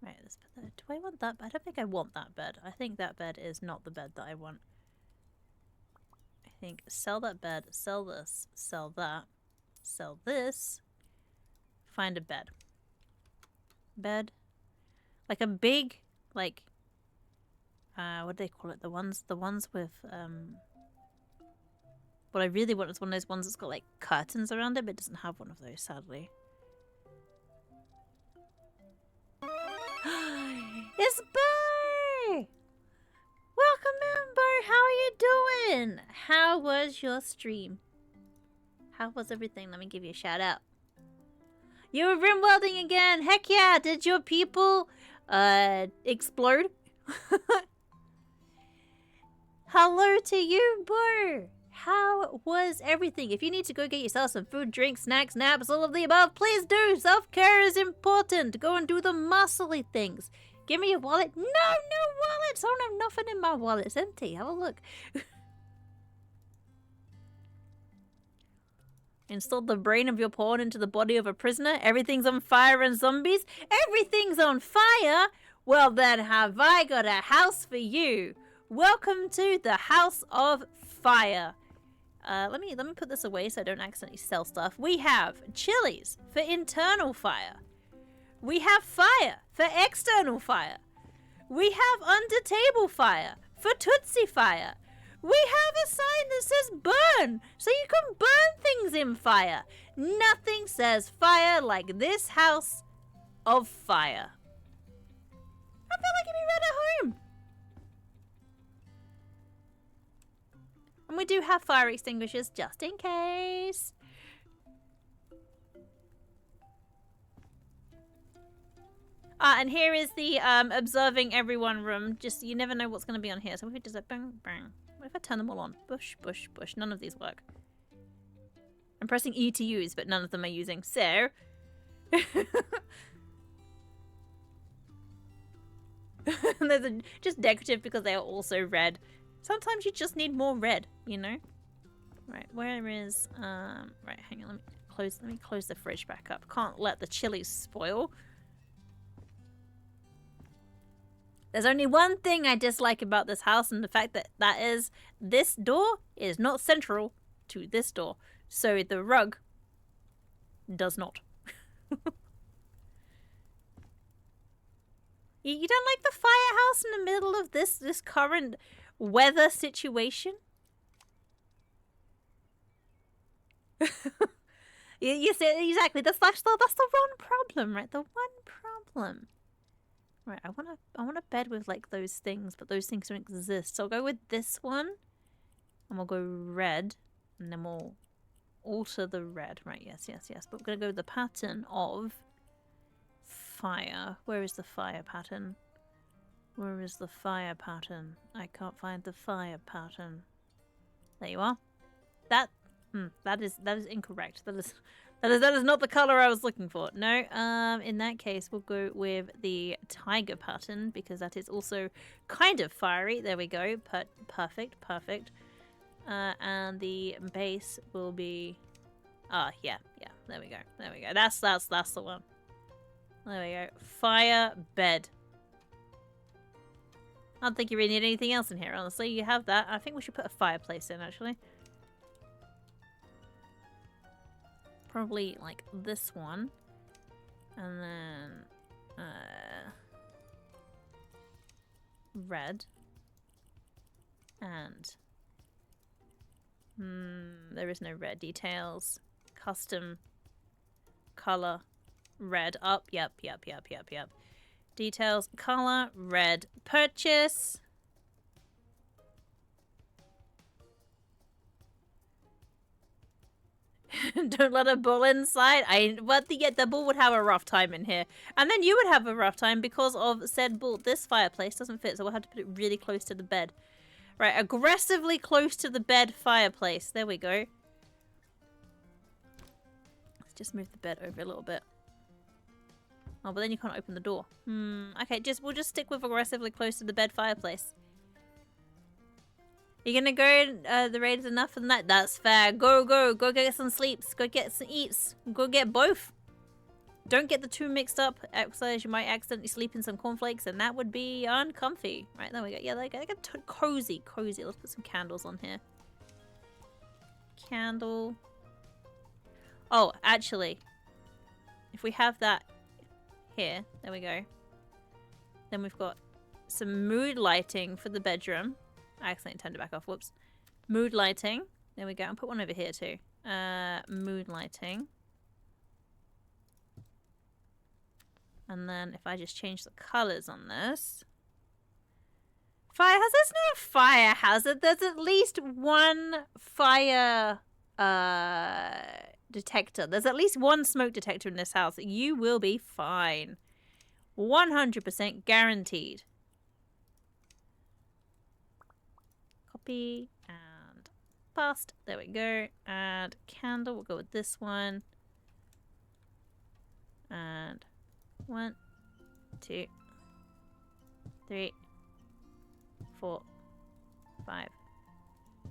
Right, let's put that... Do I want that? I don't think I want that bed. I think that bed is not the bed that I want. I think sell that bed, sell this, sell that, sell this. Find a bed. Bed. Like a big, like... what do they call it? The ones with, what I really want is one of those ones that's got, like, curtains around it, but it doesn't have one of those, sadly. It's Bo! Welcome in, Bo! How are you doing? How was your stream? How was everything? Let me give you a shout out. You were rim welding again! Heck yeah! Did your people, explode? Hello to you, Bo! How was everything? If you need to go get yourself some food, drinks, snacks, naps, all of the above, please do! Self-care is important! Go and do the muscly things. Give me your wallet. No wallets! I don't have nothing in my wallet. It's empty. Have a look. Installed the brain of your pawn into the body of a prisoner. Everything's on fire and zombies. Everything's on fire? Well then, have I got a house for you. Welcome to the House of Fire. Let me put this away so I don't accidentally sell stuff. We have chilies for internal fire. We have fire for external fire. We have under table fire for Tootsie fire. We have a sign that says burn, so you can burn things in fire. Nothing says fire like this House of Fire. I feel like it'd be right at home. And we do have fire extinguishers just in case. And here is the observing everyone room. Just, you never know what's going to be on here. So what if it does a bang, bang? What if I turn them all on? Bush, bush, bush. None of these work. I'm pressing E to use, but none of them are using. So... There's just decorative because they are also red. Sometimes you just need more red, you know? Right, where is... right, hang on. Let me close the fridge back up. Can't let the chilies spoil. There's only one thing I dislike about this house, and the fact that is this door is not central to this door. So the rug does not. You don't like the firehouse in the middle of this current weather situation? You see, exactly. That's the one problem, right? The one problem. Right, I want a bed with like those things, but those things don't exist. So I'll go with this one, and we'll go red, and then we'll alter the red. Right, yes. But we're gonna go with the pattern of fire. Where is the fire pattern? Where is the fire pattern? I can't find the fire pattern. There you are. That is incorrect. That is not the color I was looking for. No, in that case, we'll go with the tiger pattern because that is also kind of fiery. There we go. Perfect, perfect. And the base will be... yeah. There we go. There we go. That's the one. There we go. Fire bed. I don't think you really need anything else in here, honestly. You have that. I think we should put a fireplace in, actually. Probably, like, this one. And then... red. And... there is no red. Details. Custom. Color. Red. Up. Yep. Details. Color. Red. Purchase. Don't let a bull inside. The bull would have a rough time in here. And then you would have a rough time because of said bull. This fireplace doesn't fit, so we'll have to put it really close to the bed. Right, aggressively close to the bed fireplace. There we go. Let's just move the bed over a little bit. Oh, but then you can't open the door. Okay, we'll just stick with aggressively close to the bed fireplace. You're gonna go, the raid is enough and that? That's fair. Go get some sleeps. Go get some eats. Go get both. Don't get the two mixed up. Exercise, you might accidentally sleep in some cornflakes and that would be uncomfy. Right, there we go. Yeah, they get cozy. Let's put some candles on here. Candle. Oh, actually, if we have that here, there we go. Then we've got some mood lighting for the bedroom. I accidentally turned it back off. Whoops. Mood lighting. There we go. I'll put one over here too. Mood lighting. And then if I just change the colors on this. Fire hazard? There's no fire hazard. There's at least one fire detector. There's at least one smoke detector in this house. You will be fine. 100% guaranteed. Copy and paste. There we go. And candle. We'll go with this one. And 1, 2, 3, 4, 5,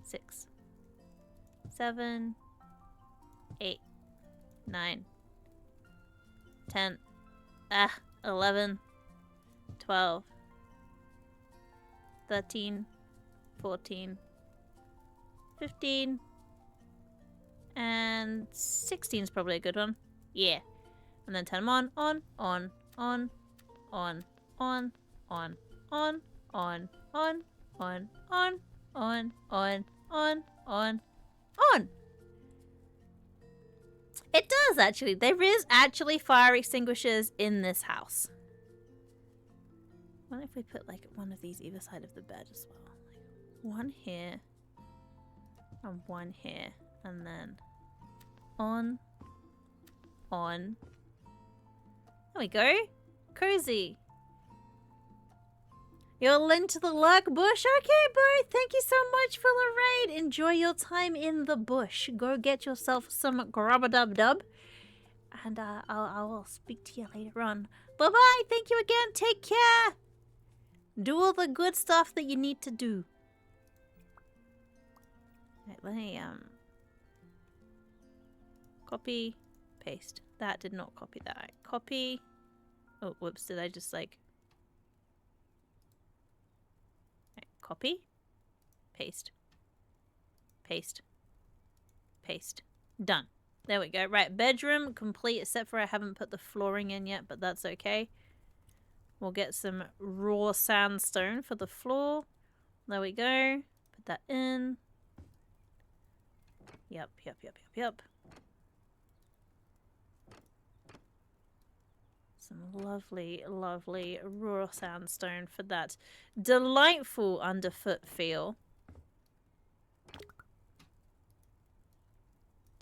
6, 7, 8, 9, 10, 11, 12, 13, 14, 15, and 16 is probably a good one. Yeah. And then turn them on, on. It does, actually. There is actually fire extinguishers in this house. What if we put, like, one of these either side of the bed as well? Like, one here, and one here, and then on. There we go. Cozy. You're into the lurk bush? Okay, bro. Thank you so much for the raid. Enjoy your time in the bush. Go get yourself some grub-a-dub-dub. And I'll speak to you later on. Bye-bye. Thank you again. Take care. Do all the good stuff that you need to do. Right, let me, copy, paste. That did not copy that. Copy. Oh, whoops. Did I just, like... Right, copy. Paste. Paste. Paste. Done. There we go. Right, bedroom complete, except for I haven't put the flooring in yet, but that's okay. We'll get some raw sandstone for the floor. There we go. Put that in. Yep. Some lovely, lovely raw sandstone for that delightful underfoot feel.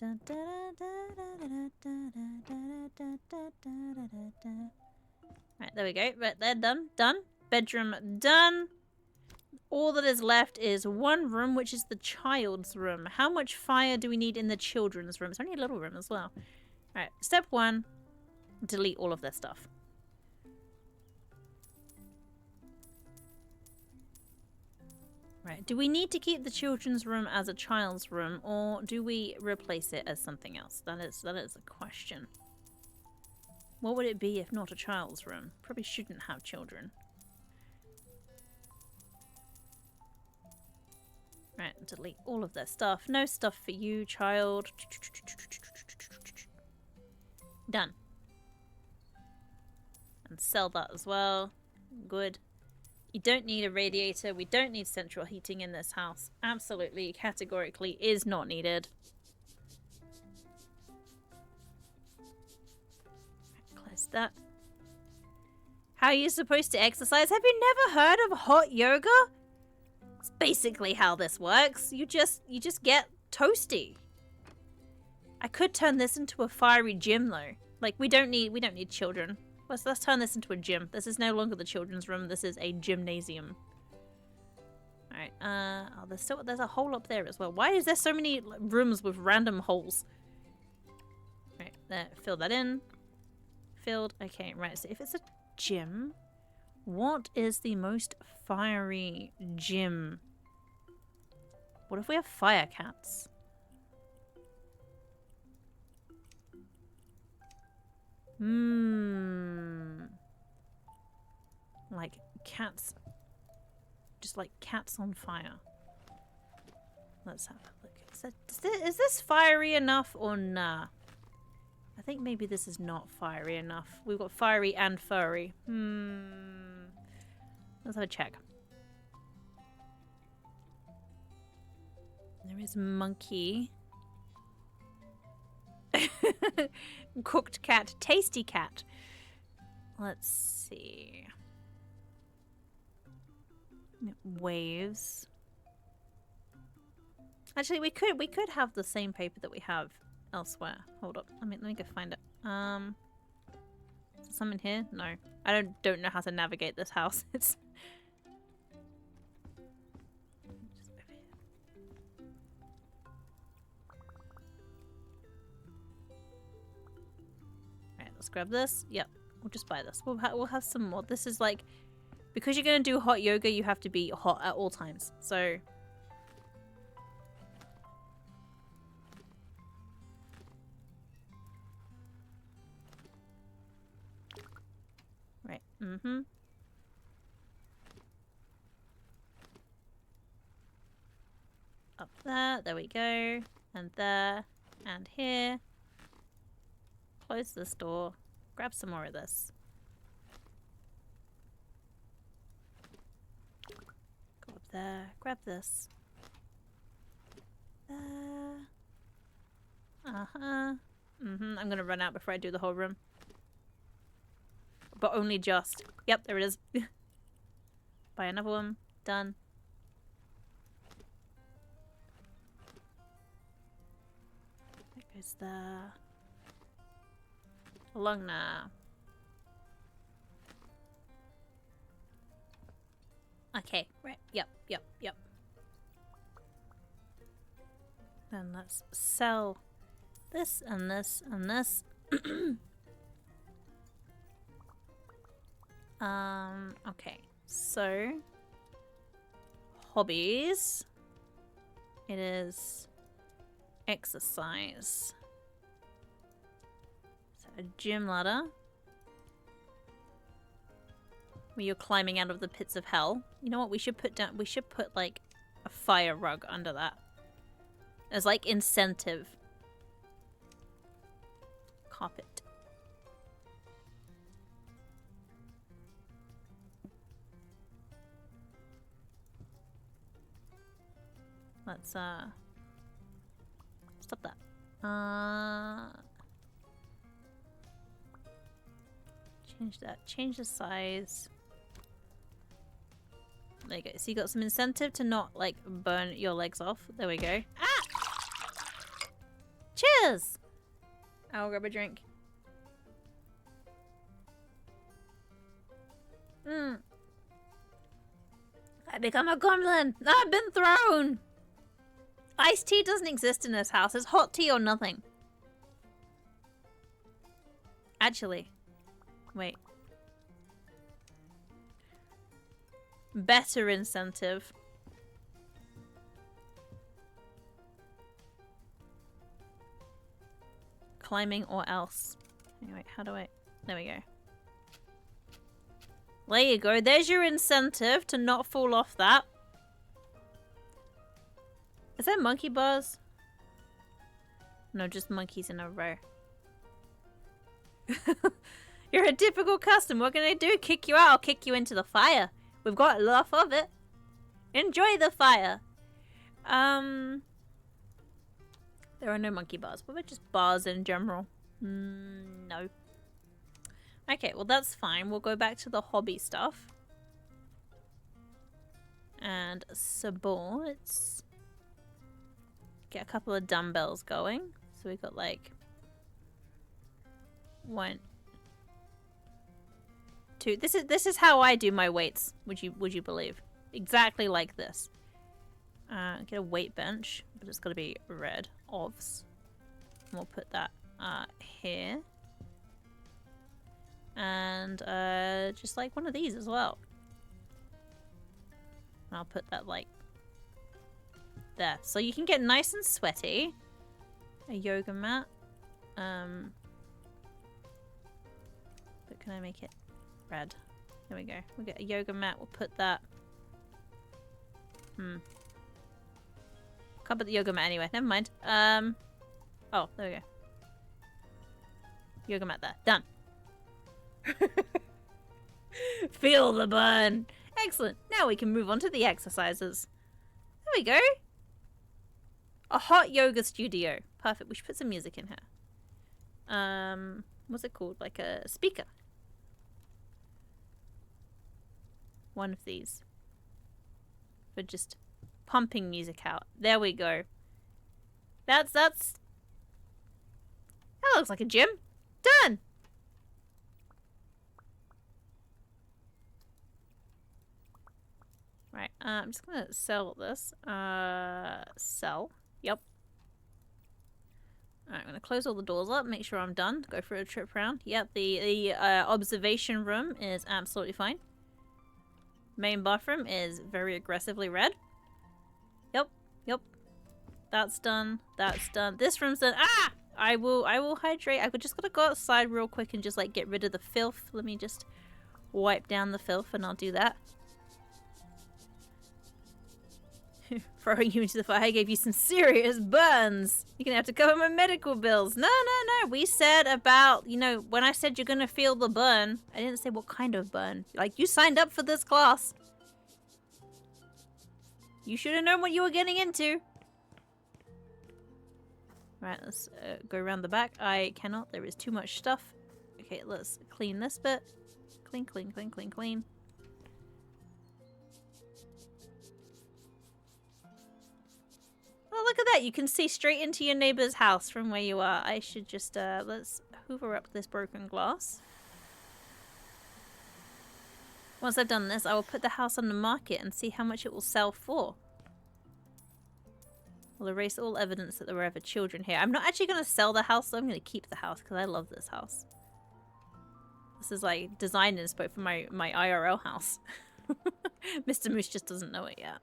Right, there we go. Right, they're done. Done. Bedroom done. All that is left is one room, which is the child's room. How much fire do we need in the children's room? It's only a little room as well. Alright, step 1. Delete all of this stuff. Right, do we need to keep the children's room as a child's room, or do we replace it as something else? That is a question. What would it be if not a child's room? Probably shouldn't have children. Right, delete all of their stuff. No stuff for you, child. Done. And sell that as well. Good. You don't need a radiator. We don't need central heating in this house. Absolutely, categorically is not needed. Close that. How are you supposed to exercise? Have you never heard of hot yoga? It's basically how this works. You just get toasty. I could turn this into a fiery gym though. Like we don't need children. Let's turn this into a gym. This is no longer the children's room. This is a gymnasium. Alright, oh, there's a hole up there as well. Why is there so many rooms with random holes? Right, there, fill that in. Filled. Okay, right, so if it's a gym, what is the most fiery gym? What if we have fire cats? Like cats. Just like cats on fire. Let's have a look. Is this fiery enough or nah? I think maybe this is not fiery enough. We've got fiery and furry. Let's have a check. There is monkey. Cooked cat. Tasty cat. Let's see. Waves. Actually, we could have the same paper that we have elsewhere. Hold up. Let me go find it. Is there some in here? No. I don't know how to navigate this house. It's just over here. Alright, let's grab this. Yep. We'll just buy this. We'll have some more. This is like, because you're gonna do hot yoga, you have to be hot at all times. So right. Up there. There we go. And there. And here. Close this door. Grab some more of this. Go up there. Grab this. There. I'm gonna run out before I do the whole room. But only just. Yep, there it is. Buy another one. Done. There goes there. Along now. Okay, right. Yep. Then let's sell this and this and this. Okay. So hobbies. It is exercise. So a gym ladder. Where you're climbing out of the pits of hell. You know what we should put down? We should put like a fire rug under that. As like incentive. Carpet. Let's stop that. Change that. Change the size. There you go. So you got some incentive to not like burn your legs off. There we go. Ah! Cheers! I'll grab a drink. I become a gremlin! I've been thrown! Iced tea doesn't exist in this house. It's hot tea or nothing. Actually, wait. Better incentive. Climbing or else. Anyway, how do I... There we go. There you go. There's your incentive to not fall off that. Is that monkey bars? No, just monkeys in a row. You're a typical customer. What can I do? Kick you out? I'll kick you into the fire. We've got enough of it. Enjoy the fire. There are no monkey bars. What about just bars in general? No. Okay, well that's fine. We'll go back to the hobby stuff. And sports. Get a couple of dumbbells going. So we got like 1, 2. This is how I do my weights. Would you believe? Exactly like this. Get a weight bench, but it's got to be red. Ovs. And we'll put that here. And just like one of these as well. And I'll put that like there. So you can get nice and sweaty. A yoga mat. But can I make it red? There we go. We'll get a yoga mat. We'll put that. Can't put the yoga mat anyway. Never mind. Oh, there we go. Yoga mat there. Done. Feel the burn. Excellent. Now we can move on to the exercises. There we go. A hot yoga studio. Perfect. We should put some music in here. What's it called? Like a speaker. One of these. For just pumping music out. There we go. That looks like a gym. Done. Right, I'm just gonna sell this. Sell. Yep. Alright, I'm gonna close all the doors up, make sure I'm done. Go for a trip around. Yep, the observation room is absolutely fine. Main bathroom is very aggressively red. Yep, yep. That's done. That's done. This room's done. Ah! I will hydrate. I just gotta go outside real quick and just like get rid of the filth. Let me just wipe down the filth and I'll do that. Throwing you into the fire gave you some serious burns. You're gonna have to cover my medical bills. No. We said about, you know, when I said you're gonna feel the burn, I didn't say what kind of burn. Like, you signed up for this class. You should have known what you were getting into. Right, let's go around the back. I cannot. There is too much stuff. Okay, let's clean this bit. Clean, clean, clean, clean, clean. Oh, look at that. You can see straight into your neighbor's house from where you are. I should just, let's hoover up this broken glass. Once I've done this, I will put the house on the market and see how much it will sell for. I'll erase all evidence that there were ever children here. I'm not actually going to sell the house, though. I'm going to keep the house because I love this house. This is like design inspo for my IRL house. Mr. Moose just doesn't know it yet.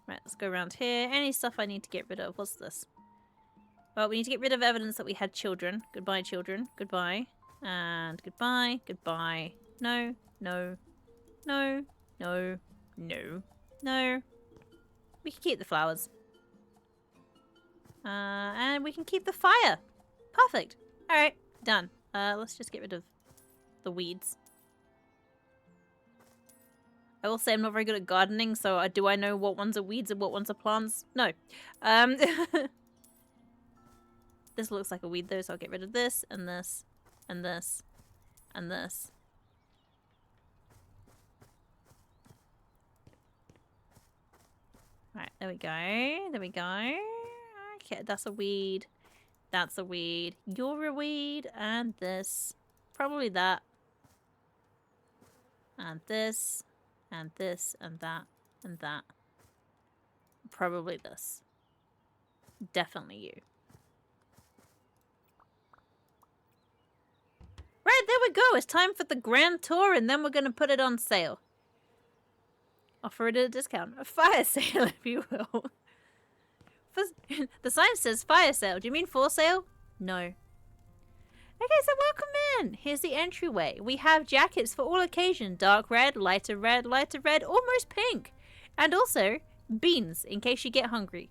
Right, let's go around here. Any stuff I need to get rid of? What's this? Well, we need to get rid of evidence that we had children. Goodbye, children. Goodbye. And goodbye. Goodbye. No. No. No. No. No. No. We can keep the flowers. And we can keep the fire. Perfect. Alright, done. Let's just get rid of the weeds. I will say I'm not very good at gardening, so do I know what ones are weeds and what ones are plants? No. This looks like a weed though, so I'll get rid of this, and this, and this, and this. Right, there we go. There we go. Okay, that's a weed. That's a weed. You're a weed, and this. Probably that. And this. And this, and that, and that. Probably this. Definitely you. we go. It's time for the grand tour, and then we're going to put it on sale. Offer it at a discount. A fire sale, if you will. The sign says fire sale. Do you mean for sale? No. Okay, so welcome in. Here's the entryway. We have jackets for all occasions. Dark red, lighter red, almost pink. And also beans in case you get hungry.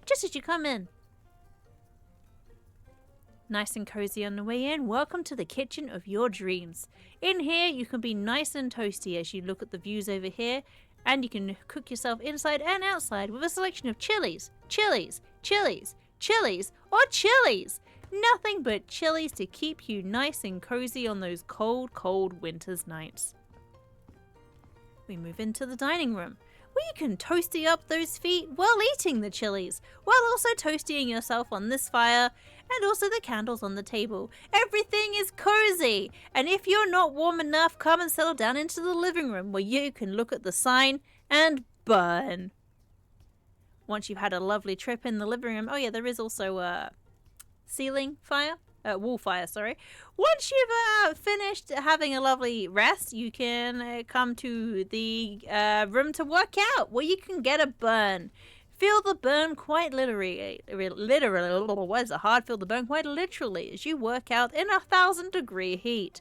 Just as you come in. Nice and cozy on the way in. Welcome to the kitchen of your dreams. In here, you can be nice and toasty as you look at the views over here. And you can cook yourself inside and outside with a selection of chilies, or chilies. Nothing but chilies to keep you nice and cozy on those cold, cold winter's nights. We move into the dining room, where you can toasty up those feet while eating the chilies, while also toastying yourself on this fire, and also the candles on the table. Everything is cozy, and if you're not warm enough, come and settle down into the living room where you can look at the sign and burn. Once you've had a lovely trip in the living room, oh yeah, there is also a ceiling fire. Wall fire, sorry. Once you've finished having a lovely rest, you can come to the room to work out, where you can get a burn. Feel the burn quite literally. Why is it hard? Feel the burn quite literally as you work out in 1,000-degree heat.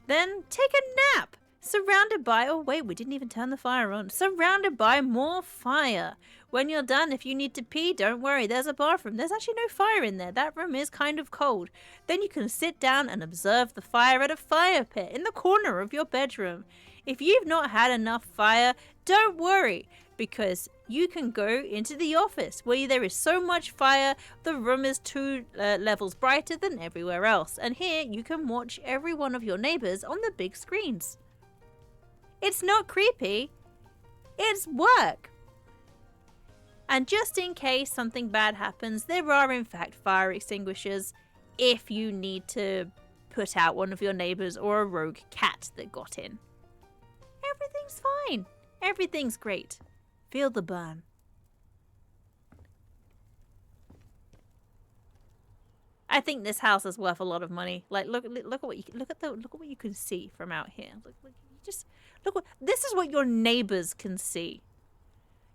Then take a nap, surrounded by, oh wait, we didn't even turn the fire on. Surrounded by more fire. When you're done, if you need to pee, don't worry, there's a bathroom. There's actually no fire in there. That room is kind of cold. Then you can sit down and observe the fire at a fire pit in the corner of your bedroom. If you've not had enough fire, don't worry, because you can go into the office where there is so much fire, the room is 2 levels brighter than everywhere else. And here you can watch every one of your neighbors on the big screens. It's not creepy, it's work. And just in case something bad happens, there are in fact fire extinguishers if you need to put out one of your neighbors or a rogue cat that got in. Everything's fine. Everything's great. Feel the burn. I think this house is worth a lot of money. Like, look at what you can see from out here. This is what your neighbors can see.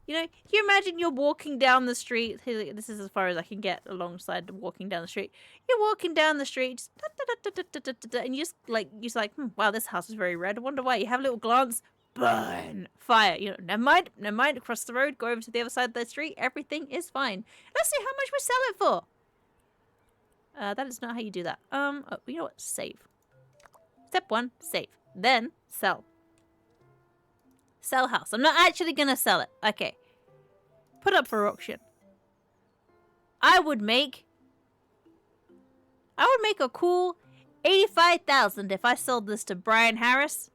You know, can you imagine you're walking down the street? This is as far as I can get alongside walking down the street. You're walking down the street, and you're just like, wow, this house is very red. I wonder why. You have a little glance, burn, fire. You know, never mind. Across the road, go over to the other side of the street. Everything is fine. Let's see how much we sell it for. That is not how you do that. You know what? Save. Step 1, save. Then sell. Sell house. I'm not actually gonna sell it. Okay. Put up for auction. I would make a cool 85,000 if I sold this to Brian Harris.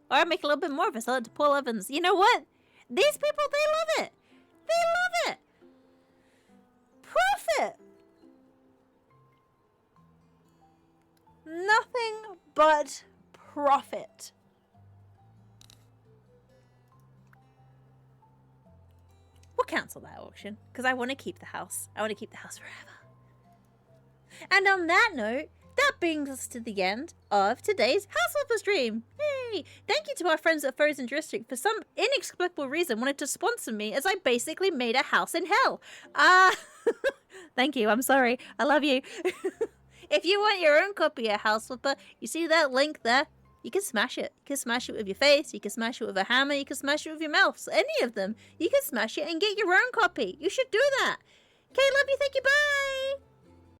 Or I'd make a little bit more if I sold it to Paul Evans. You know what? These people, they love it. They love it. Profit. Nothing but profit. We'll cancel that auction, because I want to keep the house. I want to keep the house forever. And on that note, that brings us to the end of today's House Flipper stream. Yay! Thank you to our friends at Frozen District for some inexplicable reason wanted to sponsor me as I basically made a house in hell. Thank you. I'm sorry. I love you. If you want your own copy of House Flipper, you see that link there? You can smash it. You can smash it with your face. You can smash it with a hammer. You can smash it with your mouse. Any of them. You can smash it and get your own copy. You should do that. Okay, love you. Thank you. Bye.